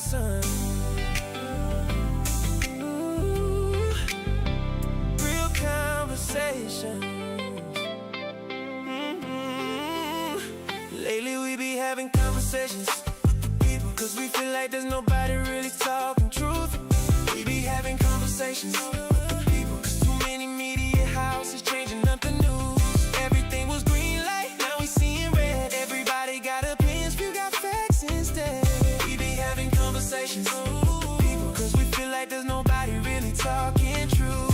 Yahsonn. Real conversation. Lately we be having conversations with people, cause we feel like there's nobody really talking truth. We be having conversations with the people, cause too many media houses changing up the news. Everything was green light, now we seeing red. Everybody got opinions, few got facts instead. We be having conversations with people, cause we feel like there's nobody really talking truth.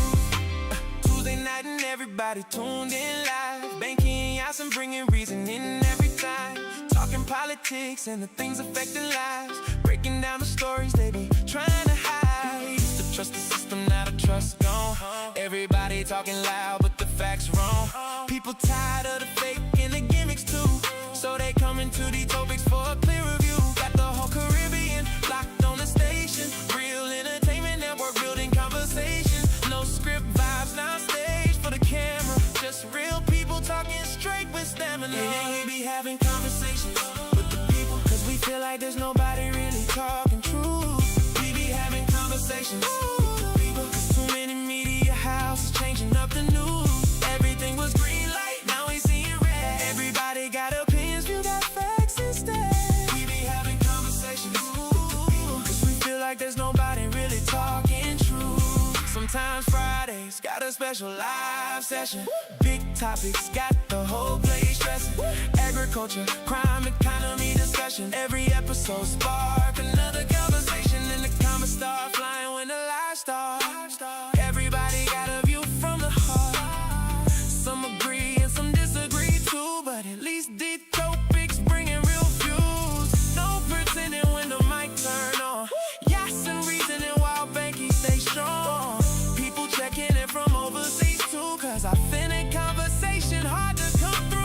Tuesday night and everybody tuned in live. Bankie and Yahsonn bringing reason in every time. Talking politics and the things affecting lives. Breaking down the stories they be trying to hide. Used to trust the system, now the trust gone. Everybody talking loud, but the facts wrong. People tired of the fake and the gimmicks too, so they coming to these topics for a clear review. Got the whole Caribbean locked on the station. Real entertainment network building conversation. No script vibes, now stage for the camera. Just real people talking straight with stamina. And we be having conversations with the people, cause we feel like there's nobody really talking truth. We be having conversations with the people, cause too many media houses changing up the news. Everything was green light, now we seeing red. Everybody got opinions, you got facts instead. We be having conversations with the people, cause we feel like there's nobody really talking truth. Sometimes Fridays got a special live session. Big topics got the whole place stressing. Agriculture, crime, economy discussion. Every episode spark another conversation, and the comments start flying when the lights start. Everybody got a view from the heart. Some agree and some disagree too, but at least the topics bringing real views. No pretending when the mic turn on. Yahsonn reasoning while Bankie stay strong. People checking in from overseas too, cause authentic conversation hard to come through.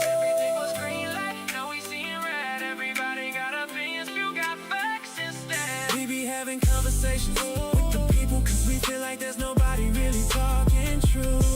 Everything was green light, now we seeing red. Everybody got opinions, few got facts instead. We be having conversations with the people, cause we feel like there's nobody really talking truth.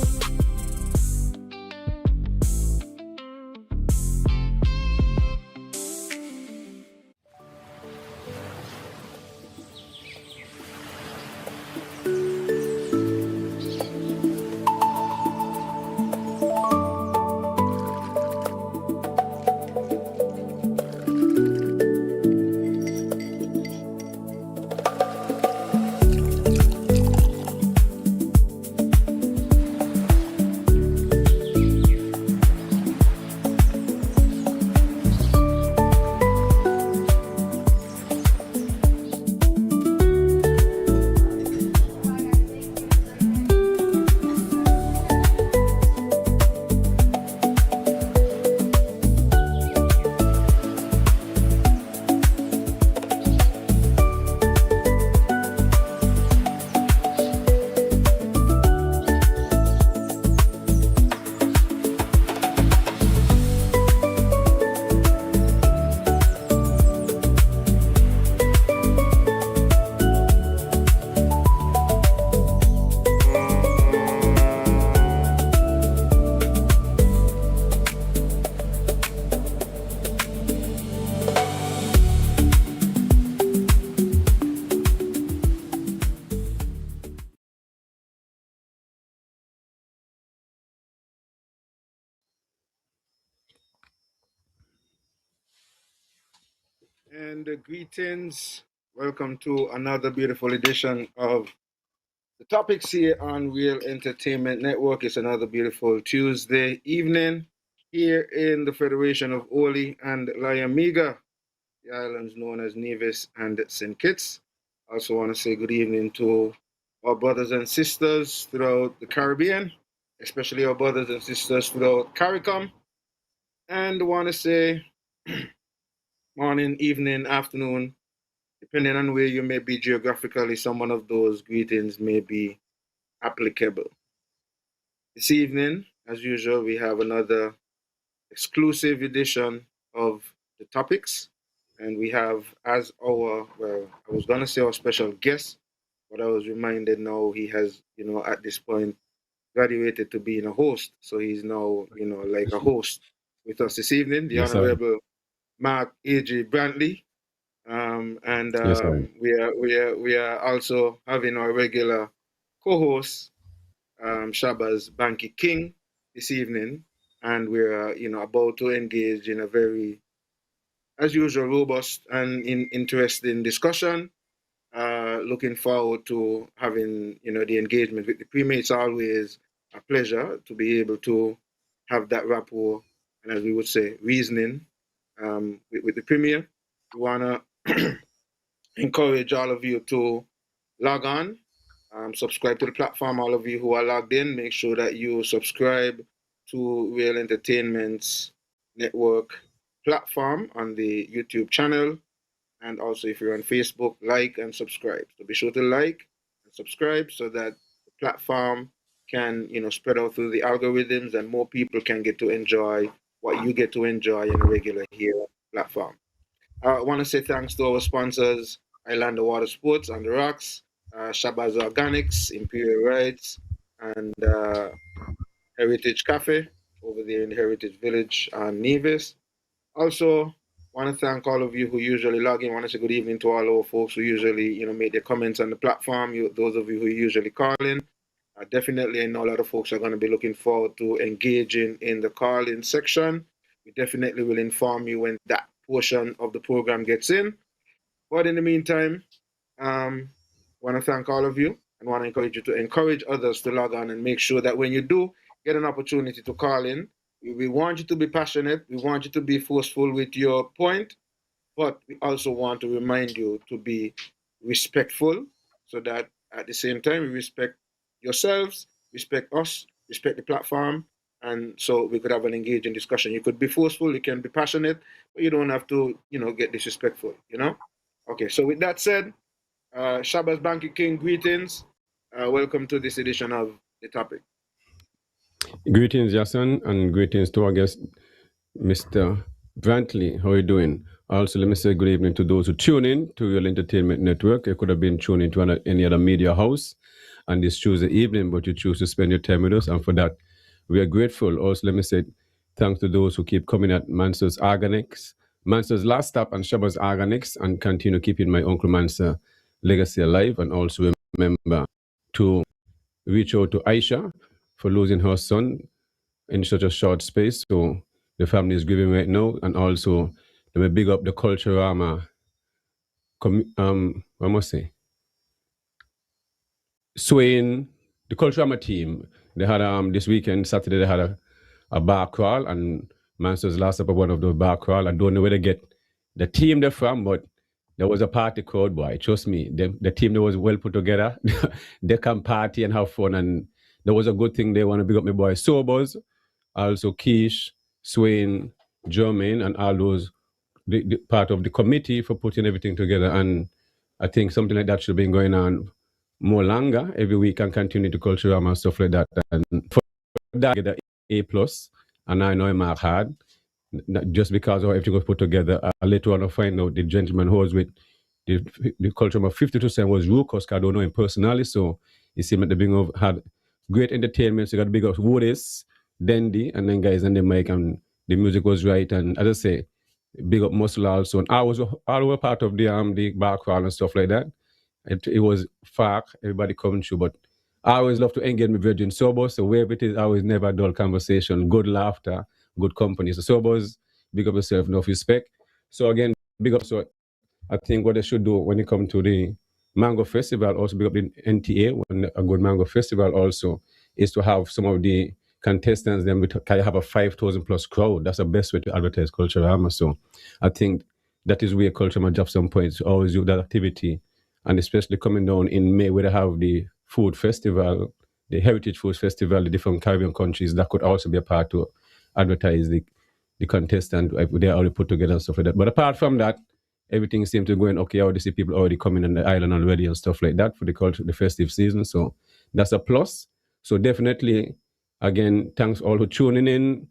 And greetings. Welcome to another beautiful edition of the Topics here on Real Entertainment Network. It's another beautiful Tuesday evening here in the Federation of Oli and Layamiga, the islands known as Nevis and St. Kitts. I also want to say good evening to our brothers and sisters throughout the Caribbean, especially our brothers and sisters throughout CARICOM. And I want to say morning, evening, afternoon, depending on where you may be geographically, some one of those greetings may be applicable. This evening, as usual, we have another exclusive edition of the Topics. And we have as our, well, I was going to say our special guest, but I was reminded now he has, at this point, graduated to being a host. So he's now, like a host with us this evening, the Yes, sir. Honorable Mark A.J. Brantley. Yes, sir. We are also having our regular co-host, Shabazz Bankie King this evening, and we're about to engage in a very, as usual, robust and interesting discussion. Looking forward to having the engagement with the Premier. It's always a pleasure to be able to have that rapport and, as we would say, reasoning with the Premier. We wanna encourage all of you to log on, subscribe to the platform. All of you who are logged in, make sure that you subscribe to Real Entertainment's network platform on the YouTube channel. And also, if you're on Facebook, like and subscribe. So be sure to like and subscribe so that the platform can, spread out through the algorithms and more people can get to enjoy what you get to enjoy in a regular here platform. I want to say thanks to our sponsors, Islander Water Sports on the Rocks, Shabazz Organics, Imperial Rides, and Heritage Cafe over there in the Heritage Village on Nevis. Also, want to thank all of you who usually log in. Want to say good evening to all our folks who usually, make their comments on the platform. Those of you who usually call in. Definitely, I know a lot of folks are going to be looking forward to engaging in the call-in section. We definitely will inform you when that portion of the program gets in. But in the meantime, want to thank all of you and want to encourage you to encourage others to log on and make sure that when you do get an opportunity to call in, we want you to be passionate. We want you to be forceful with your point, but we also want to remind you to be respectful so that at the same time we respect yourselves, respect us, respect the platform, and so we could have an engaging discussion. You could be forceful, you can be passionate, but you don't have to, get disrespectful, Okay, so with that said, Shabazz Bankie King, greetings. Welcome to this edition of The Topic. Greetings, Yahsonn, and greetings to our guest, Mr. Brantley. How are you doing? Also, let me say good evening to those who tune in to your entertainment network. You could have been tuning to any other media house on this Tuesday evening, but you choose to spend your time with us, and for that, we are grateful. Also, let me say thanks to those who keep coming at Mansour's Organics, Mansour's Last Stop, and Shabazz Organics, and continue keeping my Uncle Mansour legacy alive. And also remember to reach out to Aisha for losing her son in such a short space. So the family is grieving right now. And also, let me big up the Culturama, I must say, swaying the Culturama team. They had this weekend, Saturday, they had a bar crawl, and Mansour's last up at one of those bar crawl. I don't know where they get the team they're from, but there was a party crowd, boy. Trust me, the team that was well put together. They can party and have fun, and there was a good thing. They want to big up my boy Shabazz, also Keish, Swain, Jermaine, and all those the part of the committee for putting everything together. And I think something like that should be going on more longer every week and continue to Culturama and stuff like that. And for that, get the A plus, and I know I mark hard. Just because of everything was put together, I later on to find out the gentleman who was with the Culturama 52% was Ruckus. I don't know him personally, so he seemed like the big of had great entertainment. So you got big up Woodies, Dandy, and then guys and the mic, and the music was right. And as I say, big up Muscle also. And I was all were part of the background and stuff like that. It was fact, everybody coming through, but I always love to engage with Virgin Sober, so wherever it is, I always never dull conversation, good laughter, good company. So Sobers, big up yourself, enough respect. So again, big up. So I think what they should do when it comes to the Mango Festival, also big up the NTA, when a good Mango Festival also, is to have some of the contestants, then we can have a 5,000 plus crowd. That's the best way to advertise Culturama. So I think that is where Culturama drops some points, always do that activity. And especially coming down in May, where they have the food festival, the Heritage Food Festival, the different Caribbean countries, that could also be a part to advertise the contestant. They're already put together and stuff like that. But apart from that, everything seems to be going okay. I already see people already coming on the island already and stuff like that for the festive season. So that's a plus. So definitely, again, thanks all who tuning in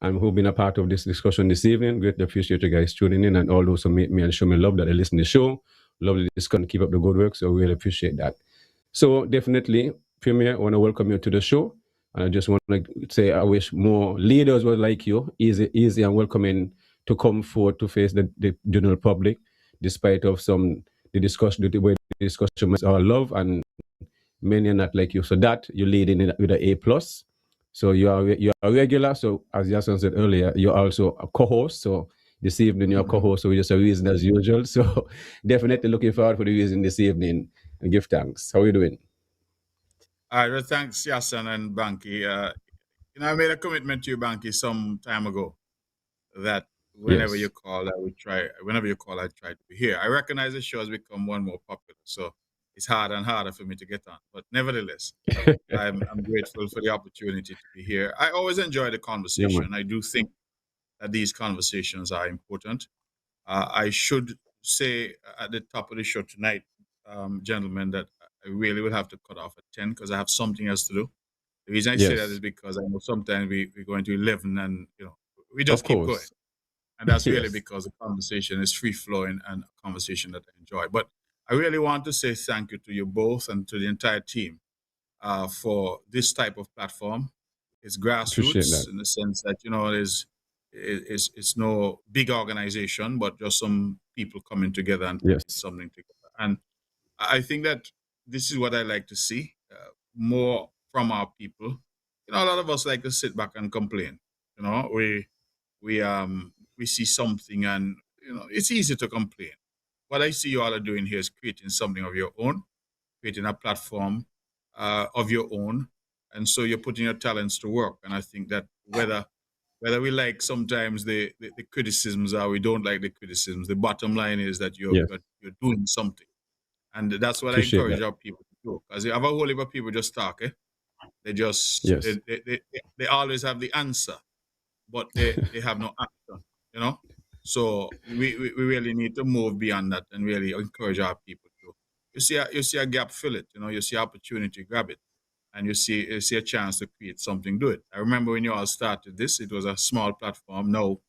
and who've been a part of this discussion this evening. Greatly appreciate you guys tuning in, and all those who meet me and show me love that they listen to the show. Love the discussion, keep up the good work. So really appreciate that. So definitely, Premier, I want to welcome you to the show. And I just want to say I wish more leaders were like you, easy and welcoming to come forward to face the general public, despite of some the discussion, the way the discussion is our love, and many are not like you. So that you lead in it with an A plus. So you are regular. So as Yahsonn said earlier, you're also a co-host. So this evening you're a co-host, so we just a reason as usual. So definitely looking forward for the reason this evening and give thanks. How are you doing? All right, well, thanks, Yahsonn and Bankie. I made a commitment to you, Bankie, some time ago that whenever you Yes. call, I would try. Whenever you call, I try to be here. I recognize the show has become more and more popular, so it's harder and harder for me to get on. But nevertheless, I'm grateful for the opportunity to be here. I always enjoy the Yeah, man. conversation. I do think that these conversations are important. I should say at the top of the show tonight, gentlemen, that I really will have to cut off at 10 because I have something else to do. The reason I say that is Yes. because I know sometimes we go into 11 and, we Of just keep going. course. And that's really Yes. because the conversation is free flowing and a conversation that I enjoy. But I really want to say thank you to you both and to the entire team for this type of platform. It's Appreciate grassroots that. in the sense that, it's no big organization, but just some people coming together and putting Yes. something together. And I think that this is what I like to see more from our people. A lot of us like to sit back and complain. We see something and it's easy to complain. What I see you all are doing here is creating something of your own, creating a platform of your own, and so you're putting your talents to work. And I think that whether we like sometimes the criticisms or we don't like the criticisms, the bottom line is that Yes. you're doing something. And that's what I Appreciate encourage that. our people to do. Because you have a whole heap of people just talk, eh? They just Yes. they always have the answer, but they have no action, you know? So we really need to move beyond that and really encourage our people to you see a gap, fill it, you see opportunity, grab it. And you see a chance to create something, do it. I remember when you all started this, it was a small platform. Now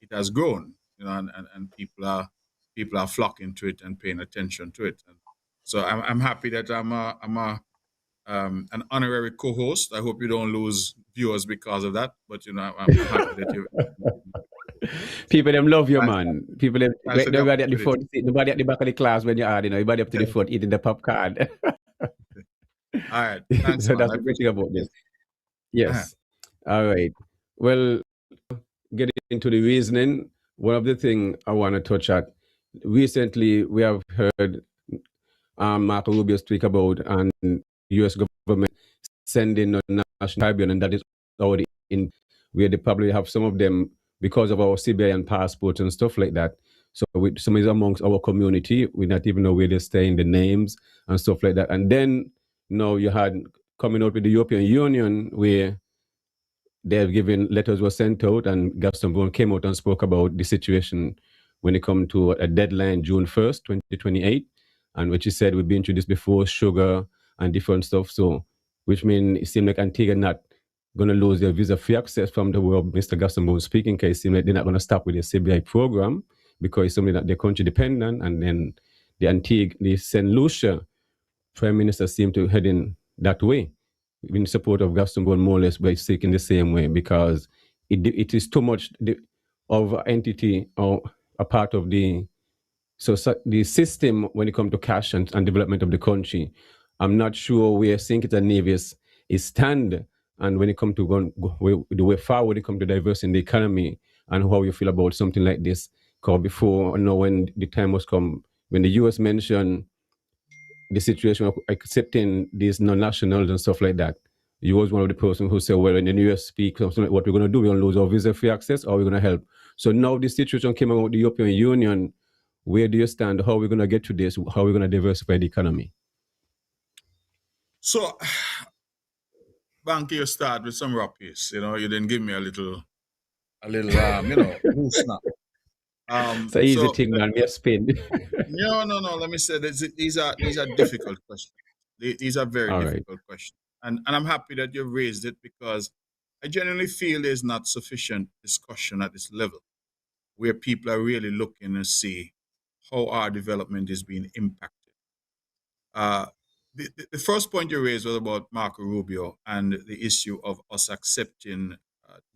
it has grown, and people are flocking to it and paying attention to it. And so I'm happy that I'm an honorary co-host. I hope you don't lose viewers because of that. But I'm happy that you. People them love you, Thanks, man. People them thanks for the nobody at the opportunity. front, nobody at the back of the class when you are, everybody up to the front eating the popcorn. All right, thanks, So man. that's I the great appreciate thing about it. this. Yes. All right. Well, getting into the reasoning, one of the things I want to touch at recently, we have heard Marco Rubio speak about and U.S. government sending a national tribunal, and that is already in where they probably have some of them because of our CBI passports and stuff like that. So with some is amongst our community, we not even know where they stay in the names and stuff like that. And then you had coming out with the European Union where they've given letters were sent out and Gaston Brown came out and spoke about the situation when it come to a deadline June 1st, 2028. And what you said we've been through this before, sugar and different stuff. So which means it seems like Antigua not gonna lose their visa free access from the world Mr. Gaston Brown speaking case. It seems like they're not gonna stop with the CBI program because it's something that they're country dependent, and then the St. Lucia Prime Minister seem to head in that way in support of Gaston Brown more or less by seeking the same way because it is too much of an entity or a part of the system when it comes to cash and development of the country. I'm not sure where St. Kitts and Nevis is stand and when it comes to the way forward when it comes to diversity in the economy and how you feel about something like this. Because before, when the time was come, when the US mentioned the situation of accepting these non-nationals and stuff like that. You was one of the person who said, well, when the US speak something like what we're going to do, we're going to lose our visa-free access or we're going to help. So now the situation came out with the European Union. Where do you stand? How are we going to get to this? How are we going to diversify the economy? So, Banky, you start with some rock piece. You didn't give me a little boost now. It's an easy thing, man. We have spin. No. Let me say this. These are difficult questions. These are very All right. difficult questions, and I'm happy that you've raised it because I genuinely feel there's not sufficient discussion at this level where people are really looking to see how our development is being impacted. the first point you raised was about Marco Rubio and the issue of us accepting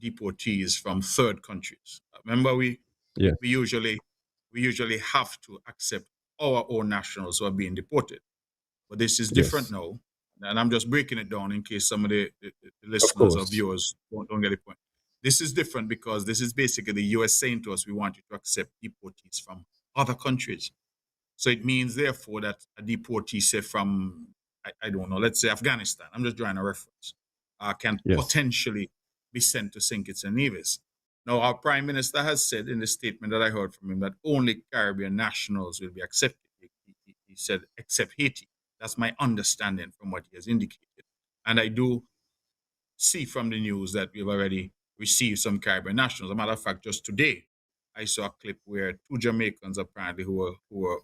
deportees from third countries. Remember, Yeah. we usually have to accept our own nationals who are being deported, but this is different Yes. now. And I'm just breaking it down in case some of the Of listeners or course. viewers don't get the point. This is different because this is basically the US saying to us, we want you to accept deportees from other countries. So it means, therefore, that a deportee, say from, I don't know, let's say Afghanistan, I'm just drawing a reference, can Yes. potentially be sent to St. Kitts and Nevis. Now, our Prime Minister has said in the statement that I heard from him that only Caribbean nationals will be accepted. He said, except Haiti. That's my understanding from what he has indicated. And I do see from the news that we've already received some Caribbean nationals. As a matter of fact, just today, I saw a clip where two Jamaicans apparently who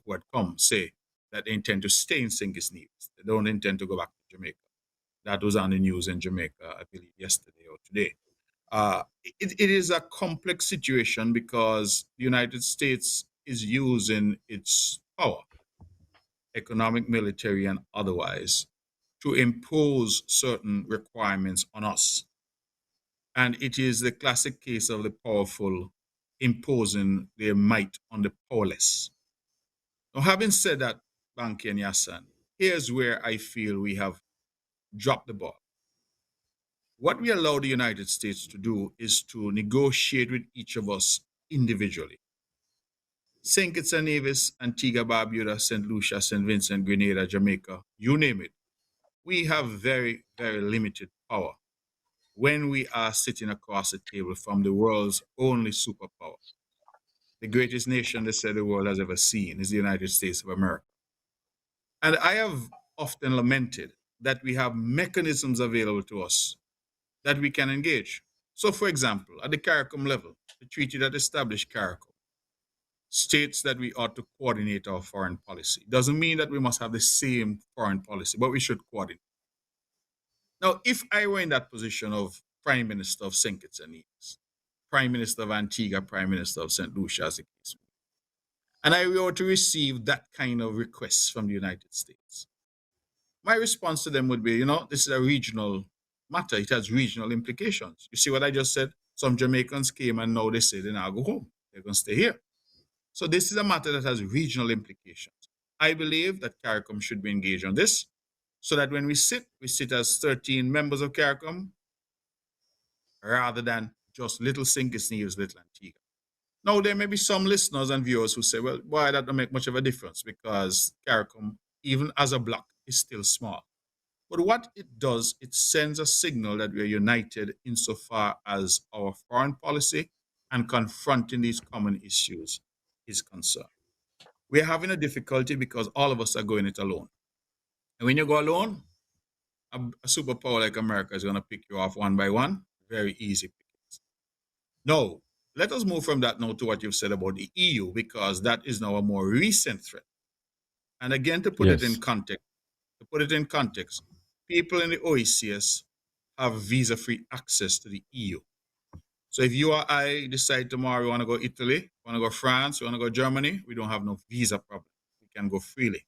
had come say that they intend to stay in St. Kitts Nevis. They don't intend to go back to Jamaica. That was on the news in Jamaica, I believe, yesterday or today. It is a complex situation because the United States is using its power, economic, military, and otherwise, to impose certain requirements on us. And it is the classic case of the powerful imposing their might on the powerless. Now, having said that, Bankie and Yahsonn, here's where I feel we have dropped the ball. What we allow the United States to do is to negotiate with each of us individually. St. Kitts and Nevis, Antigua, Barbuda, St. Lucia, St. Vincent, Grenada, Jamaica, you name it. We have very, very limited power when we are sitting across the table from the world's only superpower. The greatest nation they said the world has ever seen is the United States of America. And I have often lamented that we have mechanisms available to us that we can engage. So, for example, at the CARICOM level, the treaty that established CARICOM states that we ought to coordinate our foreign policy. Doesn't mean that we must have the same foreign policy, but we should coordinate. Now, if I were in that position of Prime Minister of St. Kitts and Nevis, Prime Minister of Antigua, Prime Minister of St. Lucia, as the case may be, and I were to receive that kind of requests from the United States, my response to them would be, this is a regional matter. It has regional implications. You see what I just said? Some Jamaicans came and now they say they're not go home. They're going to stay here. So this is a matter that has regional implications. I believe that CARICOM should be engaged on this so that when we sit as 13 members of CARICOM rather than just little St. Kitts Nevis, little Antigua. Now, there may be some listeners and viewers who say, well, why that don't make much of a difference because CARICOM, even as a bloc, is still small. But what it does, it sends a signal that we are united insofar as our foreign policy and confronting these common issues is concerned. We're having a difficulty because all of us are going it alone. And when you go alone, a superpower like America is going to pick you off one by one. Very easy pickings. Now, let us move from that now to what you've said about the EU, because that is now a more recent threat. And again, to put it in context, people in the OECS have visa-free access to the EU. So if you or I decide tomorrow we want to go Italy, want to go France, we want to go Germany, we don't have no visa problem. We can go freely.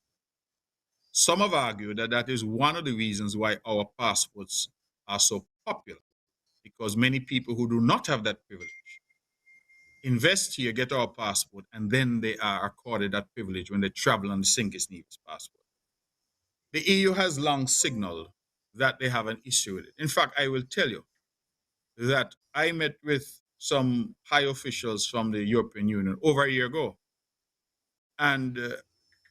Some have argued that that is one of the reasons why our passports are so popular, because many people who do not have that privilege invest here, get our passport, and then they are accorded that privilege when they travel on the St. Kitts Nevis passport. The EU has long signaled that they have an issue with it. In fact, I will tell you that I met with some high officials from the European Union over a year ago. And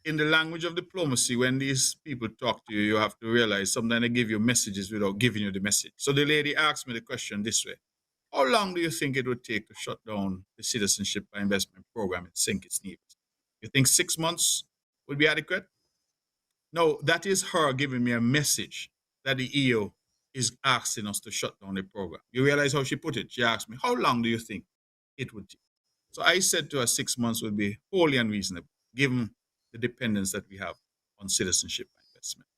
in the language of diplomacy, when these people talk to you, you have to realize sometimes they give you messages without giving you the message. So the lady asked me the question this way: how long do you think it would take to shut down the citizenship by investment program in St. Kitts Nevis? You think 6 months would be adequate? No, that is her giving me a message that the EU is asking us to shut down the program. You realize how she put it? She asked me, how long do you think it would take? So I said to her 6 months would be wholly unreasonable, given the dependence that we have on citizenship investment.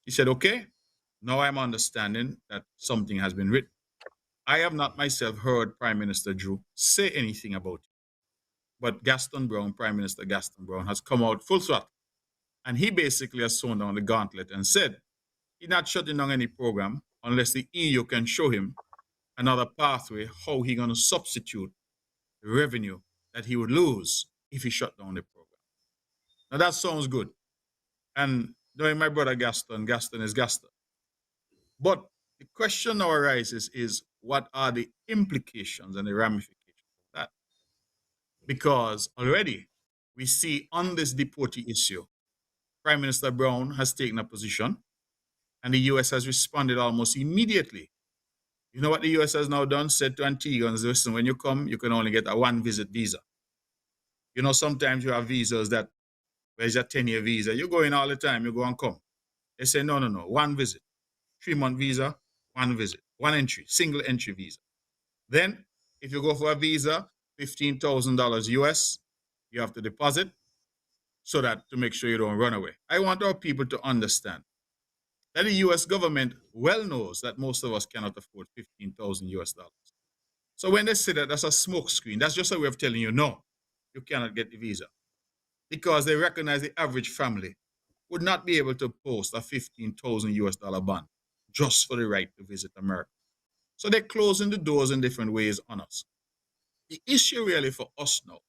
She said, okay, now I'm understanding that something has been written. I have not myself heard Prime Minister Drew say anything about it. But Prime Minister Gaston Brown has come out full throttle And he basically has thrown down the gauntlet and said he's not shutting down any program unless the EU can show him another pathway how he going to substitute the revenue that he would lose if he shut down the program. Now that sounds good. And knowing my brother Gaston is Gaston. But the question now arises is what are the implications and the ramifications of that? Because already we see on this deportee issue, Prime Minister Brown has taken a position and the US has responded almost immediately. You know what the US has now done? Said to Antiguans, listen, when you come, you can only get a one-visit visa. You know, sometimes you have visas that, where's a 10-year visa? You go in all the time, you go and come. They say, no, one visit. 3-month visa, one visit. One entry, single entry visa. Then, if you go for a visa, $15,000 US, you have to deposit so that to make sure you don't run away. I want our people to understand that the US government well knows that most of us cannot afford $15,000 US. So when they say that, that's a smoke screen. That's just a way of telling you, no, you cannot get the visa. Because they recognize the average family would not be able to post a $15,000 US bond just for the right to visit America. So they're closing the doors in different ways on us. The issue really for us now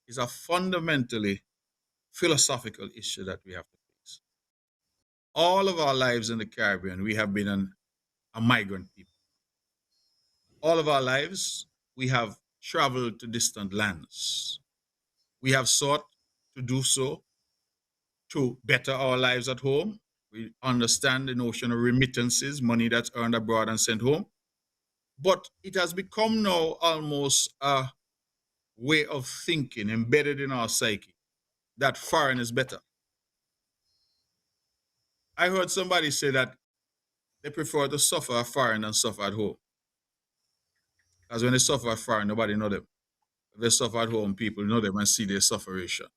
is a fundamentally philosophical issue that we have to face. All of our lives in the Caribbean, we have been a migrant people. All of our lives, we have traveled to distant lands. We have sought to do so to better our lives at home. We understand the notion of remittances, money that's earned abroad and sent home. But it has become now almost a way of thinking embedded in our psyche that foreign is better. I heard somebody say that they prefer to suffer foreign than suffer at home. Because when they suffer foreign, nobody know them. If they suffer at home, people know them and see their sufferation.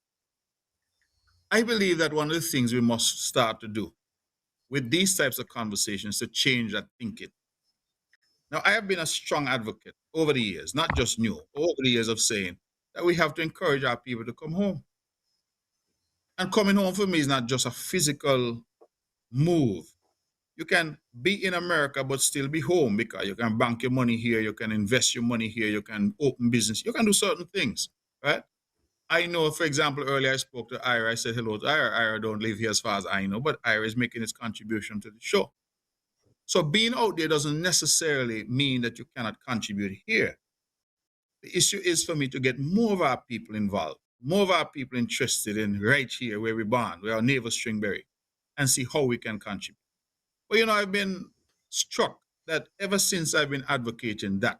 I believe that one of the things we must start to do with these types of conversations to change that thinking. Now, I have been a strong advocate over the years, not just new, over the years of saying that we have to encourage our people to come home. And coming home for me is not just a physical move. You can be in America, but still be home because you can bank your money here, you can invest your money here, you can open business, you can do certain things, right? I know, for example, earlier I spoke to Ira. I said hello to Ira. Ira don't live here as far as I know, but Ira is making his contribution to the show. So being out there doesn't necessarily mean that you cannot contribute here. The issue is for me to get more of our people involved, more of our people interested in right here where we're born, where our Nevis Stringberry, and see how we can contribute. But, you know, I've been struck that ever since I've been advocating that,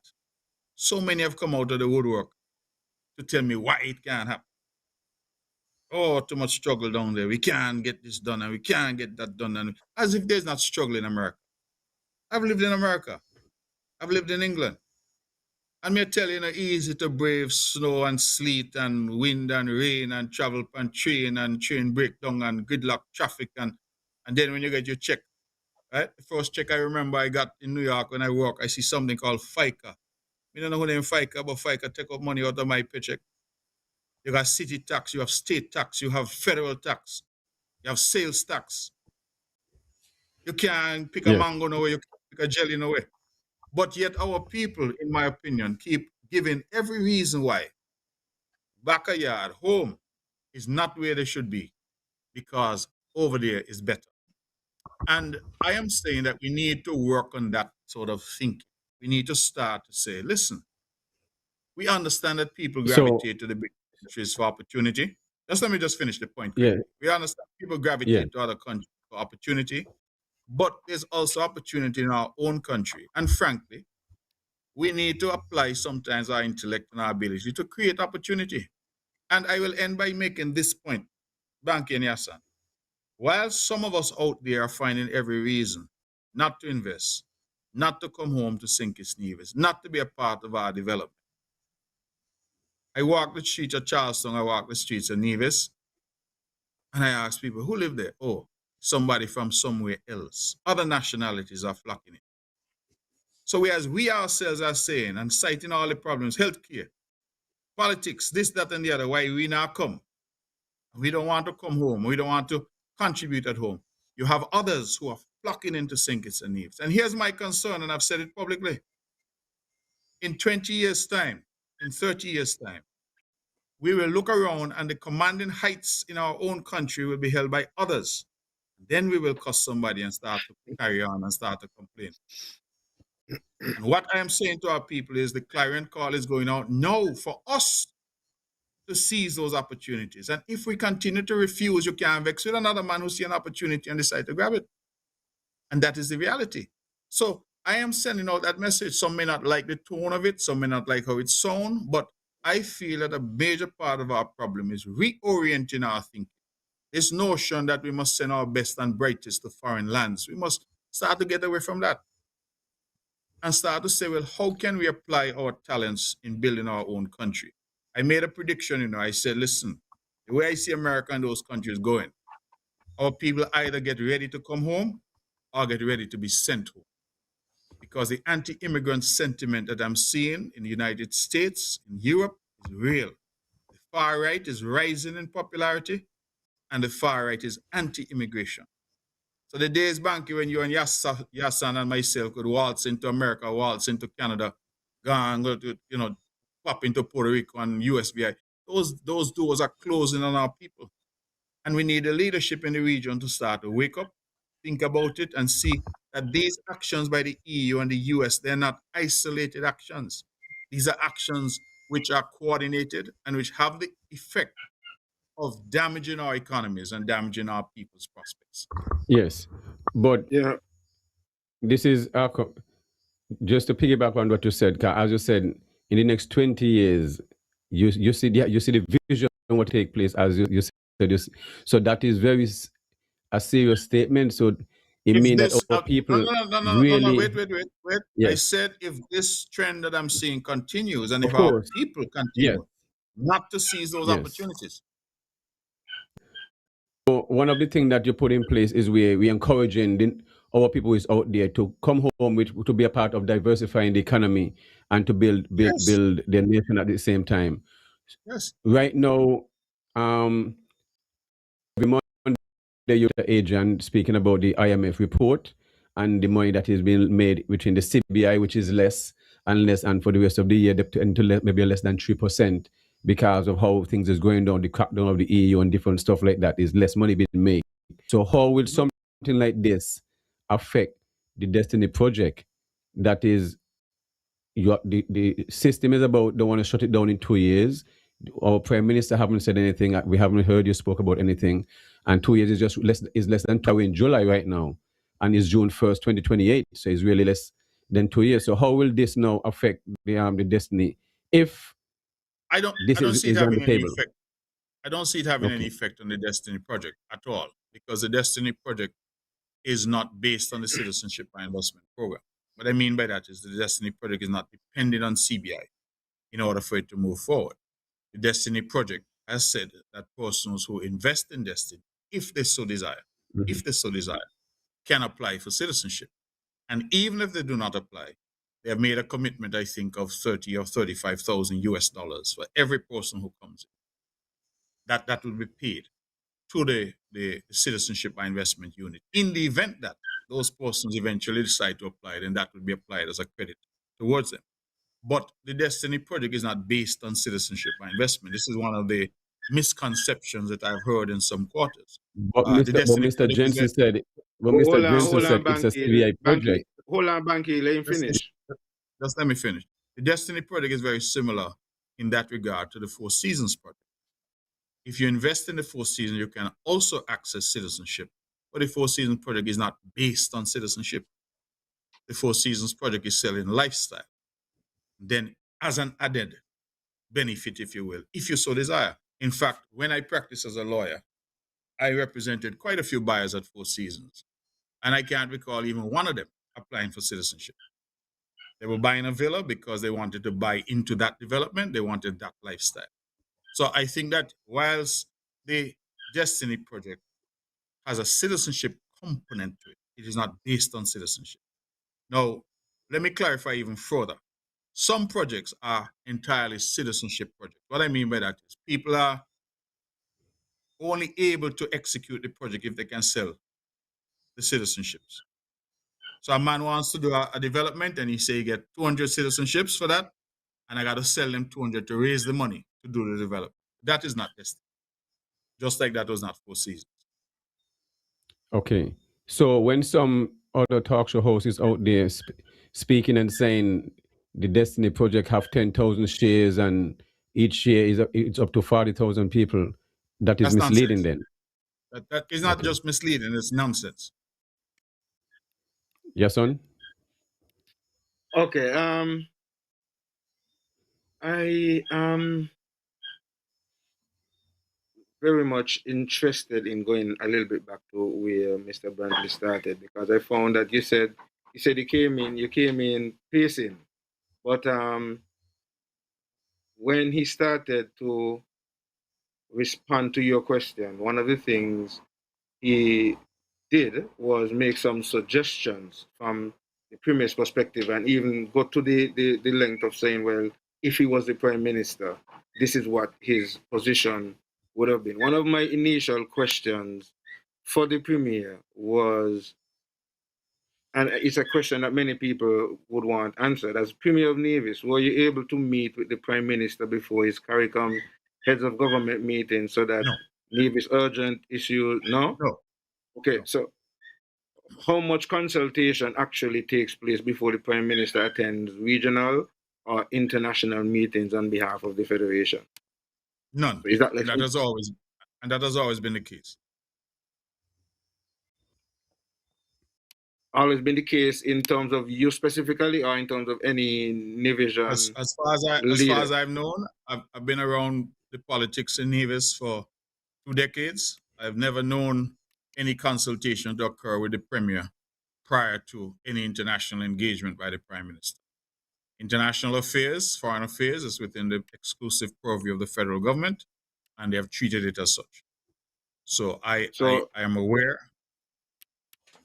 so many have come out of the woodwork to tell me why it can't happen. Oh, too much struggle down there. We can't get this done and we can't get that done. And as if there's not struggle in America. I've lived in America. I've lived in England. And me tell you, easy to brave snow and sleet and wind and rain and travel and train breakdown and gridlock traffic. And then when you get your check, right? The first check I remember I got in New York when I work, I see something called FICA. I don't know who named FICA, but FICA take up money out of my paycheck. You got city tax, you have state tax, you have federal tax, you have sales tax. You can't pick a mango nowhere, you can't pick a jelly nowhere. But yet our people, in my opinion, keep giving every reason why backyard, home, is not where they should be because over there is better. And I am saying that we need to work on that sort of thinking. We need to start to say, listen, we understand that people gravitate to the big countries for opportunity. Just let me just finish the point. Yeah. We understand people gravitate to other countries for opportunity, but there's also opportunity in our own country. And frankly, we need to apply sometimes our intellect and our ability to create opportunity. And I will end by making this point, Bankie and Yahsonn. While some of us out there are finding every reason not to invest, not to come home to sink his Nevis, not to be a part of our development. I walk the streets of Charleston, I walk the streets of Nevis, and I ask people, who live there? Oh, somebody from somewhere else. Other nationalities are flocking in. So as we ourselves are saying and citing all the problems, healthcare, politics, this, that, and the other, why we now come. We don't want to come home. We don't want to contribute at home. You have others who are flocking into St. Kitts and Nevis. And here's my concern, and I've said it publicly. In 20 years' time, in 30 years' time, we will look around and the commanding heights in our own country will be held by others. Then we will cuss somebody and start to carry on and start to complain. And what I am saying to our people is the clarion call is going out now for us to seize those opportunities. And if we continue to refuse, you can't vex with another man who see an opportunity and decide to grab it. And that is the reality. So I am sending out that message. Some may not like the tone of it, some may not like how it sounds, but I feel that a major part of our problem is reorienting our thinking. This notion that we must send our best and brightest to foreign lands, we must start to get away from that and start to say, well, how can we apply our talents in building our own country? I made a prediction, I said, listen, the way I see America and those countries going, our people either get ready to come home or get ready to be sent home. Because the anti-immigrant sentiment that I'm seeing in the United States, in Europe, is real. The far right is rising in popularity, and the far right is anti-immigration. So the days, Bankie, when you and Yahsonn and myself could waltz into America, waltz into Canada, go to, pop into Puerto Rico and USVI, those doors are closing on our people. And we need the leadership in the region to start to wake up, think about it, and see that these actions by the EU and the US, they're not isolated actions. These are actions which are coordinated and which have the effect of damaging our economies and damaging our people's prospects. Yes, but Yeah. this is just to piggyback on what you said. 'Cause as you said, in the next 20 years, you see the vision of what take place as you said. So that is a serious statement. So it If means that this, our people no, really, wait. yes, I said if this trend that I'm seeing continues and of if our course, people yes, continue not to seize those yes. opportunities. So one of the things that you put in place is we encouraging our people is out there to come home to be a part of diversifying the economy and to build Yes, their nation at the same time. yes. Right now, every month the youth agent speaking about the IMF report and the money that is being made within the CBI, which is less and less, and for the rest of the year, maybe less than 3% because of how things is going down, the crackdown of the EU and different stuff like that. Is less money being made. So how will something like this affect the Destiny project? That is, the system is about they want to shut it down in 2 years. Our prime minister haven't said anything. We haven't heard you spoke about anything. And 2 years is just less than 2 in July right now, and it's June 1st, 2028. So it's really less than 2 years. So how will this now affect the Destiny if I don't this see it is on having the any table? effect. I don't see it having any Okay. effect on the Destiny project at all, because the Destiny project is not based on the Citizenship by Investment program. What I mean by that is the Destiny project is not dependent on CBI in order for it to move forward. The Destiny project has said that persons who invest in Destiny, if they so desire, can apply for citizenship. And even if they do not apply, they have made a commitment, I think, of 30 or 35,000 US dollars for every person who comes in. That will be paid to the Citizenship by Investment Unit. In the event that those persons eventually decide to apply, then that will be applied as a credit towards them. But the Destiny project is not based on citizenship by investment. This is one of the misconceptions that I've heard in some quarters. But The Destiny Mr. project is Jensen said, Hold on, Jensen hold said on, it's a Bankie. CBI Bankie, project. hold on, Bankie. Let him just, finish. just let me finish. The Destiny project is very similar in that regard to the Four Seasons project. If you invest in the Four Seasons, you can also access citizenship. But the Four Seasons project is not based on citizenship. The Four Seasons project is selling lifestyle. Then, as an added benefit, if you will, if you so desire. In fact, when I practiced as a lawyer, I represented quite a few buyers at Four Seasons. And I can't recall even one of them applying for citizenship. They were buying a villa because they wanted to buy into that development. They wanted that lifestyle. So I think that whilst the Destiny project has a citizenship component to it, it is not based on citizenship. Now, let me clarify even further. Some projects are entirely citizenship projects. What I mean by that is people are only able to execute the project if they can sell the citizenships. So a man wants to do a development and he say he get 200 citizenships for that, and I got to sell them 200 to raise the money to do the development. That is not destiny. Just like that was not Four Seasons. Okay. So when some other talk show host is out there speaking and saying the Destiny Project have 10,000 shares and each share is it's up to 40,000 people, that is That's misleading nonsense. then. That is not Okay. just misleading, it's nonsense. Yahsonn? Okay. I am very much interested in going a little bit back to where Mr. Brantley started, because I found that you said you came in pacing, but when he started to respond to your question, one of the things he did was make some suggestions from the Premier's perspective, and even go to the length of saying, well, if he was the Prime Minister, this is what his position would have been. One of my initial questions for the Premier was, and it's a question that many people would want answered, as Premier of Nevis, were you able to meet with the Prime Minister before his CARICOM heads of government meeting so that No, Nevis urgent issue? No? no, Okay, no. so how much consultation actually takes place before the Prime Minister attends regional or international meetings on behalf of the Federation? None. So is that like And that has always been the case. always been the case in terms of you specifically, or in terms of any Nevision As far leader? as I've known, I've been around the politics in Nevis for 2 decades. I've never known any consultation to occur with the Premier prior to any international engagement by the Prime Minister. International affairs, foreign affairs, is within the exclusive purview of the federal government, and they have treated it as such. So I So am aware.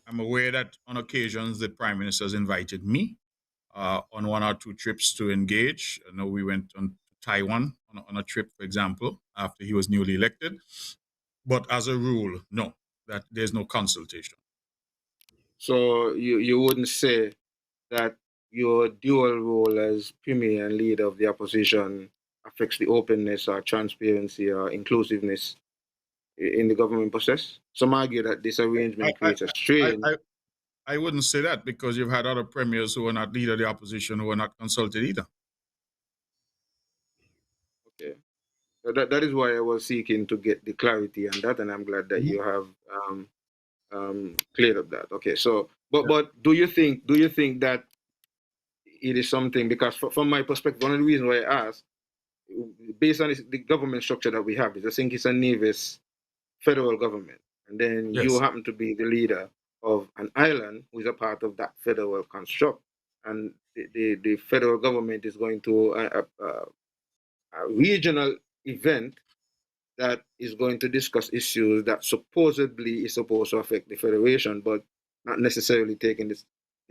I'm aware that on occasions the Prime Minister has invited me on 1 or 2 trips to engage. I know we went on Taiwan on a trip, for example, after he was newly elected. But as a rule, no, that there's no consultation. so you wouldn't say that your dual role as Premier and leader of the opposition affects the openness or transparency or inclusiveness in the government process? Some argue that this arrangement I, creates a I, strain. I, I wouldn't say that, because you've had other premiers who are not leader of the opposition who are not consulted either. Okay. So that is why I was seeking to get the clarity on that, and I'm glad that you have cleared up that. Okay. So, but do you think that it is something, because from my perspective, one of the reasons why I asked, based on the government structure that we have, is I think it's a Nevis federal government, and then you Yes. happen to be the leader of an island who is a part of that federal construct, and the federal government is going to a regional event that is going to discuss issues that supposedly is supposed to affect the federation, but not necessarily taking the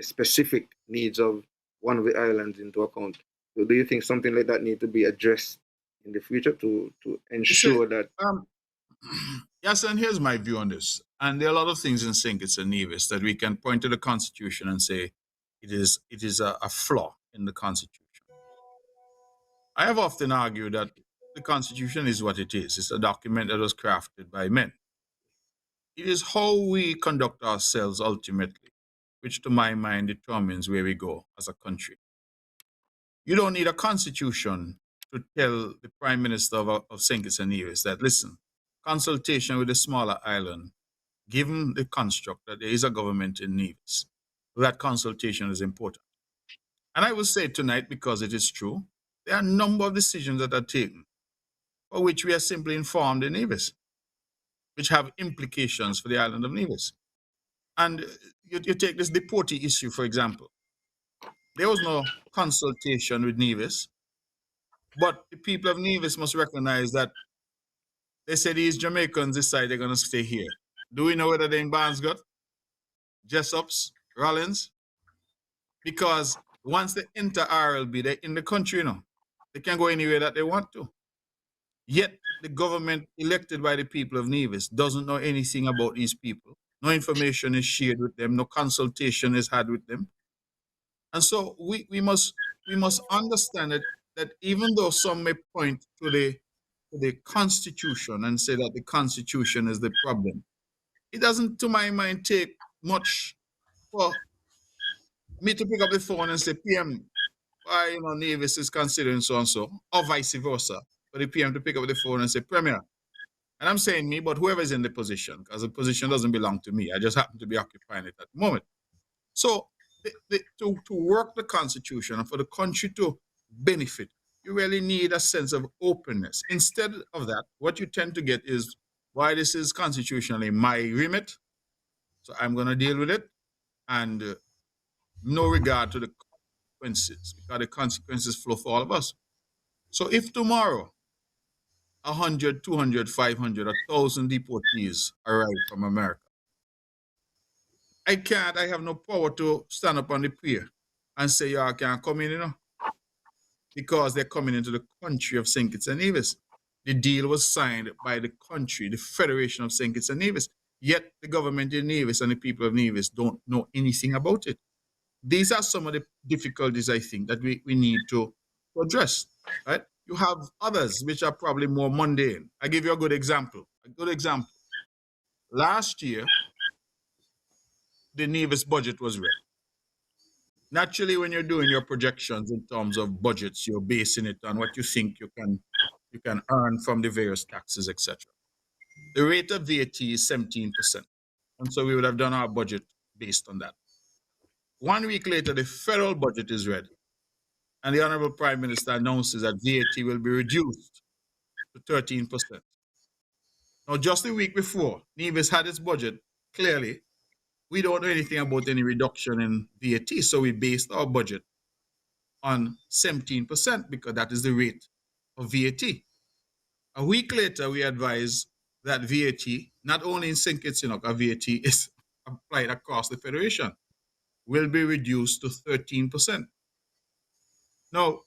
specific needs of one of the islands into account. So do you think something like that need to be addressed in the future to ensure that? Yes, and here's my view on this. And there are a lot of things in St. Kitts and Nevis that we can point to the Constitution and say it is a flaw in the Constitution. I have often argued that the Constitution is what it is. It's a document that was crafted by men. It is how we conduct ourselves ultimately, which to my mind determines where we go as a country. You don't need a constitution to tell the Prime Minister of St. Kitts and Nevis that, listen, consultation with the smaller island, given the construct that there is a government in Nevis, that consultation is important. And I will say tonight, because it is true, there are a number of decisions that are taken for which we are simply informed in Nevis, which have implications for the island of Nevis. And you take this deportee issue, for example. There was no consultation with Nevis, but the people of Nevis must recognize that they say these Jamaicans decide they're going to stay here. Do we know whether they're in Barnesgut, Jessops, Rollins? Because once they enter RLB, they're in the country, you know. They can go anywhere that they want to. Yet the government elected by the people of Nevis doesn't know anything about these people. No information is shared with them. No consultation is had with them. And so we must understand that even though some may point to the Constitution and say that the Constitution is the problem, it doesn't, to my mind, take much for me to pick up the phone and say, PM, why Nevis is considering so and so, or vice versa. For the PM to pick up the phone and say, Premier, and I'm saying me, but whoever is in the position, because the position doesn't belong to me. I just happen to be occupying it at the moment. So to work the Constitution and for the country to benefit, you really need a sense of openness. Instead of that, what you tend to get is, why this is constitutionally my remit, so I'm going to deal with it, and no regard to the consequences, because the consequences flow for all of us. So if tomorrow 100, 200, 500, 1,000 deportees arrive from America, I have no power to stand up on the pier and say, y'all can't come in, because they're coming into the country of St. Kitts and Nevis. The deal was signed by the country, the Federation of St. Kitts and Nevis. Yet the government in Nevis and the people of Nevis don't know anything about it. These are some of the difficulties, I think, that we need to address, right? You have others which are probably more mundane. I give you a good example. Last year, the Nevis budget was read. Naturally, when you're doing your projections in terms of budgets, you're basing it on what you think you can earn from the various taxes, etc. The rate of VAT is 17%. And so we would have done our budget based on that. 1 week later, the federal budget is read, and the Honorable Prime Minister announces that VAT will be reduced to 13%. Now, just a week before, Nevis had its budget. Clearly, we don't know anything about any reduction in VAT, so we based our budget on 17% because that is the rate of VAT. A week later, we advise that VAT, not only in St. Kitts, VAT is applied across the Federation, will be reduced to 13%. Now,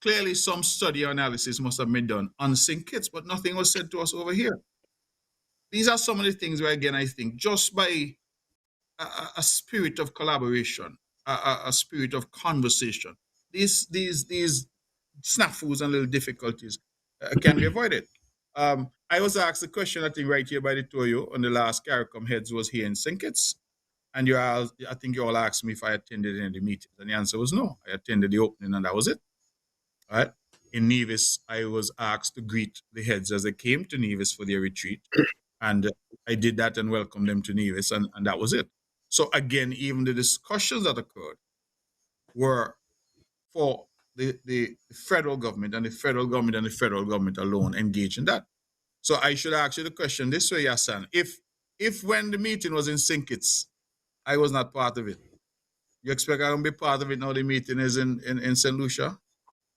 clearly some study or analysis must have been done on St. Kitts, but nothing was said to us over here. These are some of the things where, again, I think just by a spirit of collaboration, a spirit of conversation, these snafus and little difficulties can be avoided. I was asked a question, I think, right here by the two of you on the last CARICOM heads was here in St. Kitts. And I think you all asked me if I attended any of the meetings. And the answer was no. I attended the opening and that was it. All right. In Nevis, I was asked to greet the heads as they came to Nevis for their retreat. And I did that and welcomed them to Nevis, and that was it. So again, even the discussions that occurred were for the federal government and the federal government and the federal government alone engaged in that. So I should ask you the question this way, Yahsonn. If when the meeting was in St. Kitts, I was not part of it, you expect I'm going to be part of it now the meeting is in St. Lucia?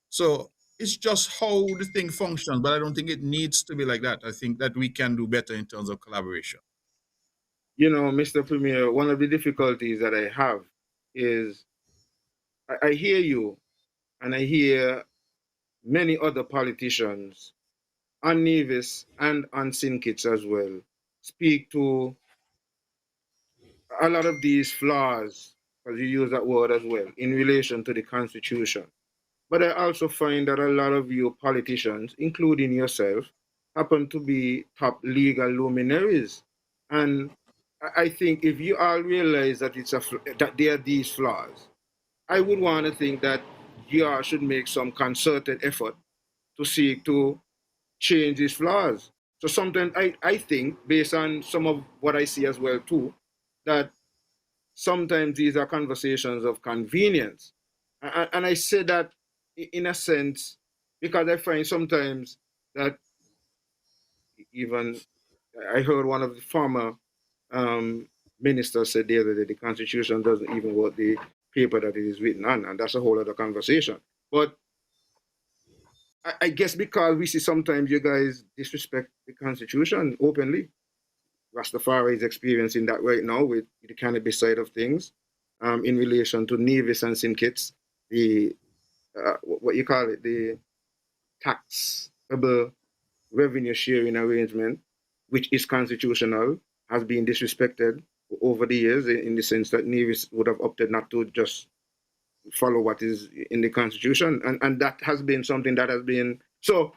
So it's just how the thing functions, but I don't think it needs to be like that. I think that we can do better in terms of collaboration. Mr. Premier, one of the difficulties that I have is I hear you and I hear many other politicians on Nevis and on St. Kitts as well speak to a lot of these flaws, as you use that word as well, in relation to the Constitution. But I also find that a lot of you politicians, including yourself, happen to be top legal luminaries. And I think if you all realize that that there are these flaws, I would want to think that you all should make some concerted effort to seek to change these flaws. So sometimes I think, based on some of what I see as well too, that sometimes these are conversations of convenience. And I say that in a sense because I find sometimes that even I heard one of the former ministers said the other day the Constitution doesn't even work the paper that it is written on, and that's a whole other conversation. But I guess because we see sometimes you guys disrespect the Constitution openly. Rastafari is experiencing that right now with the cannabis side of things, in relation to Nevis and St. Kitts, the what you call it, the taxable revenue sharing arrangement, which is constitutional, has been disrespected over the years in the sense that Nevis would have opted not to just follow what is in the constitution. And that has been something that has been, so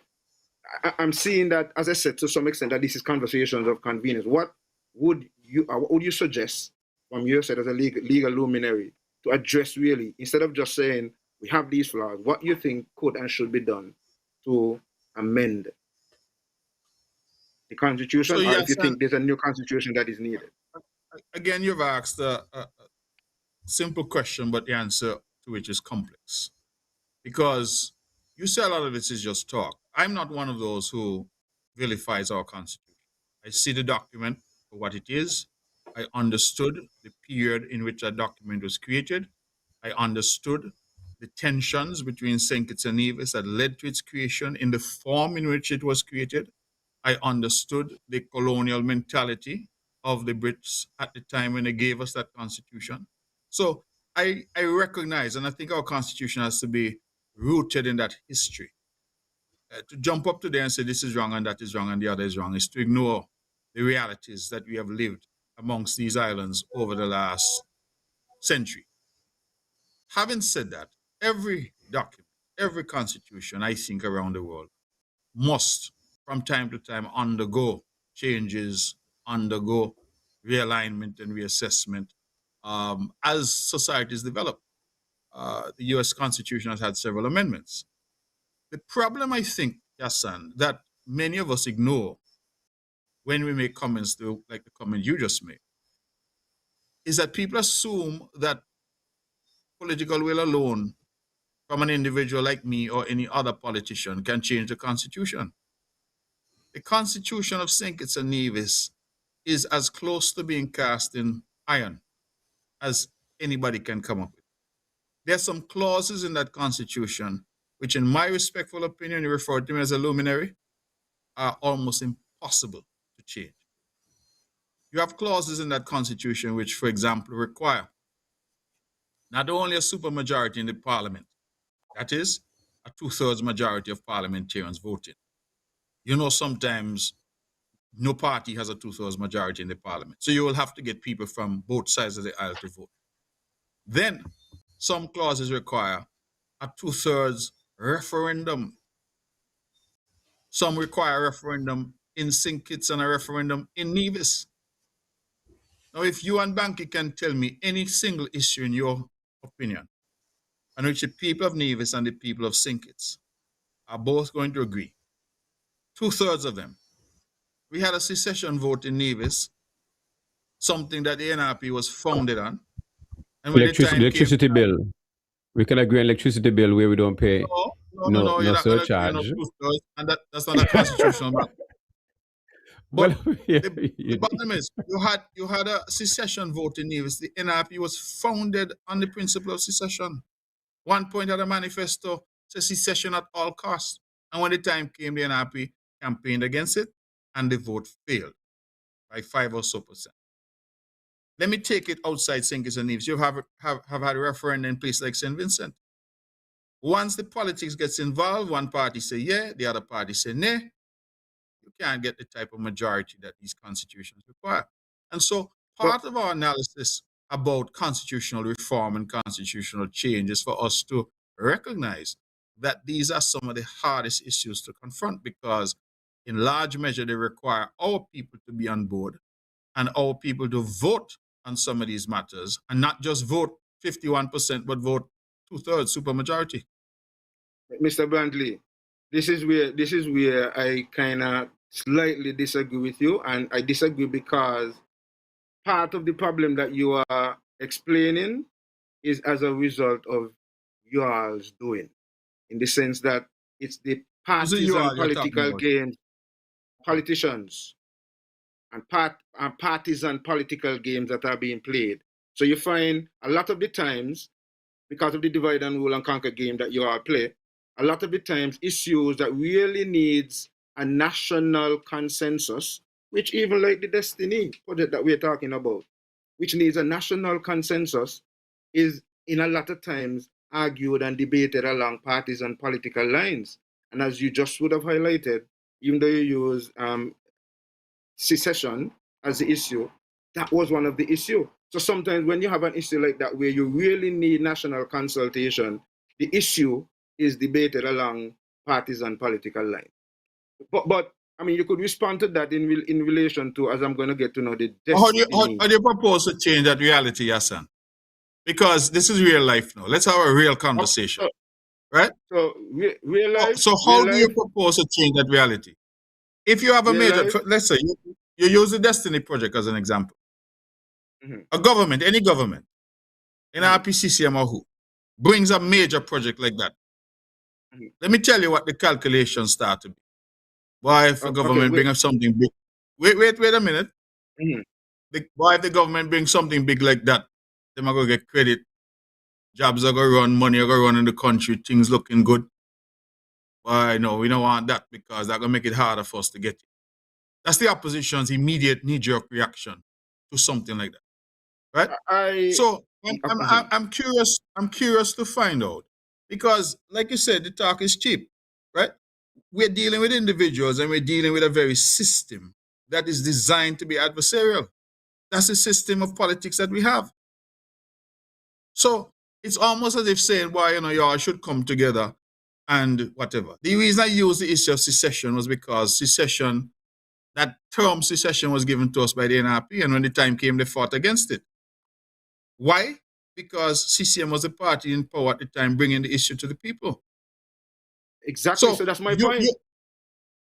I'm seeing that, as I said, to some extent, that this is conversations of convenience. What would you suggest from your side as a legal luminary to address really, instead of just saying we have these flaws, what you think could and should be done to amend the constitution, So or if yes, you think there's a new constitution that is needed? again, you've asked a simple question, but the answer to which is complex. Because you say a lot of this is just talk. I'm not one of those who vilifies our Constitution. I see the document for what it is. I understood the period in which that document was created. I understood the tensions between St. Kitts and Nevis that led to its creation in the form in which it was created. I understood the colonial mentality of the Brits at the time when they gave us that constitution. So I recognize, and I think our constitution has to be rooted in that history. To jump up today and say this is wrong and that is wrong and the other is wrong is to ignore the realities that we have lived amongst these islands over the last century. Having said that, every document, every constitution, I think, around the world must, from time to time, undergo changes, undergo realignment and reassessment as societies develop. The US Constitution has had several amendments. The problem, I think, Yahsonn, that many of us ignore when we make comments like the comment you just made, is that people assume that political will alone from an individual like me or any other politician can change the Constitution. The Constitution of St. Kitts and Nevis is as close to being cast in iron as anybody can come up with. There are some clauses in that Constitution which, in my respectful opinion, you referred to me as a luminary, are almost impossible to change. You have clauses in that Constitution which, for example, require not only a supermajority in the parliament, that is, a 2/3 majority of parliamentarians voting. You know, sometimes no party has a 2/3 majority in the parliament. So you will have to get people from both sides of the aisle to vote. Then some clauses require a 2/3 referendum. Some require a referendum in St. Kitts and a referendum in Nevis. Now, if you and Bankie can tell me any single issue in your opinion on which the people of Nevis and the people of St. Kitts are both going to agree, 2/3 of them. We had a secession vote in Nevis, something that the NRP was founded on. And when Electricity bill. We can agree on electricity bill where we don't pay no, you're not surcharge. going to agree, and that's not a constitutional matter. But the bottom is, you had a secession vote in Nevis. The NRP was founded on the principle of secession. One point of the manifesto says secession at all costs. And when the time came, the NRP campaigned against it, and the vote failed by 5 or so percent. Let me take it outside St. Kitts and Nevis. You have had a referendum in places like St. Vincent. Once the politics gets involved, one party say yeah, the other party say nay. You can't get the type of majority that these constitutions require. And so part of our analysis about constitutional reform and constitutional change is for us to recognize that these are some of the hardest issues to confront, because in large measure they require our people to be on board and our people to vote on some of these matters, and not just vote 51%, but vote 2/3 supermajority. Mr. Brantley, this is where I kind of slightly disagree with you, and I disagree because part of the problem that you are explaining is as a result of y'all's doing, in the sense that it's the partisan political games, politicians, and partisan political games that are being played. So you find a lot of the times, because of the divide and rule and conquer game that you all play, a lot of the times issues that really needs a national consensus, which even like the Destiny project that we're talking about, which needs a national consensus, is in a lot of times argued and debated along partisan political lines. And as you just would have highlighted, even though you use secession as the issue, that was one of the issue. So sometimes when you have an issue like that where you really need national consultation, the issue is debated along partisan political lines. But I mean, you could respond to that in relation to, as I'm going to get to know, the How destiny. do you propose to change that reality, Yahsonn? Because this is real life now. Let's have a real conversation, right? So real life. So how do you propose to change that reality? If you have a major, let's say you use the Destiny Project as an example. A government, any government, NRP, CCM or who, brings a major project like that. Let me tell you what the calculations start to be. Why if a government brings up something big? Wait a minute. Why if the government brings something big like that? They're going to get credit. Jobs are going to run, money are going to run in the country, things looking good. Why no, we don't want that because that's going to make it harder for us to get it. That's the opposition's immediate knee-jerk reaction to something like that, right? So I'm curious. I'm curious to find out because, like you said, the talk is cheap, right? We're dealing with individuals and we're dealing with a very system that is designed to be adversarial. That's the system of politics that we have. So it's almost as if saying, well, y'all should come together and whatever. The reason I used the issue of secession was because that term secession was given to us by the NRP, and when the time came, they fought against it. Why? Because CCM was the party in power at the time, bringing the issue to the people. Exactly. So that's my point.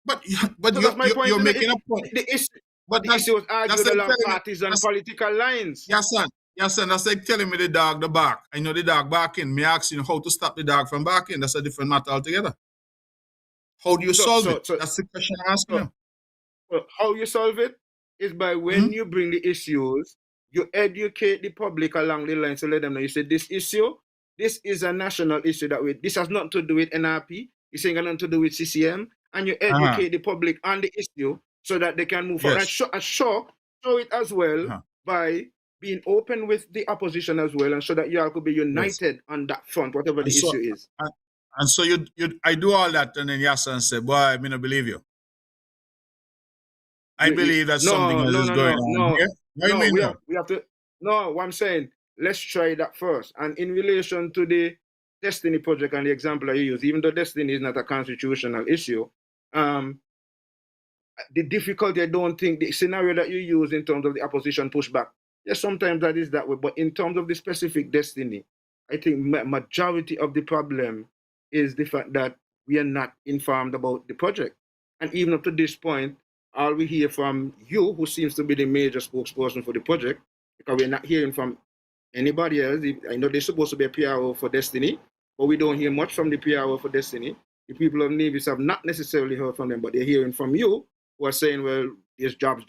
But you're making a point. The issue was argued along partisan political lines. Yahsonn, that's like telling me the dog to bark. I know the dog barking. Me asking you how to stop the dog from barking. That's a different matter altogether. How do you solve it? That's the question I'm asking you. How you solve it is by when you bring the issues, you educate the public along the line to let them know. You say this is a national issue this has nothing to do with NRP. It's ain't got nothing to do with CCM, and you educate the public on the issue so that they can move forward. And show it as well by being open with the opposition as well, and so that you all could be united on that front, whatever the issue is. And so I do all that, and then Yahsonn said, "Boy, I don't believe you. I believe that something else is going on here." We have to. No, what I'm saying, let's try that first. And in relation to the Destiny Project and the example I use, even though Destiny is not a constitutional issue, the difficulty, I don't think, the scenario that you use in terms of the opposition pushback, yes, sometimes that is that way. But in terms of the specific Destiny, I think majority of the problem is the fact that we are not informed about the project. And even up to this point, all we hear from you, who seems to be the major spokesperson for the project, because we're not hearing from anybody else. I know they're supposed to be a PRO for Destiny, but we don't hear much from the PRO for Destiny. The people of Nevis have not necessarily heard from them, but they're hearing from you, who are saying, well, there's jobs.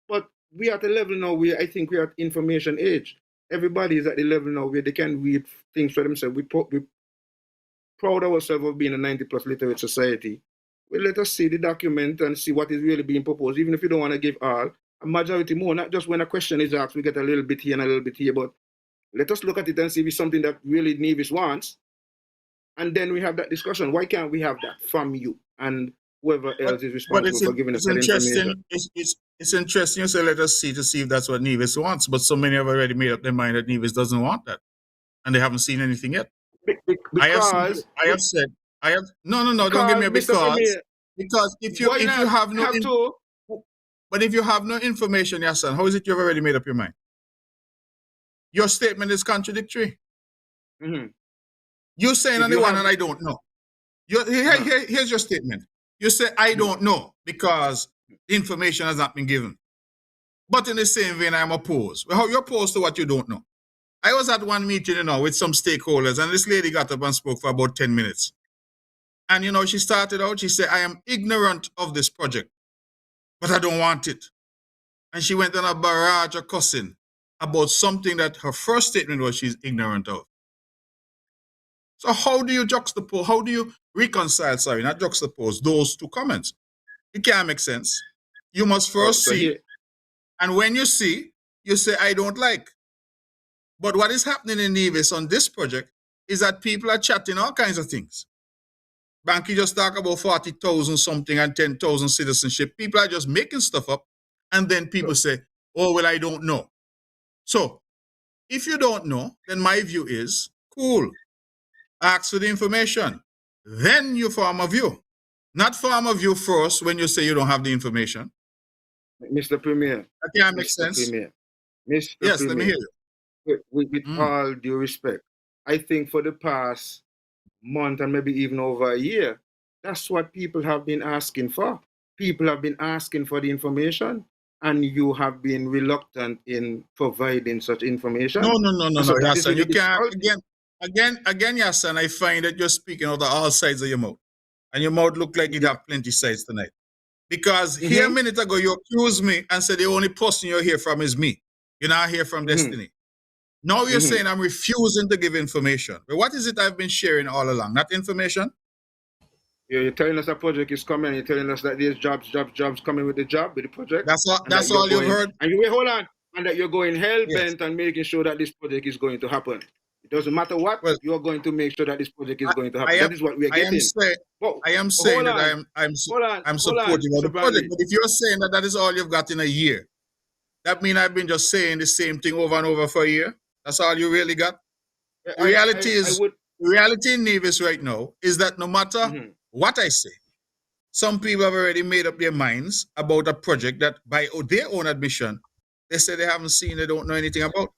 But we are at a level now where I think we're at information age. Everybody is at the level now where they can read things for themselves. We proud ourselves of being a 90+ literate society. Well, let us see the document and see what is really being proposed, even if you don't want to give all, a majority more, not just when a question is asked, we get a little bit here and a little bit here, but let us look at it and see if it's something that really Nevis wants, and then we have that discussion. Why can't we have that from you and whoever else is responsible for giving us that information? It's interesting you say let us see to see if that's what Nevis wants, but so many have already made up their mind that Nevis doesn't want that, and they haven't seen anything yet. Because don't give me a because if you have no but if you have no information, Yahsonn, how is it you've already made up your mind? Your statement is contradictory. You're saying on the one and I don't know. Here's your statement. You say I don't know because the information has not been given. But in the same vein, I'm opposed. Well, how you're opposed to what you don't know? I was at one meeting, with some stakeholders, and this lady got up and spoke for about 10 minutes. And, she started out, she said, I am ignorant of this project, but I don't want it. And she went on a barrage of cussing about something that her first statement was she's ignorant of. So how do you reconcile, not juxtapose those two comments? It can't make sense. You must first see, and when you see, you say, I don't like. But what is happening in Nevis on this project is that people are chatting all kinds of things. Bankie just talk about 40,000 something and 10,000 citizenship. People are just making stuff up. And then people say, oh, well, I don't know. So if you don't know, then my view is, cool, ask for the information. Then you form a view. Not form a view first when you say you don't have the information. Mr. Premier. That can't make Mr. sense. Premier. Mr. Yes, Premier. let me hear you. With all due respect, I think for the past month and maybe even over a year, that's what people have been asking for. People have been asking for the information, and you have been reluctant in providing such information. No, So that is Yahsonn. You really can't, difficult. again, Yahsonn, I find that you're speaking out of all sides of your mouth. And your mouth look like it have plenty sides tonight. Because here a minute ago, you accused me and said the only person you hear from is me. You're not hear from Destiny. Now you're saying I'm refusing to give information. But what is it I've been sharing all along? Not information? You're telling us a project is coming. You're telling us that there's jobs coming with the project. That's all you've heard? And you wait, hold on. And that you're going hell-bent and making sure that this project is going to happen. It doesn't matter what, you're going to make sure that this project is going to happen. That is what we're getting. I am saying that I'm supportive of the project. But if you're saying that that is all you've got in a year, that means I've been just saying the same thing over and over for a year? That's all you really got? The reality in Nevis right now is that no matter what I say, some people have already made up their minds about a project that by their own admission, they say they haven't seen, they don't know anything about.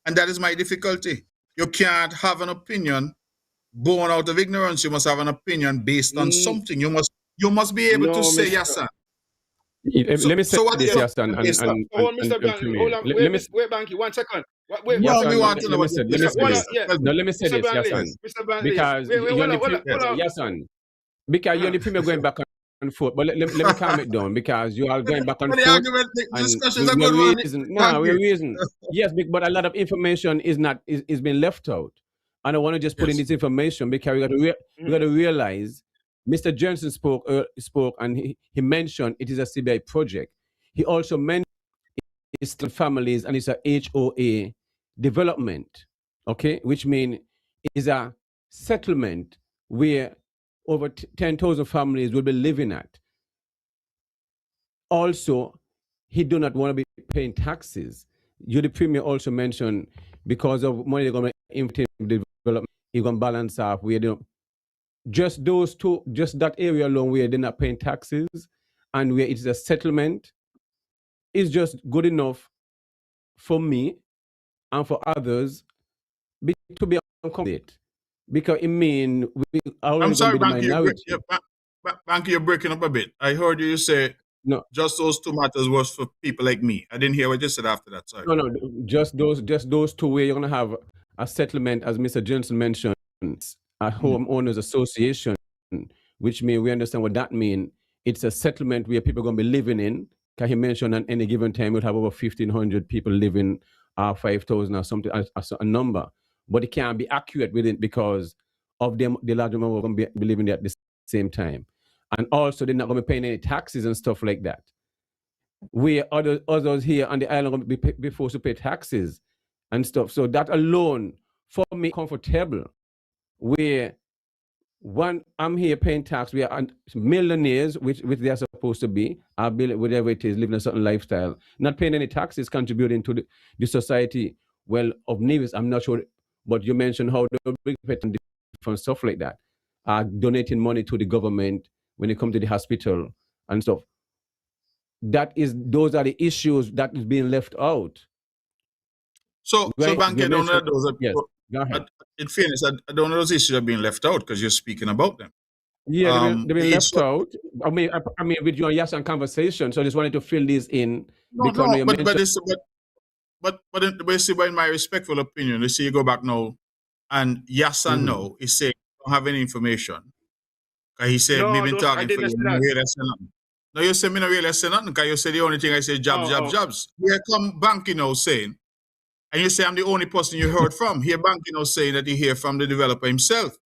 And that is my difficulty. You can't have an opinion born out of ignorance. You must have an opinion based on something. You must be able to say Yahsonn. Let me say this, Yahsonn. Wait, Bankie, 1 second. Let me say this, Yahsonn. Because Yahsonn, because you're the Premier going back and forth. But let me calm it down, because you are going back and forth. We're reason. Yes, but a lot of information is being left out. And I want to just put in this information, because we got to realize Mr. Johnson spoke and he mentioned it is a CBI project. He also mentioned it's families and it's a HOA development, okay, which means it's a settlement where over 10,000 families will be living at. Also, he do not want to be paying taxes. You, the Premier, also mentioned because of money they're going to implement development, he's going to balance off where they don't. Just those two, just that area alone where they're not paying taxes and where it is a settlement is just good enough for me and for others to be accommodated. Because it means we are I'm sorry, Bankie, you're breaking up a bit. I heard you say no. Just those two matters was for people like me. I didn't hear what you said after that. Sorry. No, just those two where you're gonna have a settlement, as Mr. Johnson mentioned, a homeowners association, which means we understand what that means. It's a settlement where people are gonna be living in. Can he mentioned at any given time we'll have over 1,500 people living, 5,000 or something, a number. But it can't be accurate with it because of them, the large number are going to be living there at the same time. And also, they're not going to be paying any taxes and stuff like that. Where others here on the island are going to be forced to pay taxes and stuff. So that alone, for me, comfortable. Where I'm here paying tax, we are millionaires, which they are supposed to be, whatever it is, living a certain lifestyle, not paying any taxes, contributing to the society, well, of Nevis. I'm not sure. But you mentioned how the big different stuff like that are donating money to the government when it comes to the hospital and stuff. Those are the issues that is being left out. So Bankie, I don't know those are, yes, go ahead. In fairness, I don't know those issues are being left out because you're speaking about them. Yeah, they've been left out. I mean, with you and Yahsonn conversation, so I just wanted to fill this in. But in my respectful opinion, you see, you go back now, and Yahsonn now is saying don't have any information. Because he said, me been talking for you, no, really say nothing. No, you say me not really say nothing, because you say the only thing I say jobs. Here come Bankie now saying, and you say I'm the only person you heard from. Here Bankie now saying that he hear from the developer himself,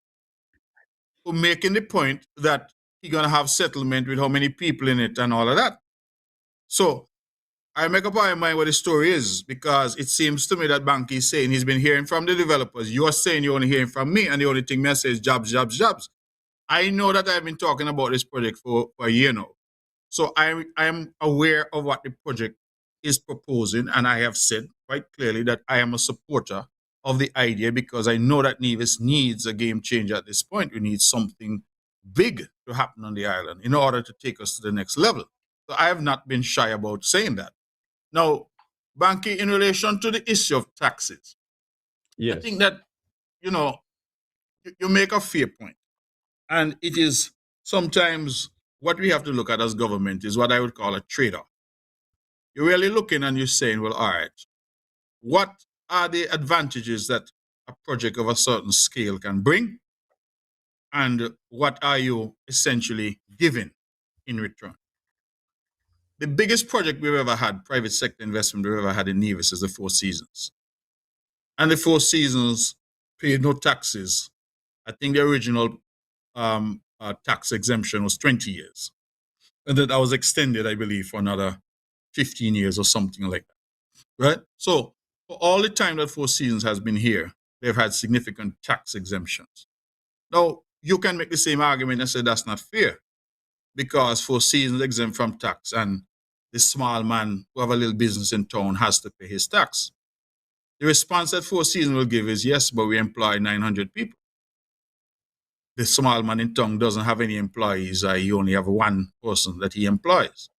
who making the point that he's going to have settlement with how many people in it and all of that. So, I make up my mind what the story is, because it seems to me that Bankie is saying he's been hearing from the developers. You are saying you're only hearing from me, and the only thing me say is jobs. I know that I've been talking about this project for a year now. So I am aware of what the project is proposing, and I have said quite clearly that I am a supporter of the idea because I know that Nevis needs a game changer at this point. We need something big to happen on the island in order to take us to the next level. So I have not been shy about saying that. Now, Bankie, in relation to the issue of taxes, I Yes. think that, you make a fair point. And it is sometimes what we have to look at as government is what I would call a trade-off. You're really looking and you're saying, well, all right, what are the advantages that a project of a certain scale can bring? And what are you essentially giving in return? The biggest project we've ever had, private sector investment we've ever had in Nevis, is the Four Seasons. And the Four Seasons paid no taxes. I think the original tax exemption was 20 years. And that was extended, I believe, for another 15 years or something like that. Right? So for all the time that Four Seasons has been here, they've had significant tax exemptions. Now, you can make the same argument and say that's not fair because Four Seasons exempt from tax and the small man who have a little business in town has to pay his tax. The response that Four Seasons will give is, yes, but we employ 900 people. The small man in town doesn't have any employees. He only have one person that he employs.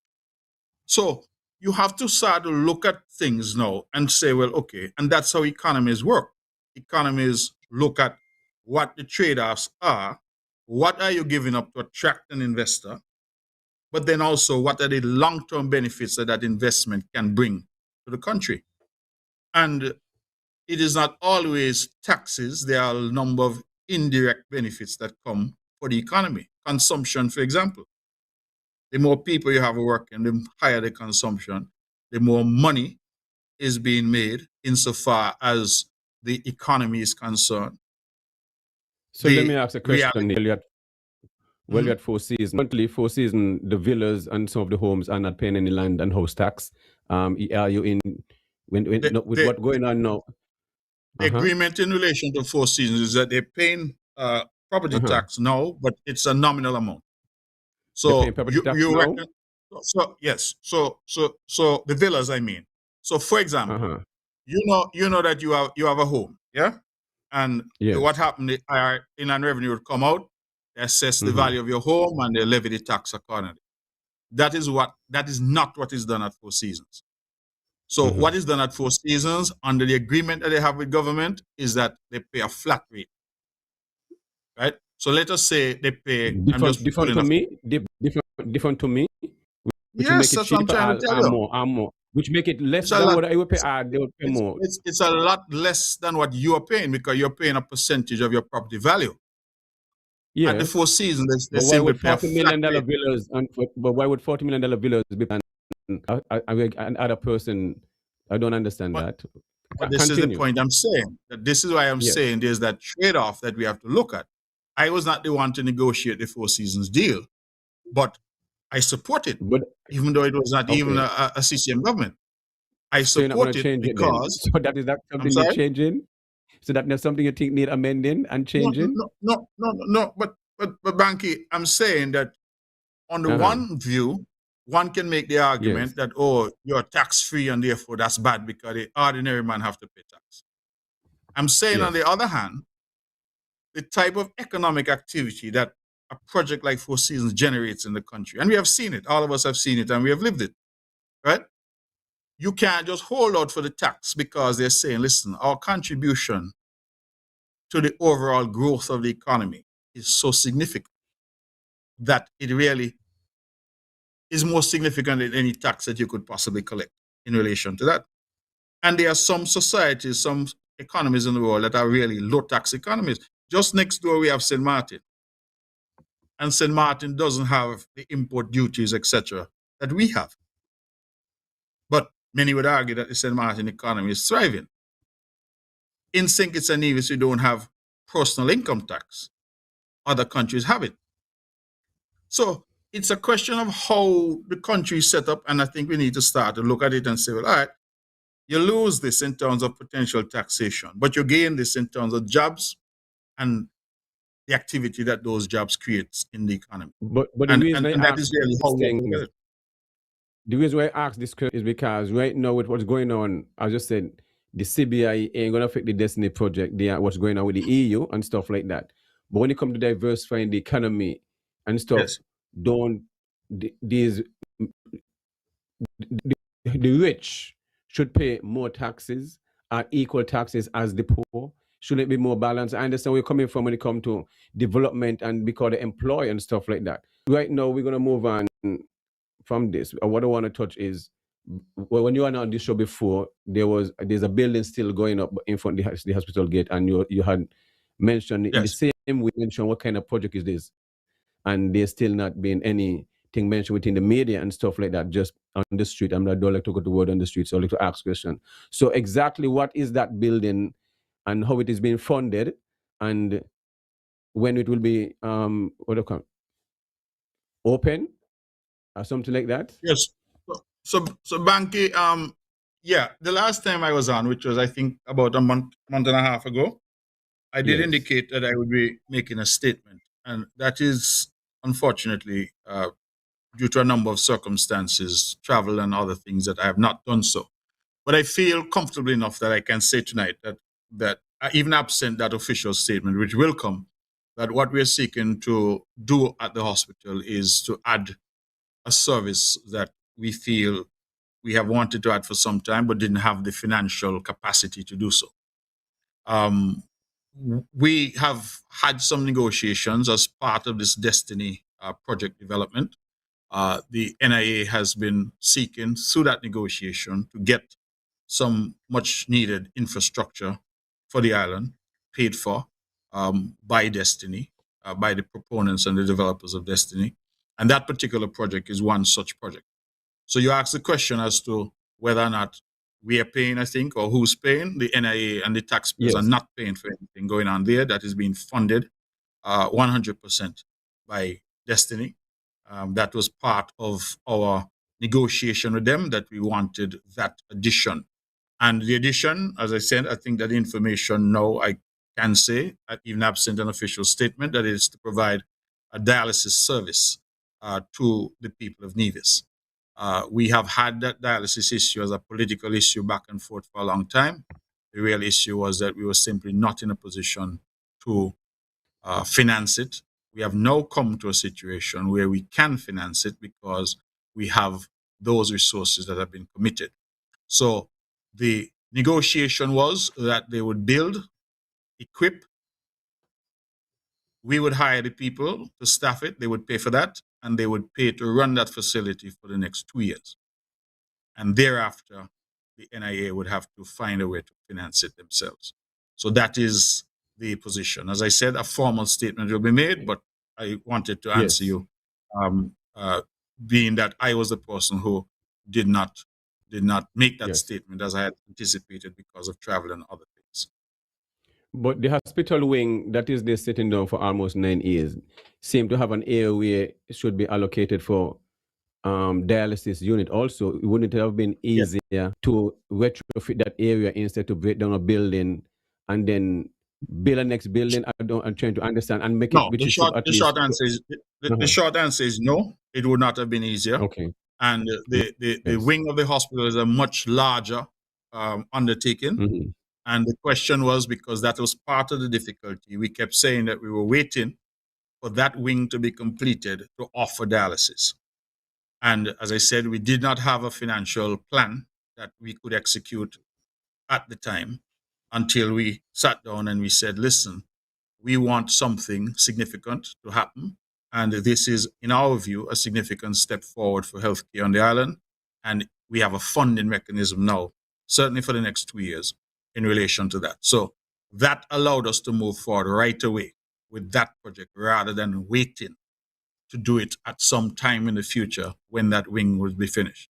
So you have to start to look at things now and say, well, okay, and that's how economies work. Economies look at what the trade-offs are, what are you giving up to attract an investor, but then also what are the long-term benefits that that investment can bring to the country. And it is not always taxes. There are a number of indirect benefits that come for the economy. Consumption, for example. The more people you have working, the higher the consumption, the more money is being made insofar as the economy is concerned. So let me ask a question. Well, Mhm. you at Four Seasons. Currently, Four Seasons, the villas and some of the homes are not paying any land and house tax. Are you in with what's going on now? The agreement in relation to Four Seasons is that they're paying property tax now, but it's a nominal amount. So They're paying property tax you now? reckon? So yes. So the villas, I mean. So for example, you know that you have a home, yeah, and Yes. what happened? The Inland Revenue would come out, they assess the value of your home, and they levy the tax accordingly. That is not what is done at Four Seasons. So what is done at Four Seasons under the agreement that they have with government is that they pay a flat rate, right? So let us say they pay. Different to me. Different to me. Which Yes, make it that's what I'm cheaper trying to tell you. or more. Which make it less It's a than lot. what I would pay. They would pay more. It's a lot less than what you are paying because you're paying a percentage of your property value. Yes. At the Four Seasons, they But why simply would pay a $40 flat million rate. villas but why would $40 million villas be another person? I don't understand that. But this is the point I'm saying. That this is why I'm saying there's that trade-off that we have to look at. I was not the one to negotiate the Four Seasons deal, but I support it, even though it was not even a CCM government. I support it because. So that is that something I'm you're sorry? changing? So that's something you think need amending and changing? No. But Bankie, I'm saying that on the one view, one can make the argument that, oh, you're tax-free and therefore that's bad because the ordinary man have to pay tax. I'm saying on the other hand, the type of economic activity that a project like Four Seasons generates in the country, and we have seen it, all of us have seen it and we have lived it, right? You can't just hold out for the tax because they're saying, listen, our contribution to the overall growth of the economy is so significant that it really is more significant than any tax that you could possibly collect in relation to that. And there are some societies, some economies in the world that are really low tax economies. Just next door, we have St. Martin. And St. Martin doesn't have the import duties, etc., that we have. But many would argue that the St. Martin economy is thriving. In St. Kitts and Nevis, we don't have personal income tax. Other countries have it. So it's a question of how the country is set up, and I think we need to start to look at it and say, well, all right, you lose this in terms of potential taxation, but you gain this in terms of jobs and the activity that those jobs creates in the economy. But the And reason I that is ask really how these we look at things, it. the reason why I ask this question is because right now with what's going on, I just said the CBI ain't gonna affect the Destiny project, what's going on with the EU and stuff like that. But when it comes to diversifying the economy and stuff, Yes. don't these the rich should pay more taxes or equal taxes as the poor? Should it be more balanced? I understand where you're coming from when it comes to development and because they employ and stuff like that. Right now, we're gonna move on from this. What I want to touch is when you were on this show before, there's a building still going up in front of the hospital gate, and you had mentioned in the Yes. same we mentioned what kind of project is this, and there's still not been anything mentioned within the media and stuff like that, just on the street. I don't like to go to word on the street, so I like to ask questions. So exactly what is that building and how it is being funded and when it will be what do you call it, open or something like that? Yes. So Bankie, yeah, the last time I was on, which was I think about a month and a half ago, I did Yes. indicate that I would be making a statement, and that is unfortunately due to a number of circumstances, travel and other things, that I have not done so. But I feel comfortable enough that I can say tonight that even absent that official statement, which will come, that what we're seeking to do at the hospital is to add a service that we feel we have wanted to add for some time, but didn't have the financial capacity to do so. We have had some negotiations as part of this Destiny project development. The NIA has been seeking through that negotiation to get some much needed infrastructure for the island paid for by Destiny, by the proponents and the developers of Destiny. And that particular project is one such project. So you ask the question as to whether or not we are paying, I think, or who's paying. The NIA and the taxpayers are Yes. not paying for anything going on there. That is being funded 100% by Destiny. That was part of our negotiation with them, that we wanted that addition. And the addition, as I said, I think that the information now I can say, even absent an official statement, that is to provide a dialysis service to the people of Nevis. We have had that dialysis issue as a political issue back and forth for a long time. The real issue was that we were simply not in a position to finance it. We have now come to a situation where we can finance it because we have those resources that have been committed. So the negotiation was that they would build, equip, we would hire the people to staff it, they would pay for that, and they would pay to run that facility for the next 2 years. And thereafter, the NIA would have to find a way to finance it themselves. So that is the position. As I said, a formal statement will be made, but I wanted to answer Yes. you, being that I was the person who did not make that Yes. statement as I had anticipated because of travel and other things. But the hospital wing that is there sitting down for almost 9 years seem to have an area where it should be allocated for dialysis unit also. Wouldn't it have been easier to retrofit that area instead to break down a building and then build a next building? I'm trying to understand and make it No, which the is should short, at the least. short answer is the short answer is no. It would not have been easier. Okay. And the Yes. wing of the hospital is a much larger undertaking. Mhm. And the question was, because that was part of the difficulty, we kept saying that we were waiting for that wing to be completed to offer dialysis. And as I said, we did not have a financial plan that we could execute at the time until we sat down and we said, listen, we want something significant to happen. And this is, in our view, a significant step forward for healthcare on the island. And we have a funding mechanism now, certainly for the next 2 years, in relation to that. So that allowed us to move forward right away with that project rather than waiting to do it at some time in the future when that wing will be finished.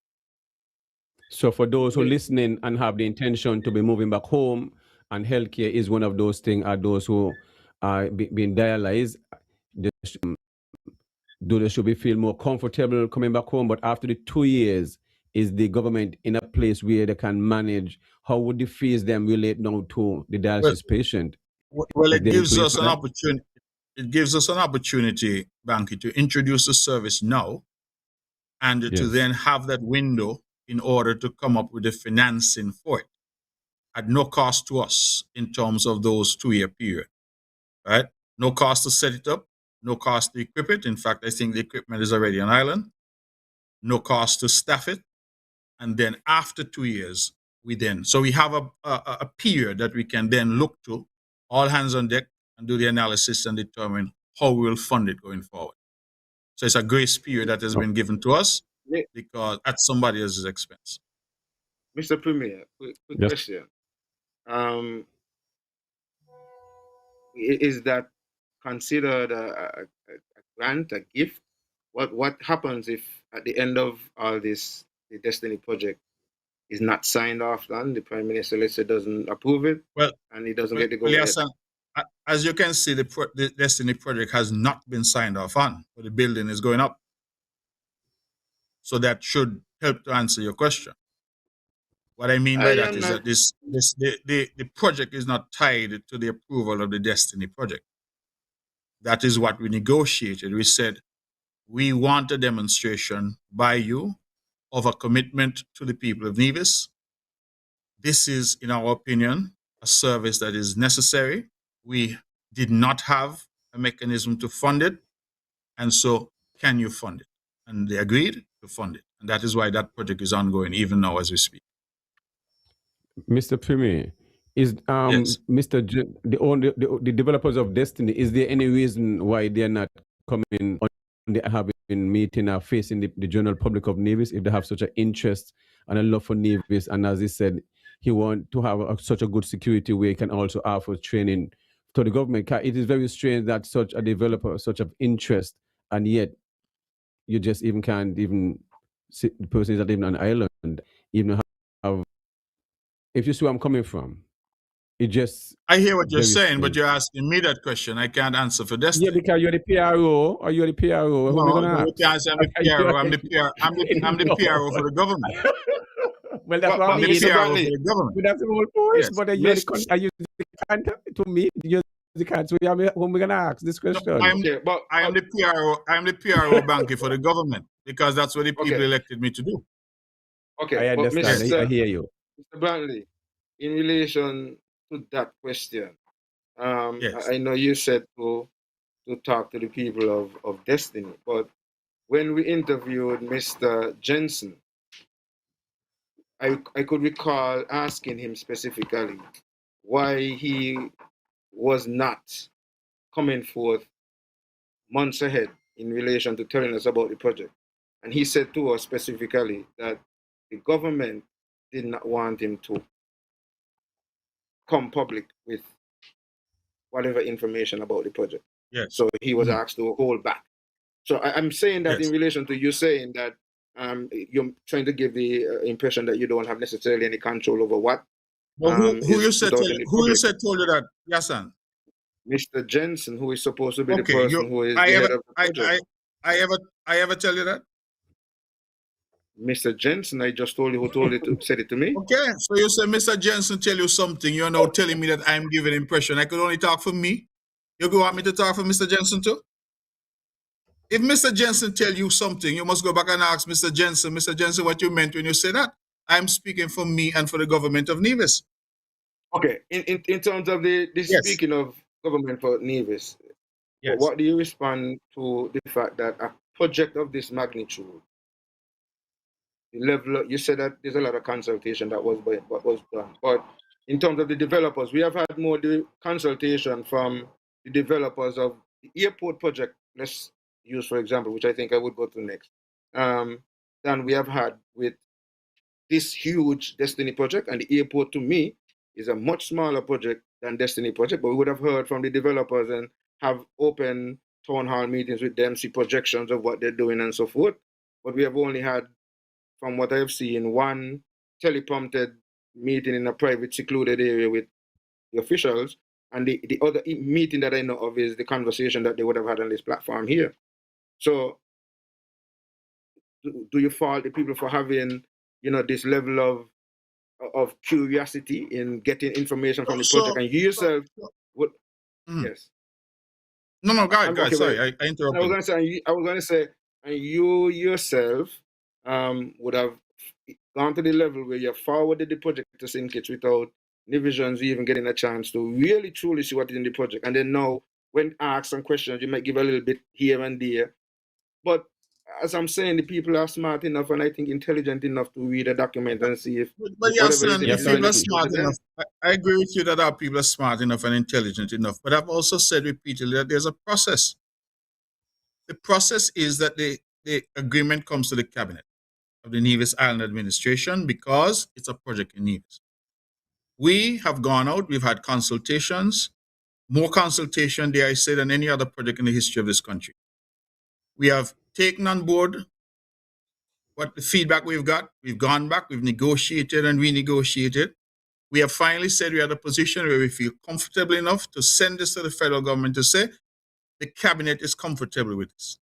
So for those who are listening and have the intention to be moving back home, and healthcare is one of those things, are those who are being dialyzed, they should be feel more comfortable coming back home. But after the 2 years, is the government in a place where they can manage? How would the fees them relate now to the dialysis patient? Well, Is it there any gives place us for an that? opportunity. it gives us an opportunity, Bankie, to introduce the service now and to Yes. then have that window in order to come up with the financing for it at no cost to us in terms of those 2-year period, right? No cost to set it up, no cost to equip it. In fact, I think the equipment is already on island. No cost to staff it. And then after 2 years, so we have a period that we can then look to, all hands on deck, and do the analysis and determine how we will fund it going forward. So it's a grace period that has been given to us because at somebody else's expense. Mr. Premier, quick Yes. question. Is that considered a grant, a gift? What happens if at the end of all this, the Destiny project is not signed off on, the Prime Minister, let's say, doesn't approve it, Well, and he doesn't well, get to go ahead? Yahsonn, as you can see, the Destiny project has not been signed off on, but the building is going up. So that should help to answer your question. What I mean by I that am is not- that the project is not tied to the approval of the Destiny project. That is what we negotiated. We said, we want a demonstration by you of a commitment to the people of Nevis. This is, in our opinion, a service that is necessary. We did not have a mechanism to fund it. And so, can you fund it? And they agreed to fund it. And that is why that project is ongoing even now as we speak. Mr. Premier, is Yes. Mr. The developers of Destiny, is there any reason why they're not coming on the having meeting or facing the general public of Nevis if they have such an interest and a love for Nevis? And as he said, he want to have such a good security where he can also offer training to the government. It is very strange that such a developer, such of interest, and yet you just even can't even see the person is not even on an island, even have. If you see where I'm coming from, it just. I hear what you're very saying, but strange. you're asking me that question. I can't answer for Destiny. Yeah, because you're the PRO, or you're the PRO. Who am I gonna No, you ask? can't say I'm the PRO. I'm the PRO for the government. Well, that's what I I'm the mean. Mr. PRO for Brantley, the government. But that's the whole point. Yes. But are you the contact to me? You're the contact. So who am I gonna ask this No, question? okay, but I am the PRO. I am the PRO Bankie for the government because that's what the people Okay. elected me to do. okay, I but understand. I Mr. hear you. Brantley, in relation to that question, Yes. I know you said to talk to the people of Destiny, but when we interviewed Mr. Jensen, I could recall asking him specifically why he was not coming forth months ahead in relation to telling us about the project. And he said to us specifically that the government did not want him to come public with whatever information about the project. Yes. So he was asked to hold back. So I'm saying that Yes. in relation to you saying that you're trying to give the impression that you don't have necessarily any control over what. Well, who you is said put out in the public. told you that? Yahsonn. Mr. Jensen, who is supposed to be the Okay. person who is the head of the project. I ever tell you that? Mr. Jensen, I just told you who said it to me. Okay. So you say Mr. Jensen tell you something. You're now telling me that I'm giving impression. I could only talk for me. You go want me to talk for Mr. Jensen too? If Mr. Jensen tell you something, you must go back and ask Mr. Jensen, what you meant when you say that. I'm speaking for me and for the government of Nevis. Okay, in terms of the Yes. speaking of government for Nevis, Yes. what do you respond to the fact that a project of this magnitude, the level you said that there's a lot of consultation that was done, but in terms of the developers, we have had more consultation from the developers of the airport project. Let's use for example, which I think I would go to next, than we have had with this huge Destiny project. And the airport, to me, is a much smaller project than Destiny project, but we would have heard from the developers and have open town hall meetings with them, see projections of what they're doing and so forth. But we have only had, from what I have seen, one teleprompted meeting in a private, secluded area with the officials. And the other meeting that I know of is the conversation that they would have had on this platform here. So do you fault the people for having, this level of curiosity in getting information from the project, and you yourself would? Yes. No, guys, Okay, sorry, wait. I I interrupted. was going to say, and you yourself would have gone to the level where you forwarded the project to Syncage without Divisions even getting a chance to really truly see what is in the project. And then now, when asked some questions, you might give a little bit here and there. But as I'm saying, the people are smart enough and I think intelligent enough to read a document and see if But whatever Yahsonn, is Yes, in sir. people are it smart is enough. I agree with you that our people are smart enough and intelligent enough. But I've also said repeatedly that there's a process. The process is that the agreement comes to the cabinet of the Nevis Island administration because it's a project in Nevis. We have gone out, we've had consultations, more consultation, dare I say, than any other project in the history of this country. We have taken on board what the feedback we've got. We've gone back, we've negotiated and renegotiated. We have finally said we're at a position where we feel comfortable enough to send this to the federal government to say the cabinet is comfortable with this.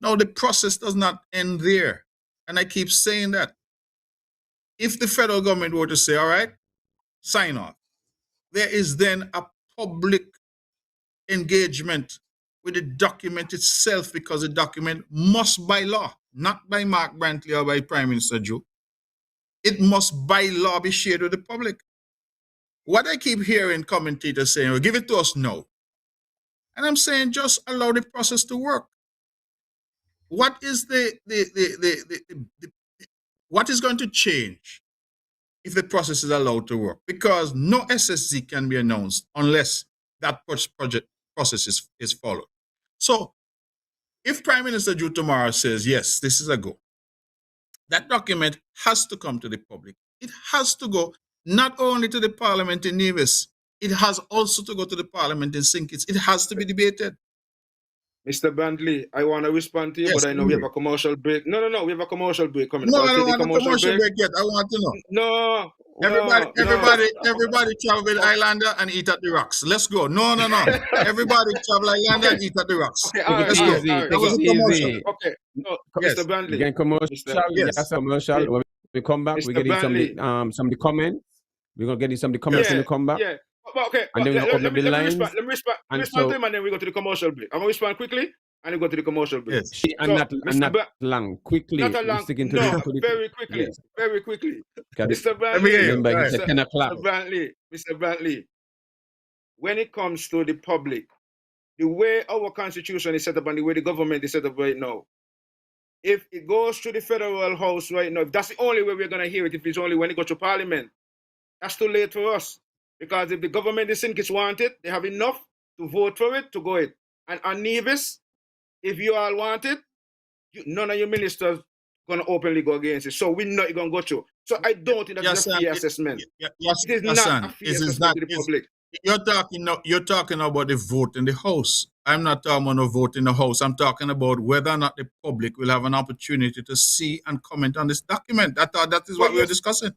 Now, the process does not end there. And I keep saying that. If the federal government were to say, all right, sign off, there is then a public engagement with the document itself because the document must by law, not by Mark Brantley or by Prime Minister Joe, it must by law be shared with the public. What I keep hearing commentators saying, well, give it to us now. And I'm saying just allow the process to work. What is what is going to change if the process is allowed to work? Because no SSZ can be announced unless that project process is followed. So if Prime Minister Joe tomorrow says, yes, this is a go, that document has to come to the public. It has to go not only to the Parliament in Nevis, it has also to go to the Parliament in Syncage. It has to be debated. Mr. Brantley, I want to respond to you, Yes, but I know we have a commercial break. No, we have a commercial break coming. No, So I'll I take don't the want a commercial break yet. I want to know. No, Everybody travel with Islander and eat at the rocks. Let's go. No. Everybody travel Islander and eat at the rocks. Okay, all right, Let's all go. right, all right. That was a commercial. Okay, no, Yes. Mr. Brantley. Again, commercial. Yes. Yes, commercial. When we come back, we Mr. get in Brantley. some of the comments. We're gonna get in some of the comments when we come back. Yeah. But okay, And then we're gonna open the lines. Let me respond to him and then we go to the commercial break. I'm going to respond quickly and we go to the commercial break. Yes. And not long. Quickly. Not a long, Sticking to no, the, very quickly, yes. very quickly. Okay. Mr. Let me hear Brantley, you. Remember, he Right. said 10 o'clock. Mr. Brantley, when it comes to the public, the way our constitution is set up and the way the government is set up right now, if it goes to the federal house right now, if that's the only way we're going to hear it, if it's only when it goes to parliament, that's too late for us. Because if the government in Syncage want it, they have enough to vote for it, to go it. And on Nevis, if you all want it, none of your ministers going to openly go against it. So we're not going to go through. So I don't think that's a fair assessment. It is not a fair assessment to the public. You're talking about the vote in the House. I'm not talking about a vote in the House. I'm talking about whether or not the public will have an opportunity to see and comment on this document. I thought that is what we were discussing.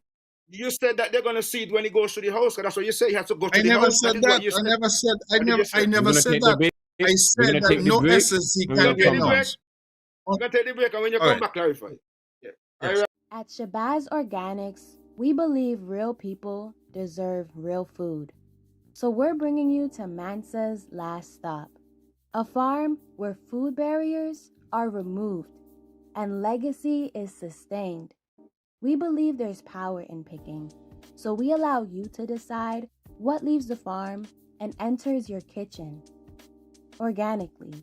You said that they're going to see it when it goes to the House. That's what you say. You have to go to I the never House. said that. I never said that. I said that no SSC can be announced. I'm going to take the break and when you come back, clarify. Yeah. Yes. At Shabazz Organics, we believe real people deserve real food. So we're bringing you to Mansa's Last Stop, a farm where food barriers are removed and legacy is sustained. We believe there's power in picking, so we allow you to decide what leaves the farm and enters your kitchen organically.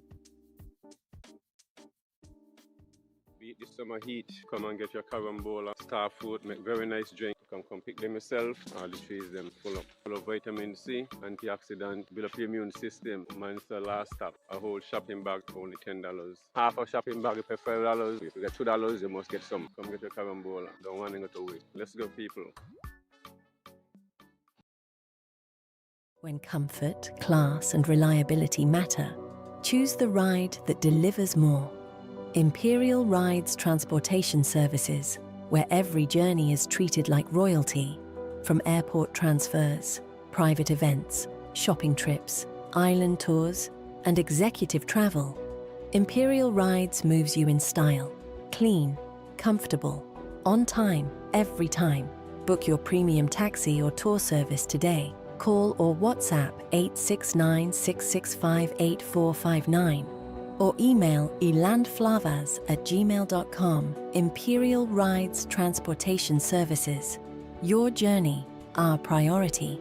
Beat the summer heat. Come and get your carambola, star fruit, make very nice drink. Come pick them yourself. All the trees them full of vitamin C, antioxidant, build up your immune system. Mine's the last stop. A whole shopping bag for only $10. Half a shopping bag you pay $5. If you get $2, you must get some. Come get your carambola. Don't want to go to waste. Let's go, people. When comfort, class, and reliability matter, choose the ride that delivers more. Imperial Rides Transportation Services, where every journey is treated like royalty. From airport transfers, private events, shopping trips, island tours, and executive travel, Imperial Rides moves you in style, clean, comfortable, on time, every time. Book your premium taxi or tour service today Call or WhatsApp 869 665 8459 or email elandflavas@gmail.com. Imperial Rides Transportation Services. Your journey, our priority.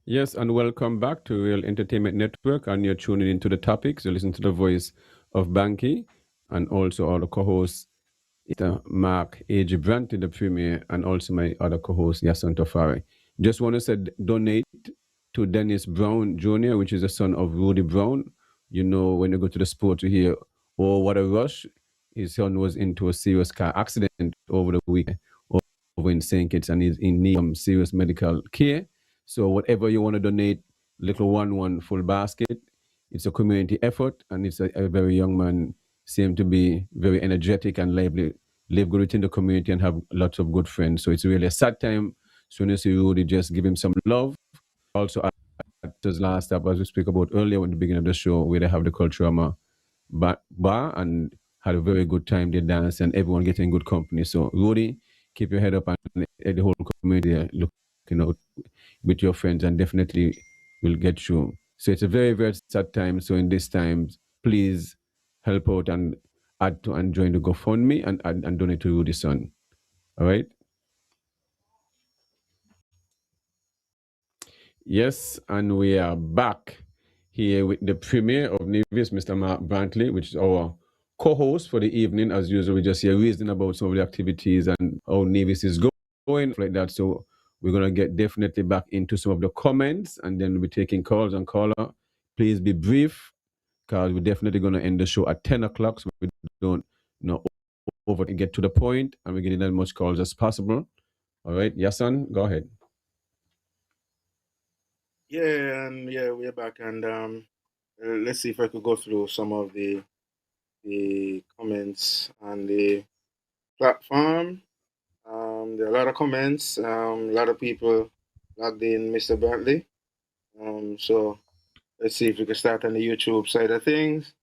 Yes, and welcome back to Real Entertainment Network. And you're tuning into the topics. You listen to the voice of Bankie and also all the co-hosts, Mark Brantley, the Premier, and also my other co-host, Yahsonn Tafari. Just want to say donate to Dennis Brown Jr., which is the son of Rudy Brown. You know, when you go to the sport, you hear, oh, what a rush. His son was into a serious car accident over the weekend over in St. Kitts and he's in need of serious medical care. So whatever you want to donate, little one full basket. It's a community effort, and it's a very young man, seem to be very energetic and lively, live good within the community and have lots of good friends. So it's really a sad time. So when you see Rudy, just give him some love. Also, at his last stop, as we spoke about earlier at the beginning of the show, where they have the Culturama bar and had a very good time. They danced and everyone getting good company. So Rudy, keep your head up and the whole community looking out with your friends and definitely will get through. So it's a very, very sad time. So in this time, please help out and add to and join the GoFundMe and donate to Rudy's son. All right? Yes, and we are back here with the Premier of Nevis, Mr. Mark Brantley, which is our co-host for the evening. As usual, we just hear reasoning about some of the activities and how Nevis is going like that. So we're going to get definitely back into some of the comments and then we'll be taking calls and caller. Please be brief because we're definitely going to end the show at 10 o'clock. So we don't over and get to the point and we're getting as much calls as possible. All right, Yahsonn, go ahead. Yeah, and yeah, we're back, and let's see if I could go through some of the comments on the platform. There are a lot of comments, a lot of people logged in, Mr. Brantley. So let's see if we can start on the YouTube side of things.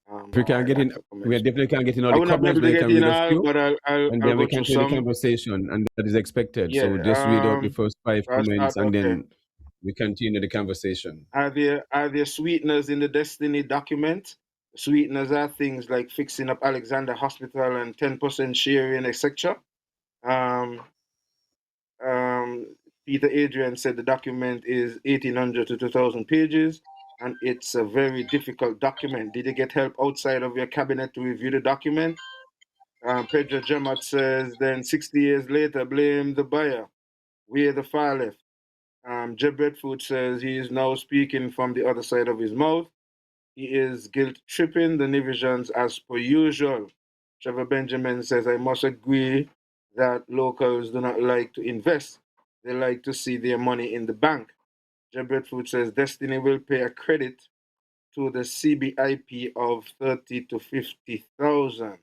If we can get in, we definitely can't get in all the comments, but I can read a few, but and then we can continue the conversation, and that is expected. Yeah, so just read out the first 5 comments, and then we continue the conversation. Are there sweeteners in the Destiny document? Sweeteners are things like fixing up Alexander Hospital and 10% sharing, etc. Peter Adrian said the document is 1,800 to 2,000 pages, and it's a very difficult document. Did you get help outside of your cabinet to review the document? Pedro Jamat says, then 60 years later, blame the buyer. We're the far left. Jeb Redfoot says he is now speaking from the other side of his mouth. He is guilt-tripping the Nevisians as per usual. Trevor Benjamin says, I must agree that locals do not like to invest. They like to see their money in the bank. Jeb Redfoot says, Destiny will pay a credit to the CBIP of 30 to 50,000.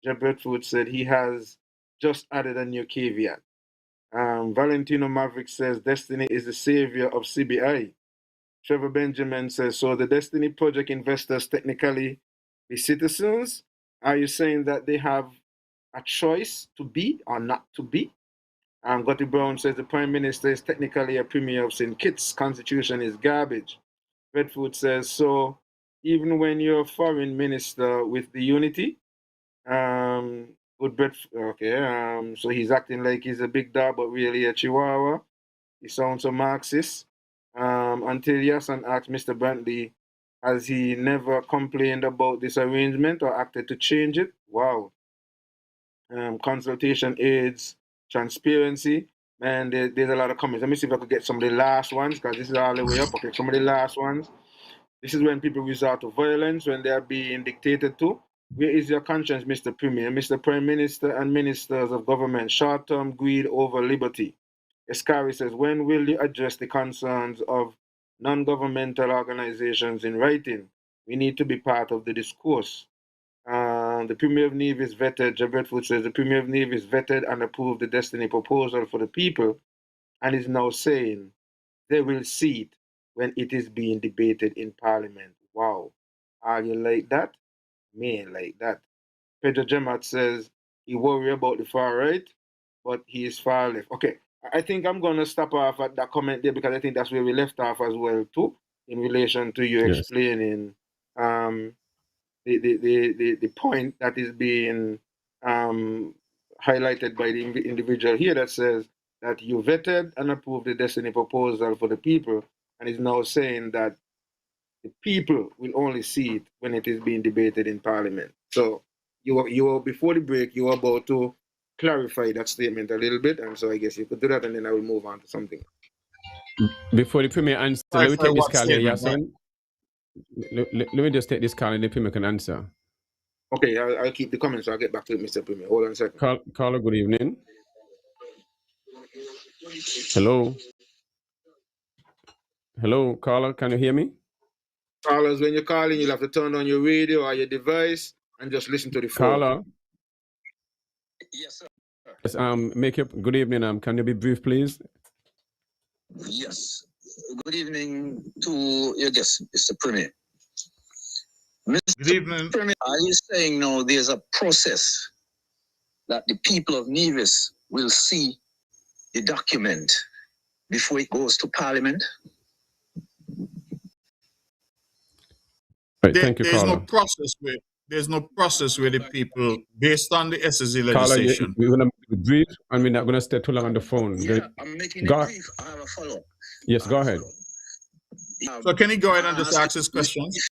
Jeb Redfoot said he has just added a new caveat. Valentino Maverick says Destiny is the savior of CBI. Trevor Benjamin says, so the Destiny Project investors technically be citizens? Are you saying that they have a choice to be or not to be? Gotti Brown says the Prime Minister is technically a Premier of St. Kitts. Constitution is garbage. Redfoot says, so even when you're a foreign minister with the unity, good Brett, okay, so he's acting like he's a big dog, but really a chihuahua. He sounds a Marxist. Until Yahsonn asked Mr. Brantley, has he never complained about this arrangement or acted to change it? Wow. Consultation aids, transparency. Man, there's a lot of comments. Let me see if I could get some of the last ones, because this is all the way up. Okay, some of the last ones. This is when people resort to violence, when they are being dictated to. Where is your conscience, Mr. Premier, Mr. Prime Minister and ministers of government? Short-term greed over liberty. Escari says, when will you address the concerns of non-governmental organizations in writing? We need to be part of the discourse. The Premier of Nevis vetted, Jabretfoot says, the Premier of Nevis vetted and approved the Destiny proposal for the people and is now saying they will see it when it is being debated in Parliament. Wow. Are you like that? Me like that. Pedro Gemat says he worry about the far right, but he is far left. Okay, I think I'm going to stop off at that comment there, because I think that's where we left off as well too, in relation to you explaining the point that is being highlighted by the individual here that says that you vetted and approved the Destiny proposal for the people, and is now saying that the people will only see it when it is being debated in Parliament. So you were before the break, you were about to clarify that statement a little bit, and so I guess you could do that, and then I will move on to something. Before the Premier answer, let me take this call here, Yahsonn. Let me just take this call and the Premier can answer. Okay, I'll keep the comments, so I'll get back to it, Mr. Premier. Hold on a second. Caller, good evening. Hello. Hello, caller, can you hear me? Callers, when you're calling, you'll have to turn on your radio or your device and just listen to the phone. Caller. Yes, sir. Yes, make up. Good evening. Can you be brief, please? Yes. Good evening to your guest, Mr. Premier. Good evening. Premier, are you saying now there's a process that the people of Nevis will see the document before it goes to Parliament? Right, thank you, there's caller. There's no process where the people, based on the SSE Caller, legislation. we're going to be brief, and we're not going to stay too long on the phone. Yeah, I'm making it brief. I have a follow-up. Yes, go ahead. So can he go ahead and just ask his questions?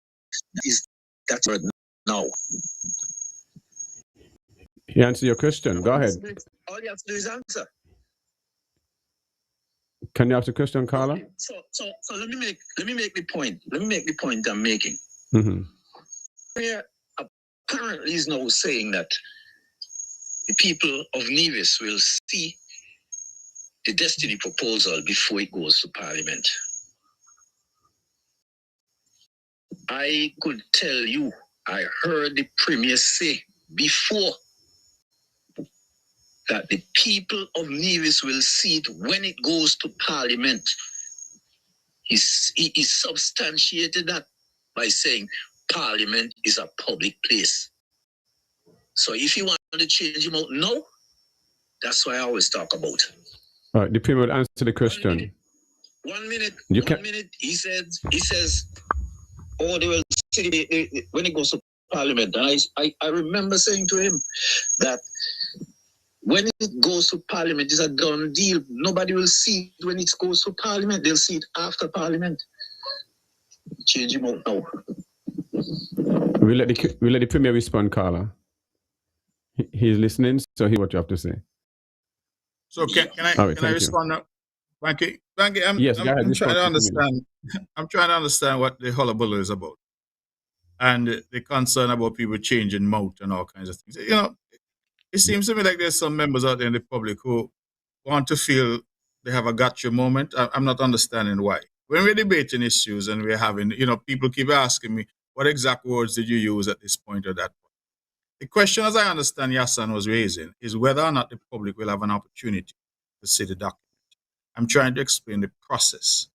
That's right now. He answer your question. Go ahead. All you have to do is answer. Can you ask the question, caller? Okay. So let me make the point. Let me make the point I'm making. Mm-hmm. Premier apparently is now saying that the people of Nevis will see the Destiny proposal before it goes to Parliament. I could tell you, I heard the Premier say before that the people of Nevis will see it when it goes to Parliament. He substantiated that by saying Parliament is a public place. So if you want to change him out now, that's what I always talk about. All right, the Premier will answer the question. 1 minute. He says, oh, they will see when it goes to Parliament. And I remember saying to him that when it goes to Parliament, it's a done deal. Nobody will see it when it goes to Parliament. They'll see it after Parliament. Change him out now. We'll let the Premier respond, caller. He's listening, so hear what you have to say. So can I respond now? Bankie, I'm trying to understand. I'm trying to understand what the hullabaloo is about, and the concern about people changing mouth and all kinds of things. You know, it seems to me like there's some members out there in the public who want to feel they have a gotcha moment. I'm not understanding why. When we're debating issues and we're having, people keep asking me, what exact words did you use at this point or that point? The question, as I understand Yahsonn was raising, is whether or not the public will have an opportunity to see the document. I'm trying to explain the process.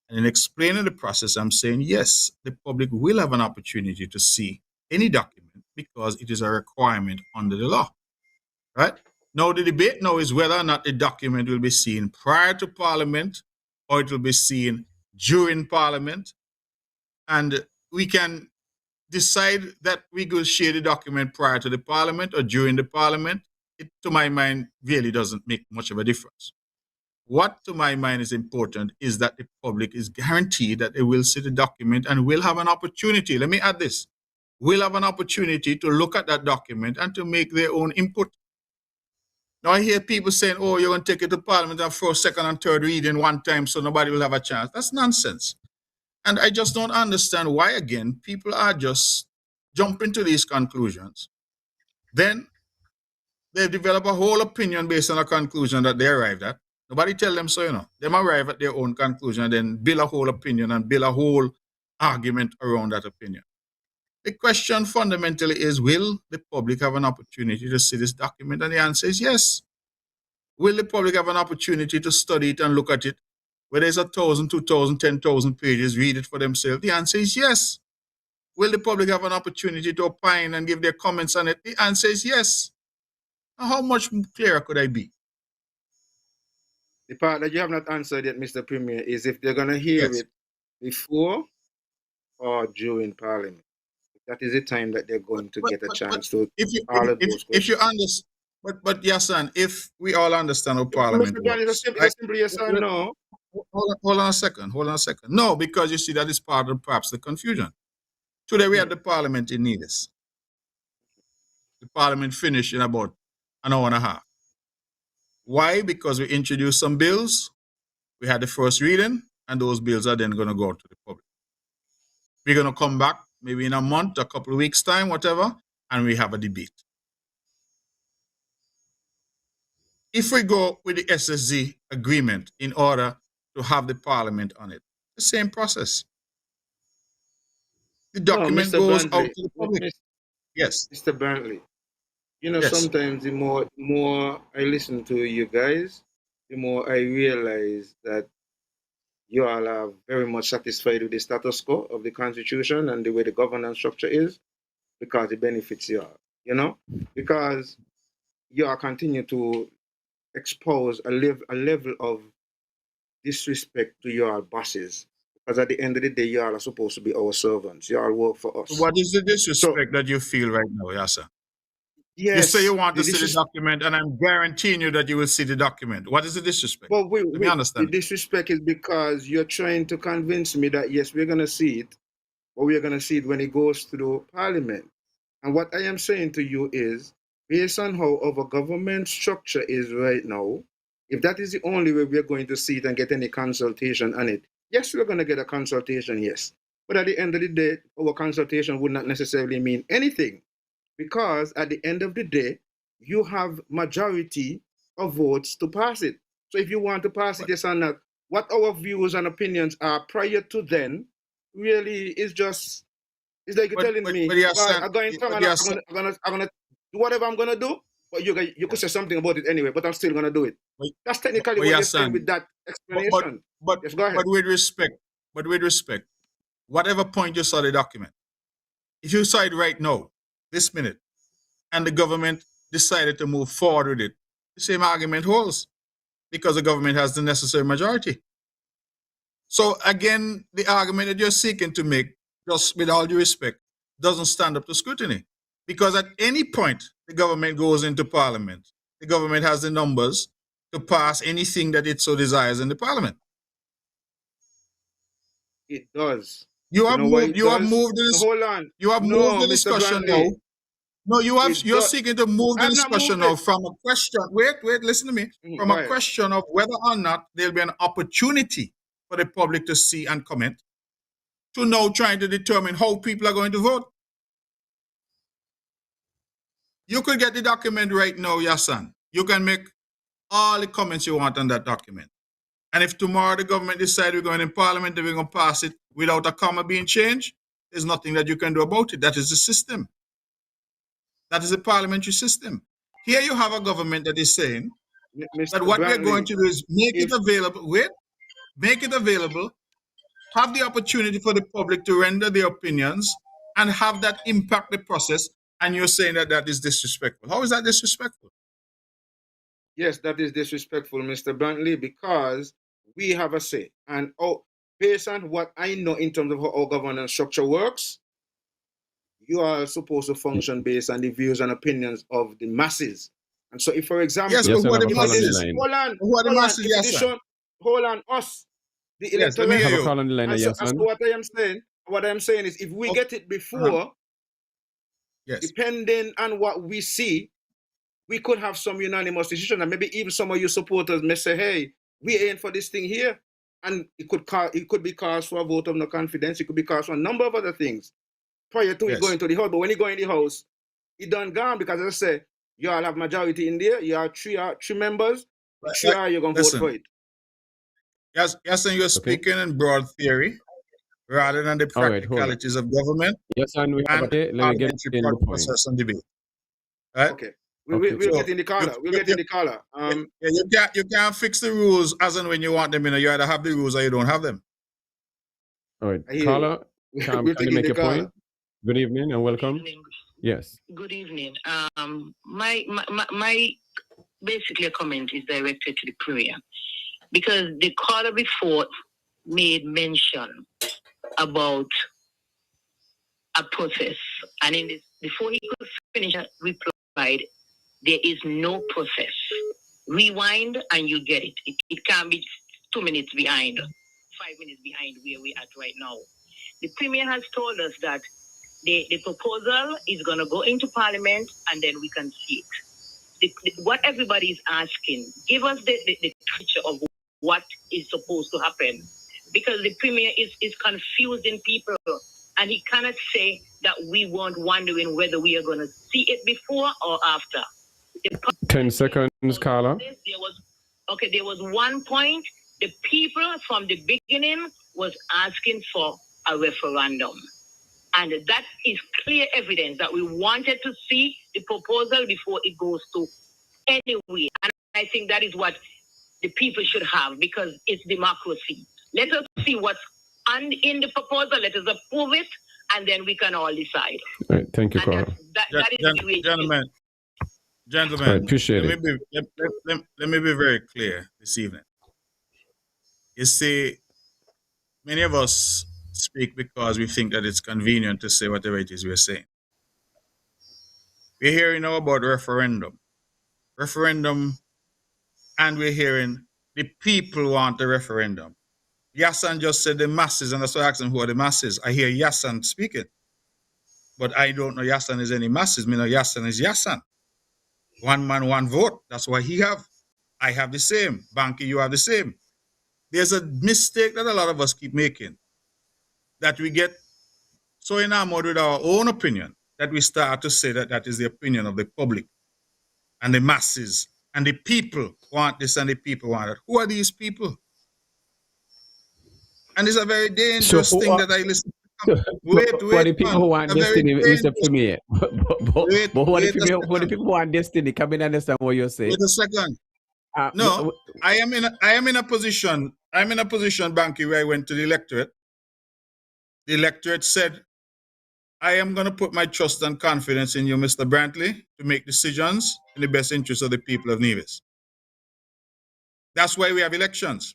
And in explaining the process, I'm saying, yes, the public will have an opportunity to see any document because it is a requirement under the law, right? Now, the debate now is whether or not the document will be seen prior to Parliament or it will be seen during Parliament. And we can decide that we will share the document prior to the Parliament or during the Parliament. It, to my mind, really doesn't make much of a difference. What, to my mind, is important is that the public is guaranteed that they will see the document and will have an opportunity. Let me add this. Will have an opportunity to look at that document and to make their own input. Now, I hear people saying, oh, you're going to take it to Parliament and first, second, and third reading one time so nobody will have a chance. That's nonsense. And I just don't understand why, again, people are just jumping to these conclusions. Then they develop a whole opinion based on a conclusion that they arrived at. Nobody tell them so, you know. They arrive at their own conclusion and then build a whole opinion and build a whole argument around that opinion. The question fundamentally is, will the public have an opportunity to see this document? And the answer is yes. Will the public have an opportunity to study it and look at it? Whether it's 1,000, 2,000, 10,000 pages, read it for themselves? The answer is yes. Will the public have an opportunity to opine and give their comments on it? The answer is yes. Now, how much clearer could I be? The part that you have not answered yet, Mr. Premier, is if they're going to hear Yes. it before or during Parliament. That is the time that they're going to get a chance to all of those if you questions. understand, but Yahsonn, if we all understand how Parliament Mr. Brantley, works, it's simply yes or no. hold on a second. No, because you see that is part of perhaps the confusion. Today we had the Parliament in Nevis. The Parliament finished in about an hour and a half. Why? Because we introduced some bills, we had the first reading, and those bills are then going to go out to the public. We're going to come back maybe in a month, a couple of weeks' time, whatever, and we have a debate. If we go with the SSG agreement in order to have the Parliament on it, the same process. The document Mr. goes Brantley, out to the public. Yes. Mr. Brantley, you know, Yes. sometimes the more I listen to you guys, the more I realize that you all are very much satisfied with the status quo of the Constitution and the way the governance structure is because it benefits you all, you know, because you all continue to expose a level of disrespect to your bosses. Because at the end of the day, you all are supposed to be our servants. You all work for us. What is the disrespect that you feel right now, Yahsonn? Yes, You say you want to see the document, and I'm guaranteeing you that you will see the document. What is the disrespect? Well, Let me understand. The disrespect is because you're trying to convince me that, yes, we're going to see it, but we're going to see it when it goes through Parliament. And what I am saying to you is, based on how our government structure is right now, if that is the only way we're going to see it and get any consultation on it, yes, we're going to get a consultation, yes. But at the end of the day, our consultation would not necessarily mean anything. Because at the end of the day, you have majority of votes to pass it. So if you want to pass it, yes or not, what our views and opinions are prior to then really is just, it's like you're telling me, well, I'm going to do whatever I'm going to do, but you could say something about it anyway, but I'm still going to do it. That's technically what you're saying with that explanation. Yes, go ahead. But with respect, whatever point you saw the document, if you saw it right now, this minute, and the government decided to move forward with it, the same argument holds because the government has the necessary majority. So again, the argument that you're seeking to make, just with all due respect, doesn't stand up to scrutiny. Because at any point the government goes into Parliament, the government has the numbers to pass anything that it so desires in the Parliament. It does. You have moved the discussion now. No, you're seeking to move the discussion now from a question. Wait, listen to me. From a question of whether or not there'll be an opportunity for the public to see and comment, to now trying to determine how people are going to vote. You could get the document right now, Yahsonn. You can make all the comments you want on that document. And if tomorrow the government decides we're going in Parliament and we're going to pass it without a comma being changed, there's nothing that you can do about it. That is the system. That is a parliamentary system. Here you have a government that is saying that what we're going to do is make it available. Make it available have the opportunity for the public to render their opinions and have that impact the process, and you're saying that that is disrespectful. How is that disrespectful? Yes, that is disrespectful, Mr. Brantley, because we have a say. And based on what I know in terms of how our governance structure works, you are supposed to function based on the views and opinions of the masses. And so, if, for example, Yes, but who are the masses? Who are the masses? Hold on, us, the yes, electorate. let me hear you. Call on the line, And so, as to what I am saying is, if we get it before, yes, depending on what we see, we could have some unanimous decision, and maybe even some of your supporters may say, "Hey, we ain't for this thing here," and it could be cause for a vote of no confidence. It could be cause for a number of other things prior to it going to the house. But when you go in the house, it done gone, because as I say, you all have majority in there. You are three members. You're gonna vote for it. Yes, and you're speaking in broad theory rather than the practicalities of government. Yes, and we have let me get in the point. Process and debate. Right? Okay. We'll get in the color. We'll get in the color. You can't fix the rules as and when you want them. You either have the rules or you don't have them. All right, caller, can you make a point? Good evening and welcome. Yes. Good evening. My basically a comment is directed to the Premier, because the caller before made mention about a process, and in this, before he could finish, replied, "There is no process. Rewind and you get it. It can't be 2 minutes behind, 5 minutes behind where we're at right now." The Premier has told us that the proposal is going to go into Parliament and then we can see it. What everybody is asking, give us the picture of what is supposed to happen, because the Premier is confusing people, and he cannot say that we weren't wondering whether we are going to see it before or after. 10 seconds, Carla. There was one point. The people from the beginning was asking for a referendum. And that is clear evidence that we wanted to see the proposal before it goes to anywhere. And I think that is what the people should have, because it's democracy. Let us see what's in the proposal. Let us approve it, and then we can all decide. All right, thank you, Carla. That is the way. Gentlemen, I appreciate it. Let me be very clear this evening. You see, many of us speak because we think that it's convenient to say whatever it is we're saying. We're hearing now about referendum, and we're hearing the people want a referendum. Yahsonn just said the masses, and that's why I asked him who are the masses. I hear Yahsonn speaking, but I don't know Yahsonn is any masses. Me know Yahsonn is Yahsonn. One man, one vote. That's what he have. I have the same. Bankie, you have the same. There's a mistake that a lot of us keep making, that we get so enamored with our own opinion that we start to say that that is the opinion of the public and the masses, and the people want this and the people want that. Who are these people? And it's a very dangerous thing that I listen to. Wait, the people who want destiny, Mr. Premier. But what the people who want destiny? Can we understand what you're saying? Wait a second. No, I am in a position, Bankie, where I went to the electorate. The electorate said, I am going to put my trust and confidence in you, Mr. Brantley, to make decisions in the best interest of the people of Nevis. That's why we have elections.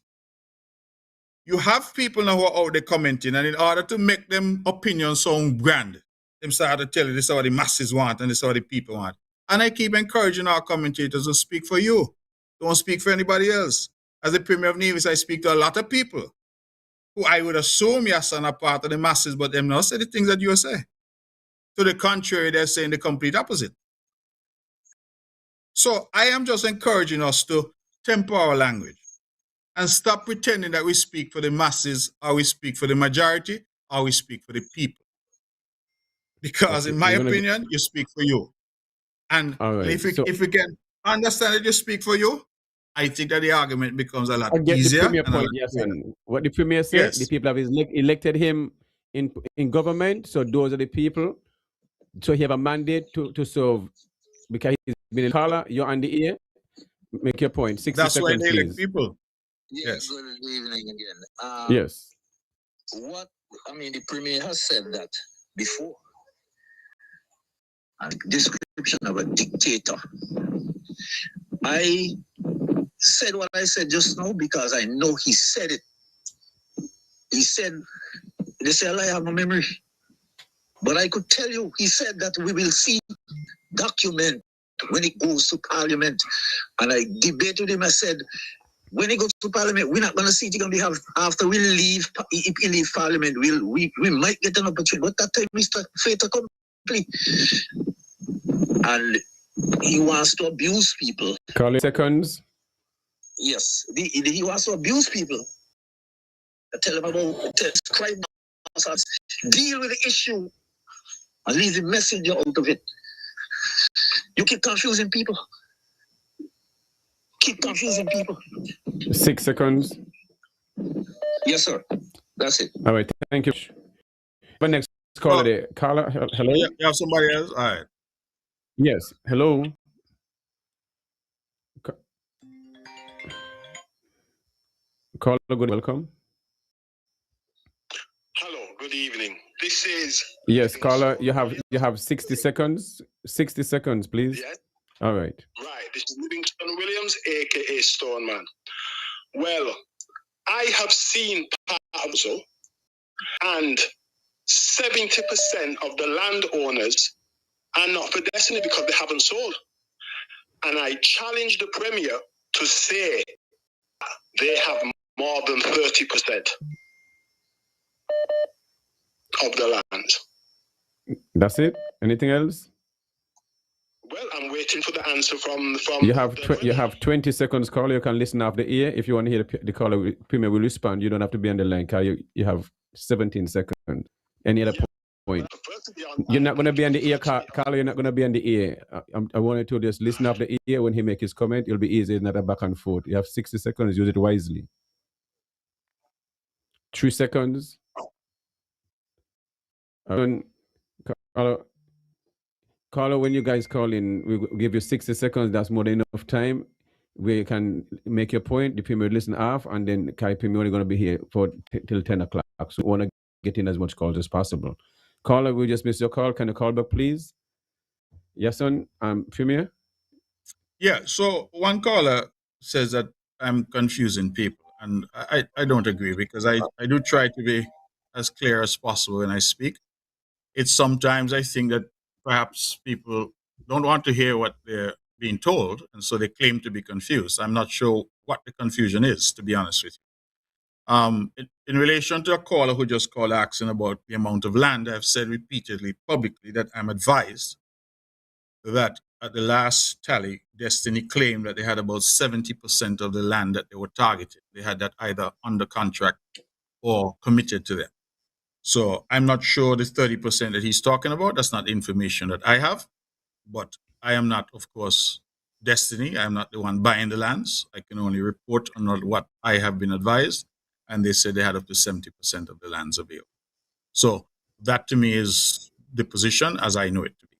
You have people now who are out there commenting, and in order to make them opinions sound grand, them start to tell you this is what the masses want and this is what the people want. And I keep encouraging our commentators to speak for you. Don't speak for anybody else. As the Premier of Nevis, I speak to a lot of people who I would assume, Yahsonn, are part of the masses, but them not say the things that you say. To the contrary, they're saying the complete opposite. So I am just encouraging us to temper our language and stop pretending that we speak for the masses, or we speak for the majority, or we speak for the people. Because in my opinion, you speak for you. And if we can understand that you speak for you, I think that the argument becomes a lot easier. The Premier point, yes, and what the Premier said, the people have elected him in government, so those are the people. So he have a mandate to serve, because he's been in color. You're on the ear. Make your point. 60 That's seconds, why they please. elect people. Yes. Good evening again. Yes. The Premier has said that before. A description of a dictator. I said what I said just now because I know he said it. He said, they say I have no memory. But I could tell you, he said that we will see document when it goes to Parliament. And I debated with him, I said, when it goes to Parliament, we're not going to see it going to be after we leave, if we leave Parliament, we might get an opportunity. But that time, Mr. Fait accompli. And he wants to abuse people. Call it seconds. Yes, he wants to abuse people. I tell him about crime, deal with the issue, and leave the messenger out of it. You keep confusing people. Keep confusing people. 6 seconds. Yes, sir. That's it. All right, thank you. The next caller there. Caller, hello? You have somebody else? All right. Yes, hello. Caller, good, welcome. Hello, good evening. This is... Yes, caller, you have 60 seconds. 60 seconds, please. Yes. All right. Right, this is Livingston Williams, a.k.a. Stoneman. Well, I have seen Pabzo, and 70% of the landowners are not for Destiny because they haven't sold. And I challenge the Premier to say they have more than 30% of the land. That's it? Anything else? Well, I'm waiting for the answer from you have 20 seconds, caller. You can listen off the ear. If you want to hear the caller, Premier will respond. You don't have to be on the line, caller. You have 17 seconds. Any other point? You're not going to be on the ear, caller. You're not going to be on the ear. I wanted to just listen off the ear when he make his comment. It'll be easy, not a back and forth. You have 60 seconds. Use it wisely. 3 seconds. Caller, when you guys call in, we give you 60 seconds. That's more than enough time. We can make your point. The Premier will listen off, and then Kai Premier only going to be here till 10 o'clock. So we want to get in as much calls as possible. Caller, we just missed your call. Can you call back, please? Yahsonn, Premier? Yeah, so one caller says that I'm confusing people, and I don't agree because I do try to be as clear as possible when I speak. It's sometimes I think that perhaps people don't want to hear what they're being told, and so they claim to be confused. I'm not sure what the confusion is, to be honest with you. In relation to a caller who just called asking about the amount of land, I've said repeatedly publicly that I'm advised that at the last tally, Destiny claimed that they had about 70% of the land that they were targeted. They had that either under contract or committed to them. So I'm not sure the 30% that he's talking about. That's not information that I have. But I am not, of course, Destiny. I'm not the one buying the lands. I can only report on what I have been advised. And they said they had up to 70% of the lands available. So that to me is the position as I know it to be.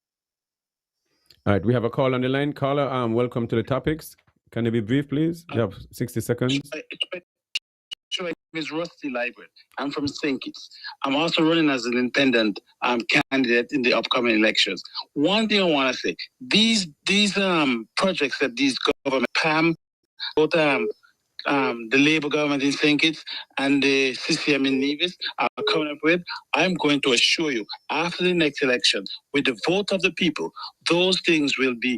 All right, we have a call on the line. Caller, welcome to the topics. Can you be brief, please? You have 60 seconds. My name is Rusty Library. I'm from St. Kitts. I'm also running as an independent candidate in the upcoming elections. One thing I want to say, these projects that these government, both the Labour government in St. Kitts and the CCM in Nevis are coming up with, I'm going to assure you, after the next election, with the vote of the people, those things will be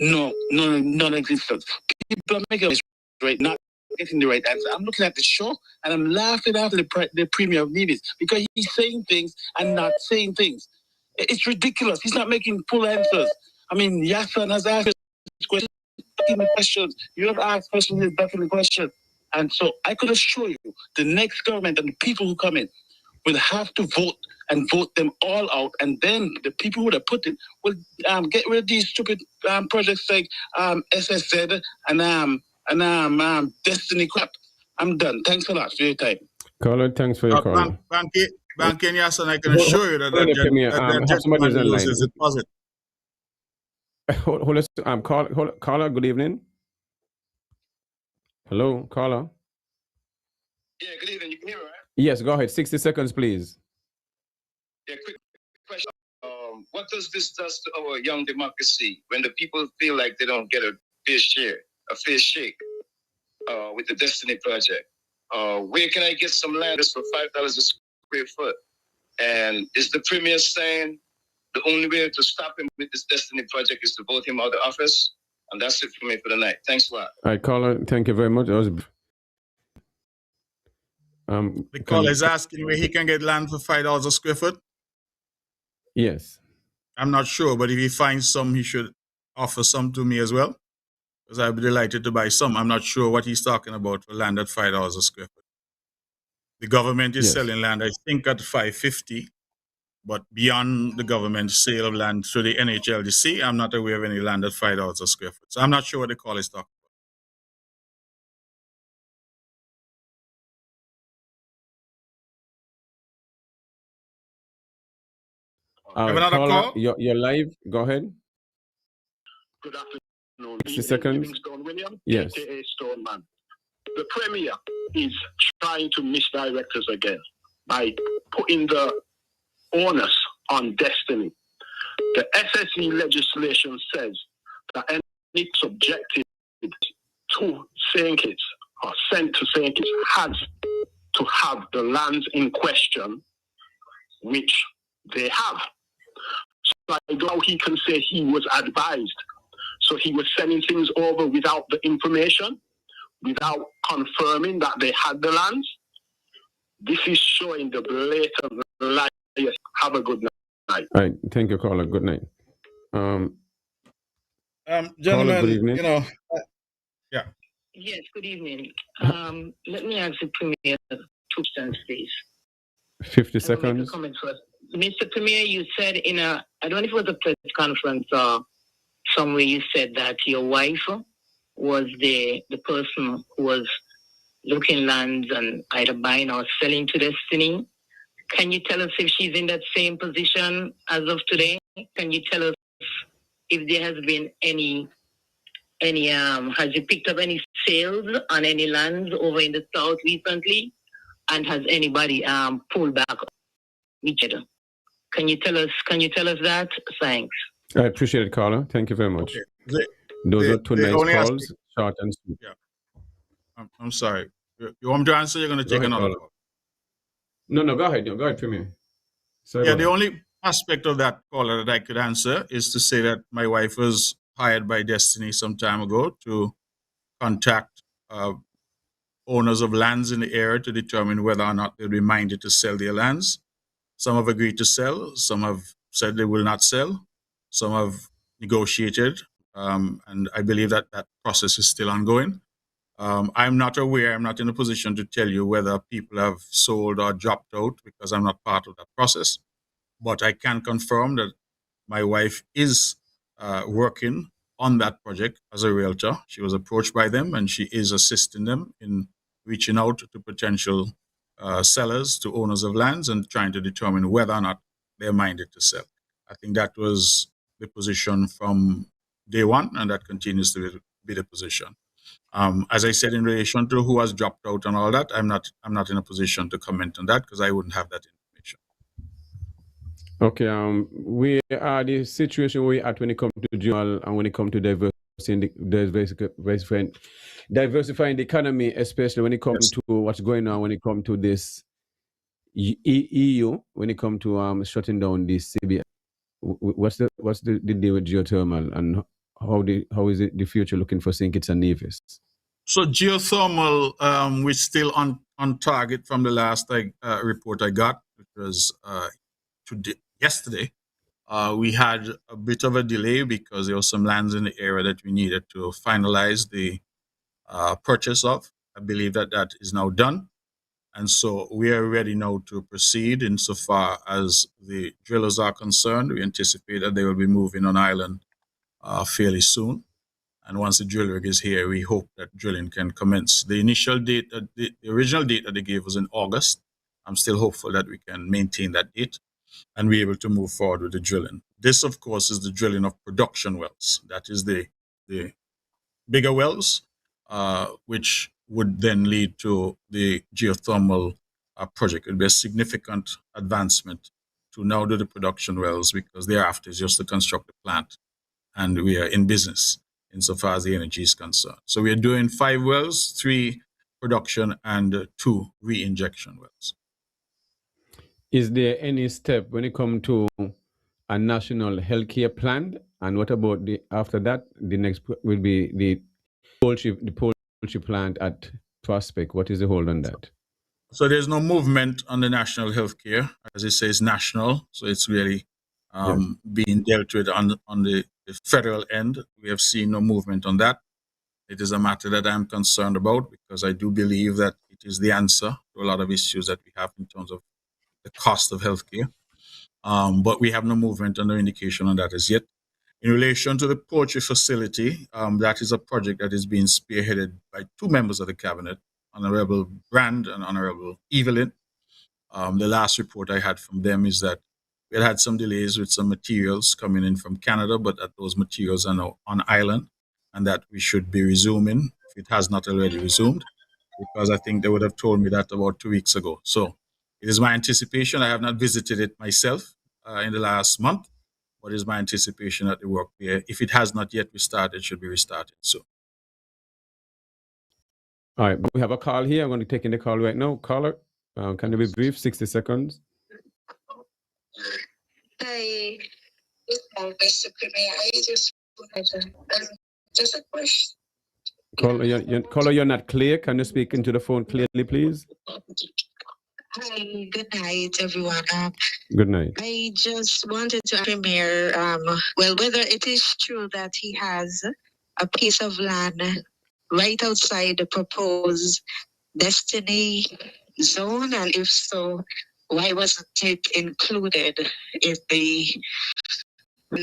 non-existent. People are making this right now. Getting the right answer. I'm looking at the show and I'm laughing after the Premier of Nevis because he's saying things and not saying things. It's ridiculous. He's not making full answers. I mean, Yahsonn has asked questions. You have asked questions, he's backing the question. And so I could assure you, the next government and the people who come in will have to vote and vote them all out. And then the people who are put in will get rid of these stupid projects like SSZ and Destiny crap. I'm done. Thanks a lot for your time. Caller, thanks for your call. Bankie and Yahsonn, I can assure you that gentleman loses it positive. Caller, good evening. Hello, caller. Yeah, good evening. You can hear me, right? Yes, go ahead. 60 seconds, please. Yeah, quick question. What does this do to our young democracy when the people feel like they don't get a fair share, a fair shake with the Destiny Project? Where can I get some land for $5 a square foot? And is the Premier saying the only way to stop him with this Destiny Project is to vote him out of office? And that's it for me for the night. Thanks a lot. All right, caller, thank you very much. That was, The caller is asking where he can get land for $5 a square foot. yes. I'm not sure, but if he finds some, he should offer some to me as well, because I'd be delighted to buy some. I'm not sure what he's talking about for land at $5 a square foot. The government is selling land, I think, at $5.50, but beyond the government sale of land through the NHLDC, I'm not aware of any land at $5 a square foot. So I'm not sure what the call is talking about. Have another caller, call? you're live. Go ahead. Good afternoon. 60 seconds. Livingstone William, Yes. aka Stoneman. The Premier is trying to misdirect us again by putting the onus on Destiny. The SSE legislation says that any subjected to St. Kitts or sent to St. Kitts has to have the lands in question, which they have. So I don't know how he can say he was advised. So he was sending things over without the information, without confirming that they had the lands. This is showing the blatant lie. Have a good night. All right, thank you, caller. Good night. Gentlemen, caller, good evening. Yeah. Yes, good evening. Let me ask the Premier 2 questions, please. 50 I will make a seconds. comment first. Mr. Premier, you said I don't know if it was a press conference or somewhere, you said that your wife was the person who was looking lands and either buying or selling to Destiny. Can you tell us if she's in that same position as of today? Can you tell us if there has been any has you picked up any sales on any lands over in the south recently? And has anybody pulled back each other? Can you tell us that? Thanks. I appreciate it, caller. Thank you very much. Okay. Those are two nice only calls, short and sweet. Yeah. I'm sorry. You want me to answer? You're going to take ahead, another caller. call. No, go ahead. Go ahead, Premier. Sorry Yeah, about the that. only aspect of that caller that I could answer is to say that my wife was hired by Destiny some time ago to contact owners of lands in the area to determine whether or not they'll be minded to sell their lands. Some have agreed to sell. Some have said they will not sell. Some have negotiated. And I believe that process is still ongoing. I'm not aware, I'm not in a position to tell you whether people have sold or dropped out because I'm not part of that process. But I can confirm that my wife is working on that project as a realtor. She was approached by them and she is assisting them in reaching out to potential sellers, to owners of lands, and trying to determine whether or not they're minded to sell. I think that was the position from day one, and that continues to be the position. As I said, in relation to who has dropped out and all that, I'm not in a position to comment on that because I wouldn't have that information. Okay, we are the situation we're at when it comes to dual and when it comes to diversifying the economy, especially when it comes to what's going on when it comes to this EU, when it comes to shutting down the CBI. What's the deal with geothermal, and how is it the future looking for St. Kitts and Nevis? So geothermal, we're still on target from the last report I got, which was yesterday. We had a bit of a delay because there were some lands in the area that we needed to finalize the purchase of. I believe that is now done. And so we are ready now to proceed insofar as the drillers are concerned. We anticipate that they will be moving on island fairly soon. And once the drill rig is here, we hope that drilling can commence. The initial date, the original date that they gave was in August. I'm still hopeful that we can maintain that date and be able to move forward with the drilling. This, of course, is the drilling of production wells. That is the bigger wells, which would then lead to the geothermal project. It would be a significant advancement to now do the production wells, because thereafter is just to construct the plant, and we are in business insofar as the energy is concerned. So we are doing 5 wells, 3 production and 2 re-injection wells. Is there any step when it comes to a national healthcare plan? And what about after that? The next will be the poultry plant at Prospect. What is the hold on that? So there's no movement on the national healthcare, as it says national. So it's really being dealt with on the federal end. We have seen no movement on that. It is a matter that I'm concerned about, because I do believe that it is the answer to a lot of issues that we have in terms of the cost of healthcare. But we have no movement or no indication on that as yet. In relation to the poultry facility, that is a project that is being spearheaded by 2 members of the cabinet, Honorable Brand and Honorable Evelyn. The last report I had from them is that we had some delays with some materials coming in from Canada, but that those materials are now on island, and that we should be resuming, if it has not already resumed, because I think they would have told me that about 2 weeks ago. So it is my anticipation. I have not visited it myself in the last month, but it is my anticipation that the work there, if it has not yet restarted, should be restarted soon. All right, we have a call here. I'm going to take in the call right now. Caller, can you be brief? 60 seconds. Hi, Mr. Premier. I just wanted just a question. Caller, you're not clear. Can you speak into the phone clearly, please? Hi, good night, everyone. Good night. I just wanted to ask Premier, whether it is true that he has a piece of land right outside the proposed Destiny zone, and if so, why wasn't it included in the for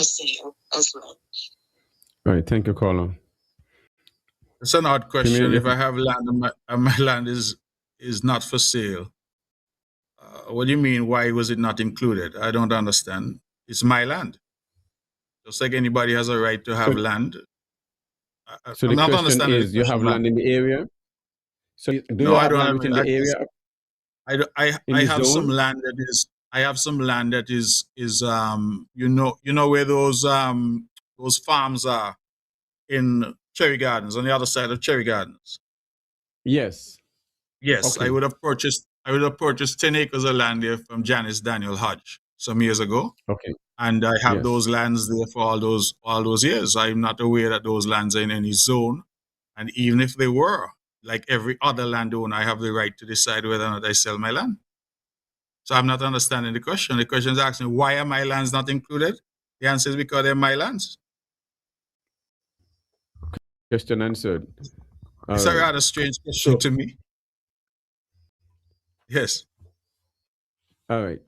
sale as well? All right, thank you, caller. It's an odd question. Premier, If I have land and my land is not for sale, what do you mean? Why was it not included? I don't understand. It's my land. Just like anybody has a right to have land. So the question is, you have land in the area? So do you have land within the area? I have some land that is. I have some land that is you know where those farms are in Cherry Gardens, on the other side of Cherry Gardens. Yes. Yes, okay. I would have purchased 10 acres of land there from Janice Daniel Hodge some years ago. Okay. And I have those lands there for all those years. I'm not aware that those lands are in any zone. And even if they were, like every other landowner, I have the right to decide whether or not I sell my land. So I'm not understanding the question. The question is asking, why are my lands not included? The answer is because they're my lands. Question answered. It's a rather strange question to me. Yes. All right.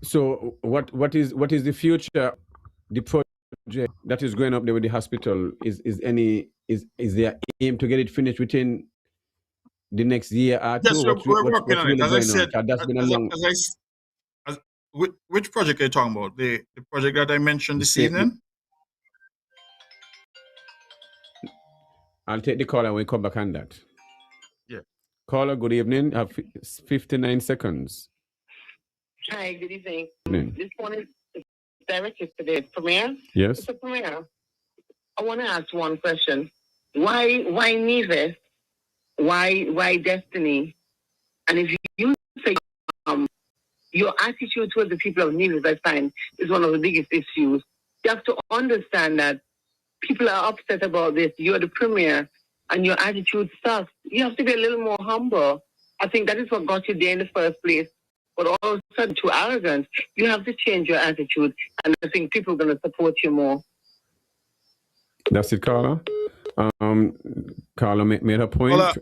So what is the future? The project that is going up there with the hospital is there aim to get it finished within the next year or two? Yes, we're working on it. As I said, that's been a long. Which project are you talking about? The project that I mentioned this evening? I'll take the caller when we come back on that. Yeah. Caller, good evening. Have 59 seconds. Hi, good evening. Good evening. This one is directed to the Premier. Yes. Mr. Premier, I want to ask one question. Why Nevis? Why Destiny? And if you say your attitude towards the people of Nevis, I find, is one of the biggest issues. You have to understand that people are upset about this. You're the Premier, and your attitude sucks. You have to be a little more humble. I think that is what got you there in the first place. But all of a sudden, too arrogant. You have to change your attitude, and I think people are going to support you more. That's it, Carla. Carla made a point. Well,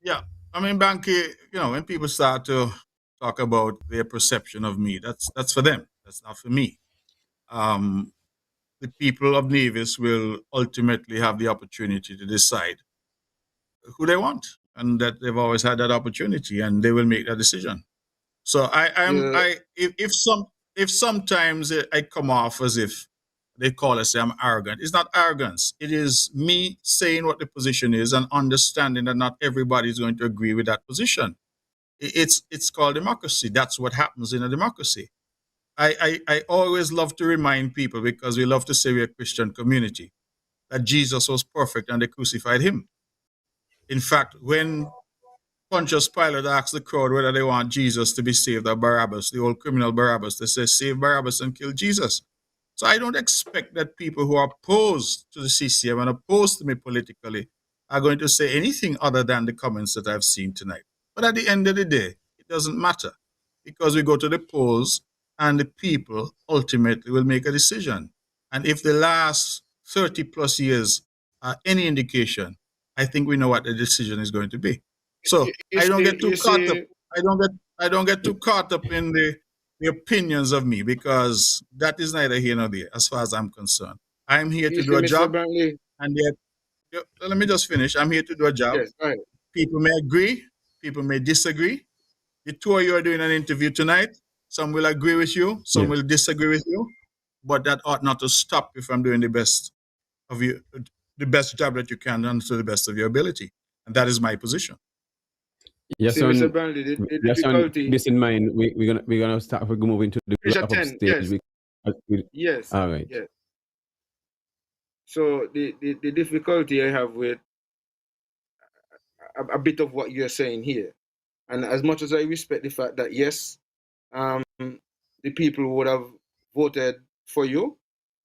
yeah, I mean, Bankie, when people start to talk about their perception of me, that's for them. That's not for me. The people of Nevis will ultimately have the opportunity to decide who they want, and that they've always had that opportunity, and they will make that decision. So if sometimes I come off as if they call us, say I'm arrogant. It's not arrogance. It is me saying what the position is and understanding that not everybody is going to agree with that position. It's called democracy. That's what happens in a democracy. I always love to remind people, because we love to say we're a Christian community, that Jesus was perfect and they crucified him. In fact, when Pontius Pilate asked the crowd whether they want Jesus to be saved or Barabbas, the old criminal Barabbas, they say, save Barabbas and kill Jesus. So I don't expect that people who are opposed to the CCM and opposed to me politically are going to say anything other than the comments that I've seen tonight. But at the end of the day, it doesn't matter, because we go to the polls and the people ultimately will make a decision. And if the last 30 plus years are any indication, I think we know what the decision is going to be. So I don't get too caught up. I don't get too caught up in the opinions of me, because that is neither here nor there as far as I'm concerned. I'm here to do a job. And yet, let me just finish. I'm here to do a job. Yes, right. People may agree, people may disagree. The two of you are doing an interview tonight. Some will agree with you, some will disagree with you, but that ought not to stop you from doing the best of you, the best job that you can, and to the best of your ability. And that is my position. See, Mr. Brantley, the difficulty. This in mind, we're gonna start. We're moving to the wrap-up stage. Yes. All right. Yes. So the difficulty I have with a bit of what you're saying here, and as much as I respect the fact that yes, the people would have voted for you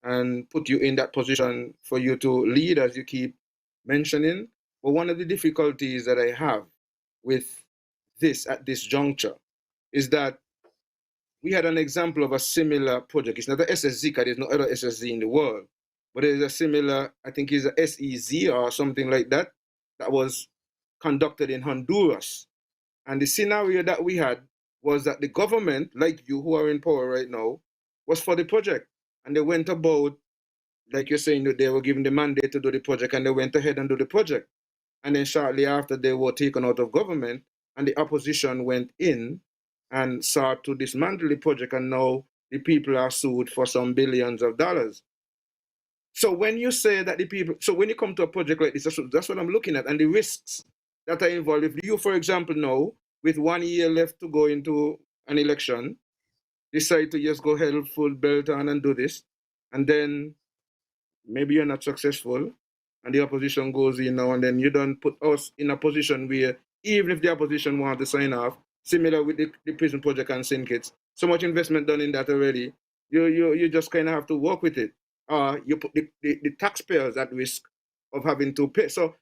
and put you in that position for you to lead, as you keep mentioning, but one of the difficulties that I have with this at this juncture is that we had an example of a similar project. It's not a SSZ, because there's no other SSZ in the world, but there's a similar, I think it's a SEZ or something like that, that was conducted in Honduras. And the scenario that we had was that the government, like you who are in power right now, was for the project. And they went about, like you're saying, that they were given the mandate to do the project, and they went ahead and do the project. And then shortly after, they were taken out of government, and the opposition went in and sought to dismantle the project, and now the people are sued for some billions of dollars. So when you say that the people, so when you come to a project like this, that's what I'm looking at, and the risks that are involved. If you, for example, now, with 1 year left to go into an election, decide to just go hell full belt on and do this, and then maybe you're not successful, and the opposition goes in now, and then you don't put us in a position where, even if the opposition want to sign off, similar with the prison project and syndicates, so much investment done in that already, you just kind of have to work with it. You put the taxpayers at risk of having to pay. So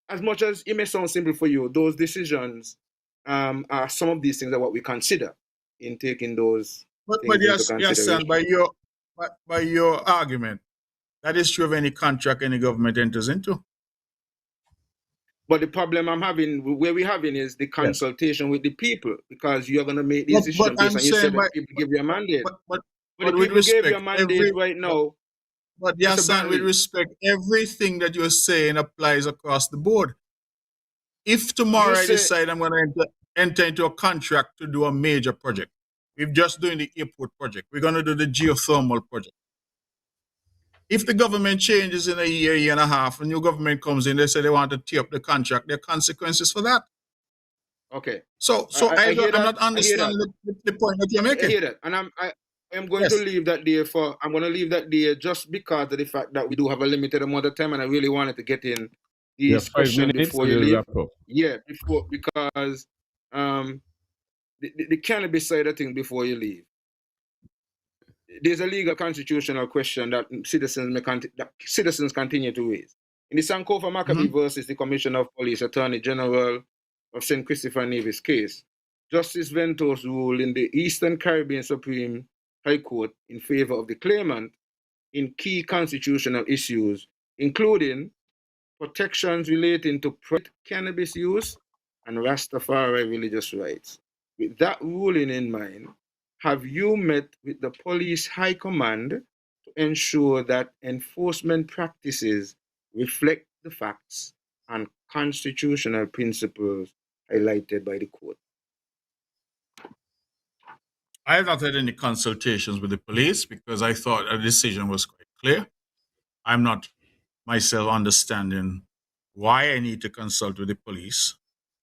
as much as it may sound simple for you, those decisions are some of these things are what we consider in taking those things into consideration. by your argument, that is true of any contract any government enters into. But the problem I'm having, where we're having, is the consultation with the people, because you're going to make these decisions based on you said that people give you a mandate. But the people gave you a mandate right now. But Yahsonn, with respect, everything that you're saying applies across the board. If tomorrow I decide I'm going to enter into a contract to do a major project, we're just doing the airport project, we're going to do the geothermal project. If the government changes in a year and a half, a new government comes in, they say they want to tear up the contract, there are consequences for that. Okay. So I'm not understanding the point that you're making. I hear that, and I'm going to leave that there I'm going to leave that there just because of the fact that we do have a limited amount of time, and I really wanted to get in these questions before you leave. Yeah, because the cannabis side of things before you leave. There's a legal constitutional question that citizens continue to raise. In the Sankofa Maccabee versus the Commissioner of Police, Attorney General of St. Christopher Nevis case, Justice Ventos ruled in the Eastern Caribbean Supreme High Court in favor of the claimant in key constitutional issues, including protections relating to cannabis use and Rastafari religious rights. With that ruling in mind, have you met with the police high command to ensure that enforcement practices reflect the facts and constitutional principles highlighted by the court? I have not had any consultations with the police because I thought a decision was quite clear. I'm not myself understanding why I need to consult with the police.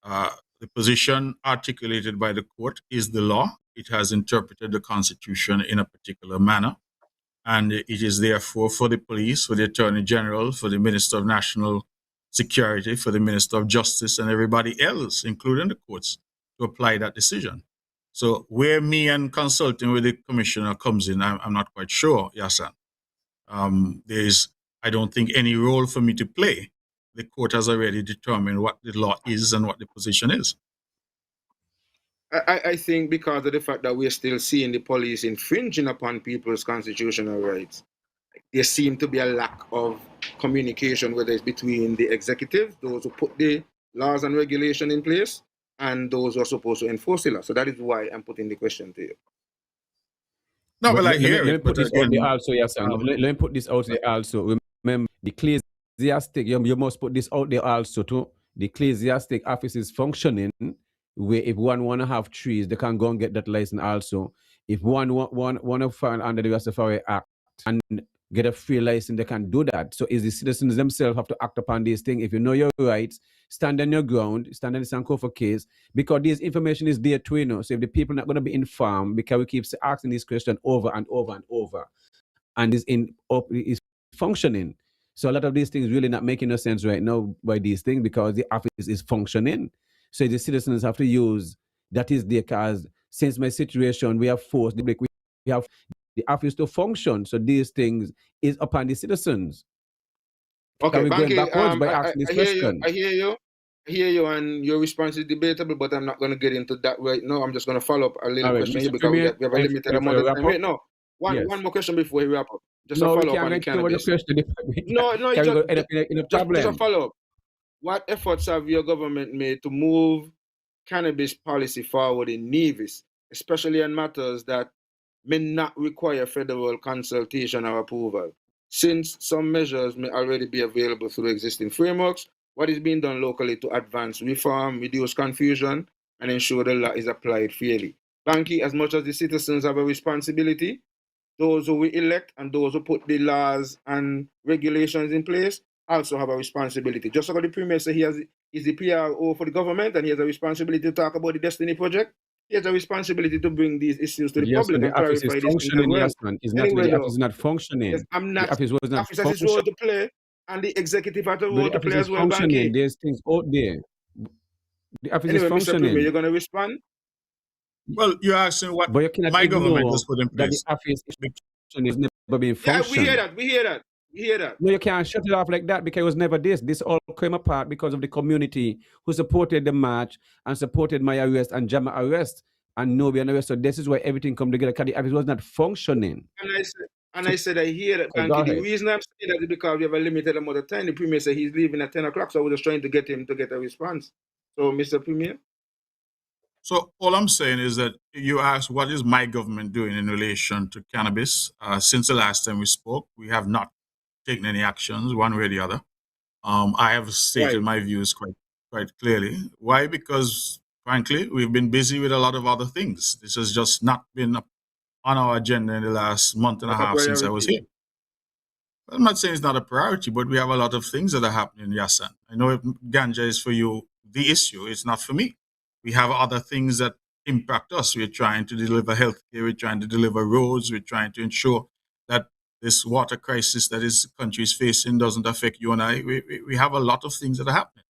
The position articulated by the court is the law. It has interpreted the Constitution in a particular manner. And it is therefore for the police, for the Attorney General, for the Minister of National Security, for the Minister of Justice, and everybody else, including the courts, to apply that decision. So where me and consulting with the commissioner comes in, I'm not quite sure, Yahsonn. There's, I don't think, any role for me to play. The court has already determined what the law is and what the position is. I think because of the fact that we're still seeing the police infringing upon people's constitutional rights, there seems to be a lack of communication, whether it's between the executive, those who put the laws and regulation in place, and those who are supposed to enforce the law. So that is why I'm putting the question to you. No, well, I hear let it. me put this out there also, Yahsonn. Let me put this out there also. Remember, the ecclesiastic, you must put this out there also too. The ecclesiastic office is functioning where if one want to have trees, they can go and get that license also. If one want to fall under the Tafari Act and get a free license, they can do that. So is the citizens themselves have to act upon these things. If you know your rights, stand on your ground, stand on the Sankofa case, because this information is there too, you know. So if the people are not going to be informed, because we keep asking this question over and over and over, and is functioning. So a lot of these things really not making no sense right now by these things because the office is functioning. So the citizens have to use that is there because since my situation, we have forced the break, we have the office to function. So these things is upon the citizens. Okay, we're going backwards by I asking this hear question. you. I hear you, and your response is debatable, but I'm not going to get into that right now. I'm just going to follow up a little question here because we have a limited amount of time. Wait, no. One more question before we wrap up. Just a follow up on the cannabis. No, just a follow up. What efforts have your government made to move cannabis policy forward in Nevis, especially on matters that may not require federal consultation or approval? Since some measures may already be available through existing frameworks, what is being done locally to advance reform, reduce confusion, and ensure the law is applied fairly? Bankie, as much as the citizens have a responsibility, those who we elect and those who put the laws and regulations in place also have a responsibility. Just like the Premier said, he's the PRO for the government and he has a responsibility to talk about the Destiny Project. He has a responsibility to bring these issues to the public and clarify these things as well. The office is not functioning. Yes, The office was not office has its role to play, and the executive has a role to play as well, Bankie. There's things out there. The office Anyway, is functioning. Mr. Premier, you're going to respond? Well, you're asking what but you cannot my government was put in place. That the office is never been functioned. Yeah, we hear that. No, you can't shut it off like that because it was never this. This all came apart because of the community who supported the march and supported my arrest and Jama arrest and Nobi arrest. So this is why everything come together because the office was not functioning. And I said, I hear that, Bankie. The reason I'm saying that is because we have a limited amount of time. The Premier said he's leaving at 10 o'clock, so I was just trying to get him to get a response. So, Mr. Premier? So all I'm saying is that you asked, what is my government doing in relation to cannabis? Since the last time we spoke, we have not taken any actions one way or the other. I have stated my views quite clearly. Why? Because, frankly, we've been busy with a lot of other things. This has just not been on our agenda in the last month and a half since I was here. I'm not saying it's not a priority, but we have a lot of things that are happening in Yahsonn. I know if ganja is for you the issue, it's not for me. We have other things that impact us. We're trying to deliver healthcare, we're trying to deliver roads, we're trying to ensure that this water crisis that this country is facing doesn't affect you and I. We have a lot of things that are happening,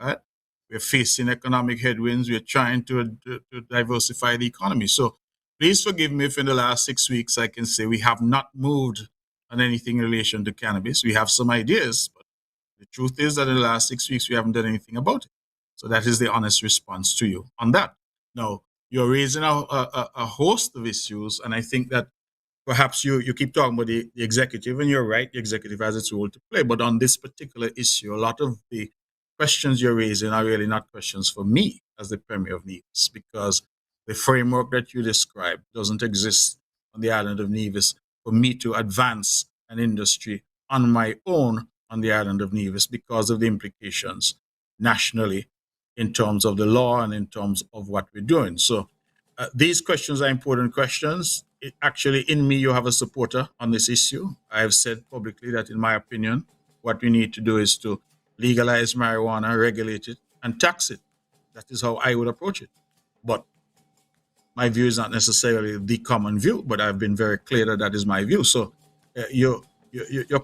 right? We're facing economic headwinds. We're trying to diversify the economy. So please forgive me if in the last 6 weeks I can say we have not moved on anything in relation to cannabis. We have some ideas, but the truth is that in the last 6 weeks we haven't done anything about it. So that is the honest response to you on that. Now, you're raising a host of issues, and I think that perhaps you keep talking about the executive, and you're right, the executive has its role to play. But on this particular issue, a lot of the questions you're raising are really not questions for me as the Premier of Nevis, because the framework that you described doesn't exist on the island of Nevis for me to advance an industry on my own on the island of Nevis because of the implications nationally in terms of the law and in terms of what we're doing. So these questions are important questions. actually, in me, you have a supporter on this issue. I have said publicly that, in my opinion, what we need to do is to legalize marijuana, regulate it, and tax it. That is how I would approach it. But my view is not necessarily the common view, but I've been very clear that that is my view. So you're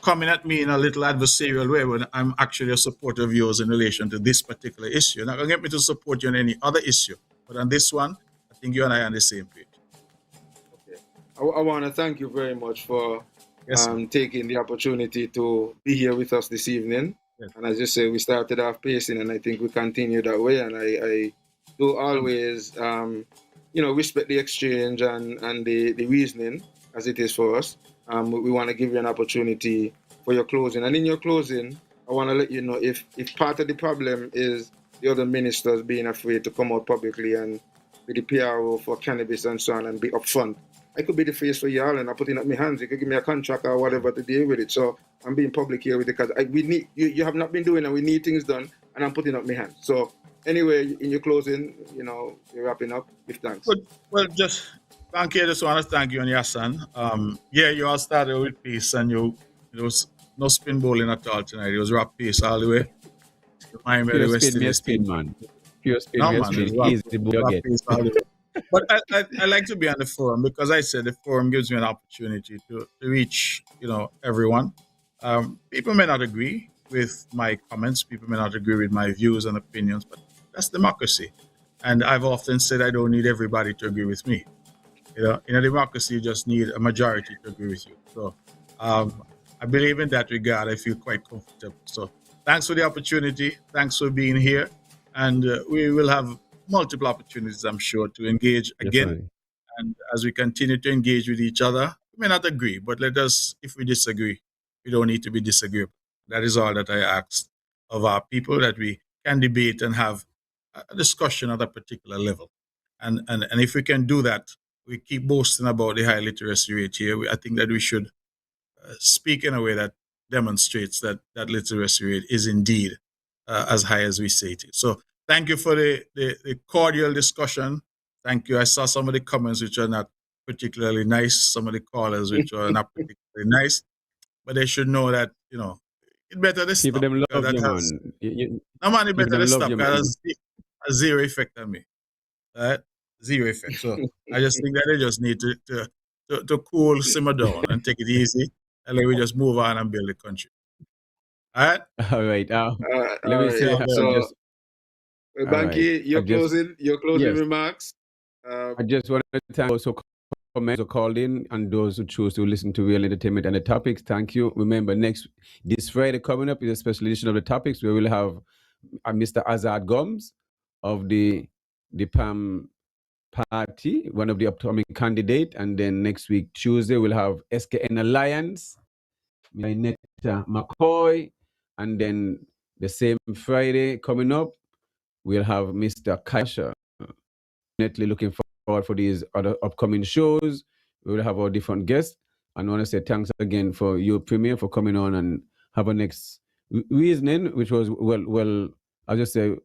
coming at me in a little adversarial way when I'm actually a supporter of yours in relation to this particular issue. You're not going to get me to support you on any other issue. But on this one, I think you and I are on the same page. Okay. I want to thank you very much for Yes, taking the opportunity to be here with us this evening. Yes. And as you say, we started off pacing, and I think we continue that way. And I do always, respect the exchange and the reasoning as it is for us. We want to give you an opportunity for your closing. And in your closing, I want to let you know if part of the problem is the other ministers being afraid to come out publicly and be the PRO for cannabis and so on and be upfront. I could be the face for y'all, and I'm putting up my hands. You could give me a contract or whatever to deal with it. So I'm being public here with it because we need you have not been doing, and we need things done, and I'm putting up my hands. So anyway, in your closing, you're wrapping up. Give thanks. Well, just Bankie, I just want to thank you and Yahsonn. You all started with peace, and it was no spin bowling at all tonight. It was rap peace all the way. Pure spin, man. Pure spin, No, mere man, spin. it's rap- Easy ball rap get. peace all the way. But I like to be on the forum because I said the forum gives me an opportunity to reach everyone. People may not agree with my comments. People may not agree with my views and opinions, but that's democracy. And I've often said I don't need everybody to agree with me. In a democracy, you just need a majority to agree with you. So I believe in that regard. I feel quite comfortable. So thanks for the opportunity. Thanks for being here. And we will have multiple opportunities, I'm sure, to engage again. Right. And as we continue to engage with each other, we may not agree, but let us, if we disagree, we don't need to be disagreeable. That is all that I ask of our people, that we can debate and have a discussion at a particular level. And if we can do that, we keep boasting about the high literacy rate here. I think that we should speak in a way that demonstrates that literacy rate is indeed as high as we say it is. So thank you for the cordial discussion. Thank you. I saw some of the comments which are not particularly nice, some of the callers which are not particularly nice, but they should know that, it better to People stop. them because love that you, has- man. No, man, it people better them to love stop you, man. because it has zero effect on me. Right? Zero effect. So I just think that they just need to cool, simmer down and take it easy, and then we just move on and build the country. All right? All right. All Let me right. say, So, all Bankie, right. your closing yes. remarks. I just want to thank those who called in and those who choose to listen to Real Entertainment and the Topics. Thank you. Remember, this Friday coming up is a special edition of the Topics where we'll have Mr. Azad Gums of the PAM party, one of the upcoming candidate, and then next week Tuesday we'll have SKN Alliance, Netta McCoy, and then the same Friday coming up we'll have Mr. Kasha. Definitely looking forward for these other upcoming shows. We will have our different guests, and I want to say thanks again for you, Premier, for coming on and have a next reasoning, which was well. I'll just say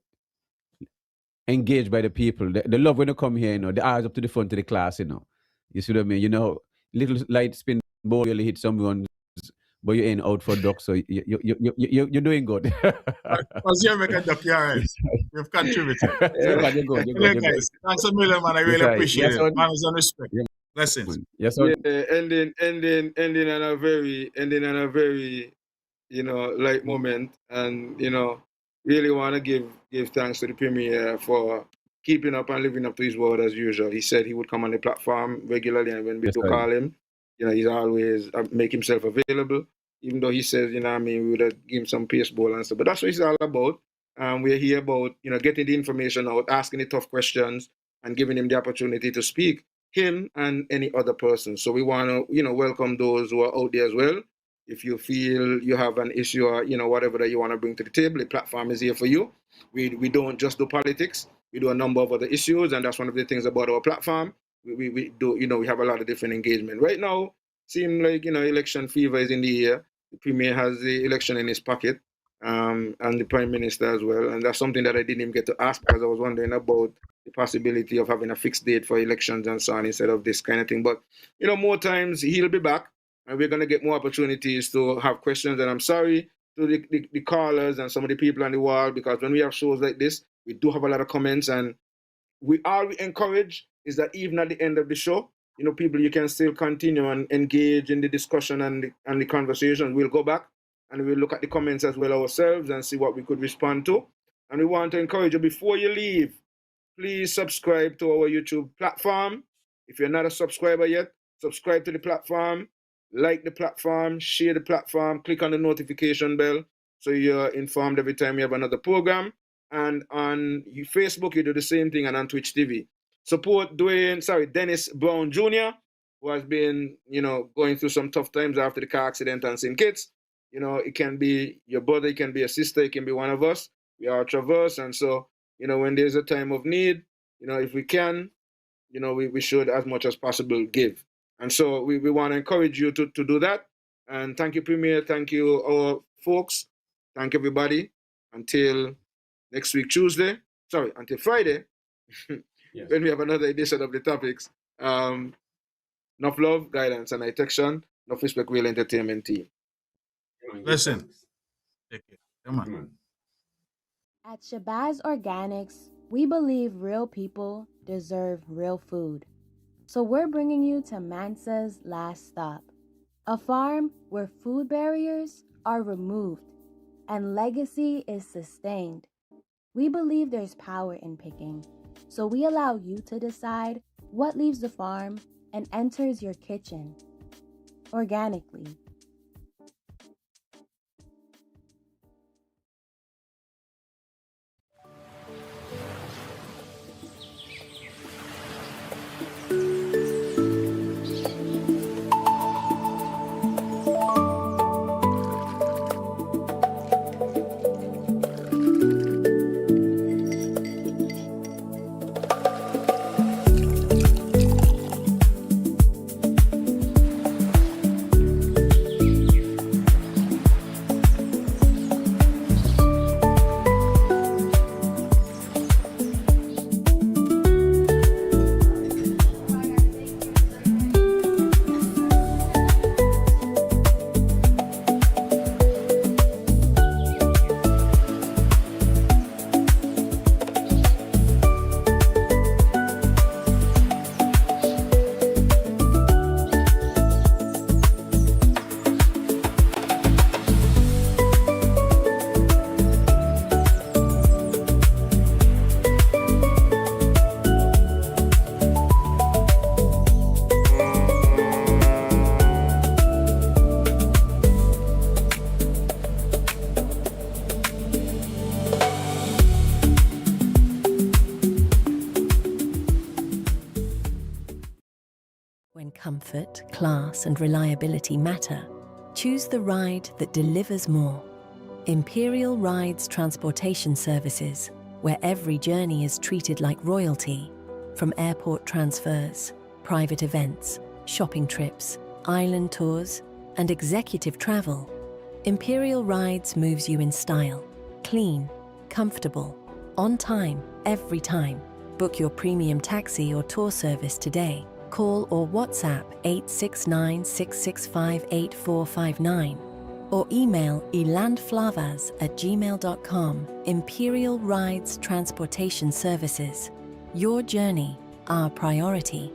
engaged by the people. The love when you come here, the eyes up to the front of the class, You see what I mean? Little light spin ball really hit someone, but you ain't out for duck, so you're doing good. Because you make a duck, you're right. You've contributed. You're good. Guys, thanks a million, man. I really appreciate it. Man, it's on respect. Yeah. Blessings. Yes, sir. Ending on a very light moment, and really want to give thanks to the Premier for keeping up and living up to his word as usual. He said he would come on the platform regularly, and when we do call him, he's always make himself available. Even though he says, we would have given him some baseball and stuff. But that's what it's all about. We're here about getting the information out, asking the tough questions, and giving him the opportunity to speak. Him and any other person. So we want to, welcome those who are out there as well. If you feel you have an issue or, whatever that you want to bring to the table, the platform is here for you. We don't just do politics. We do a number of other issues, and that's one of the things about our platform. We do, we have a lot of different engagement. Right now, seems like, election fever is in the air. The Premier has the election in his pocket, and the Prime Minister as well. And that's something that I didn't even get to ask because I was wondering about the possibility of having a fixed date for elections and so on instead of this kind of thing. But, more times he'll be back and we're going to get more opportunities to have questions. And I'm sorry to the callers and some of the people on the wall, because when we have shows like this, we do have a lot of comments, and we encourage is that even at the end of the show, people, you can still continue and engage in the discussion and the conversation. We'll go back and we'll look at the comments as well ourselves and see what we could respond to. And we want to encourage you, before you leave, please subscribe to our YouTube platform. If you're not a subscriber yet, subscribe to the platform, like the platform, share the platform, click on the notification bell so you're informed every time we have another program. And on Facebook, you do the same thing, and on Twitch TV. Support Dennis Brown Jr., who has been, going through some tough times after the car accident on St. Kitts. It can be your brother, it can be a sister, it can be one of us. We are traverse, and so, when there's a time of need, if we can, we should, as much as possible, give. And so we want to encourage you to do that. And thank you, Premier. Thank you, our folks. Thank everybody. Until next week, until Friday, yes, when we have another edition of the Topics. Enough love, guidance, and protection. Enough respect, real entertainment team. Listen. Take it. Come on. At Shabazz Organics, we believe real people deserve real food. So we're bringing you to Mansa's Last Stop, a farm where food barriers are removed and legacy is sustained. We believe there's power in picking, so we allow you to decide what leaves the farm and enters your kitchen organically. When comfort, class, and reliability matter, choose the ride that delivers more. Imperial Rides Transportation Services, where every journey is treated like royalty. From airport transfers, private events, shopping trips, island tours, and executive travel, Imperial Rides moves you in style, clean, comfortable, on time, every time. Book your premium taxi or tour service today. Call or WhatsApp 869-665-8459 or email elandflavas@gmail.com. Imperial Rides Transportation Services. Your journey, our priority.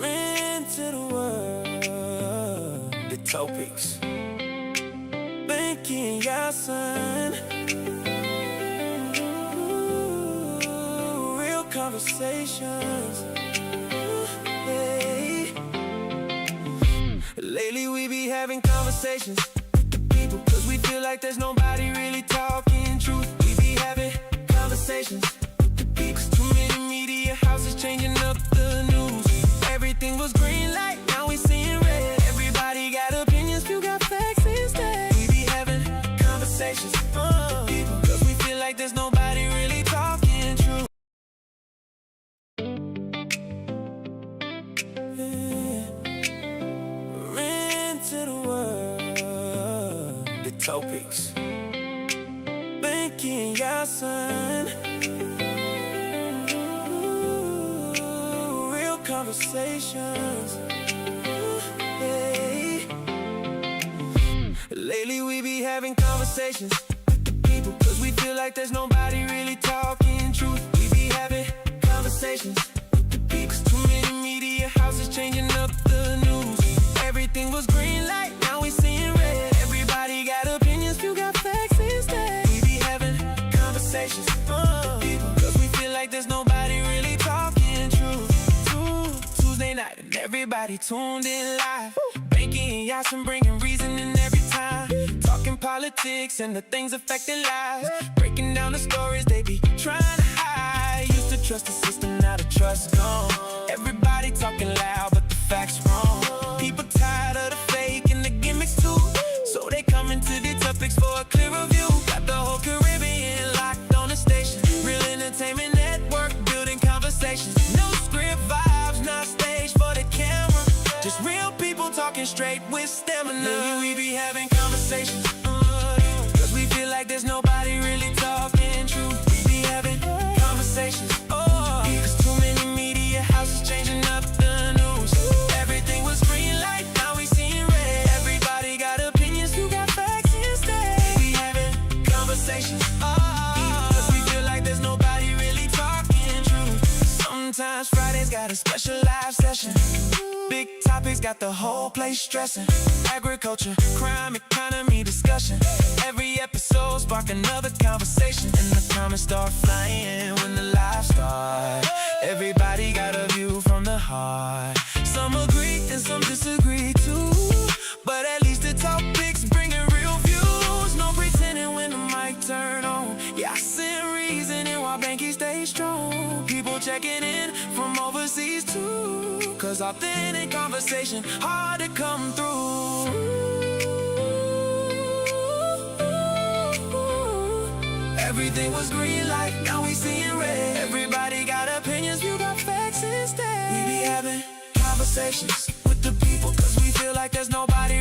Into the world, the Topiks, Bankie and Yahsonn. Real conversations. Hey. Lately we be having conversations with the people, cause we feel like there's nobody really talking truth. We be having conversations with the people, cause too many media houses changing up the news. Everything was green light, now we seeing red. Everybody got opinions, few got facts instead. We be having conversations with the people, cause we feel like there's nobody really talking true. Into the world, Topiks, Bankie and Yahsonn. Real conversations. Hey. Lately we be having conversations with the people, cause we feel like there's nobody really talking truth. We be having conversations with the people, cause too many media houses changing up the news. Everything was green light, now we seeing red. Everybody got opinions, few got facts instead. We be having conversations with the people, cause we feel like there's nobody really talking truth. Tuesday night and everybody tuned in live. Bankie and Yahsonn bringing reasoning every time. Talking politics and the things affecting lives. Breaking down the stories they be trying to hide. Used to trust the system, now the trust gone. Everybody talking loud, but the facts wrong. People tired of the fake and the gimmicks too, so they coming to the topics for a clearer view. Got the whole Caribbean locked on the station. Real entertainment network, building conversations. No script vibes, not staged for the camera. Just real people talking straight with stamina. Maybe we be having conversations, cause we feel like there's nobody really talking truth. We be having conversations, cause too many media houses changing up the news. Everything was green light, now we seeing red. Everybody got opinions, you got facts instead. We be having conversations, cause we feel like there's nobody really talking truth. Sometimes Fridays got a special live session. Big topics got the whole place stressing. Agriculture, crime, economy discussion. Every episode spark another conversation, and the comments start flying when the live start. Everybody got a view from the heart. Some agree and some disagree too, but at least the topics bringing real views. No pretending when the mic turn on. Yeah, I send reasoning while Bankie stays strong. People checking in from overseas too, cause authentic conversation hard to come through. Everything was green light, now we seeing red. Everybody got opinions, you got facts instead. We be having conversations with the people, cause we feel like there's nobody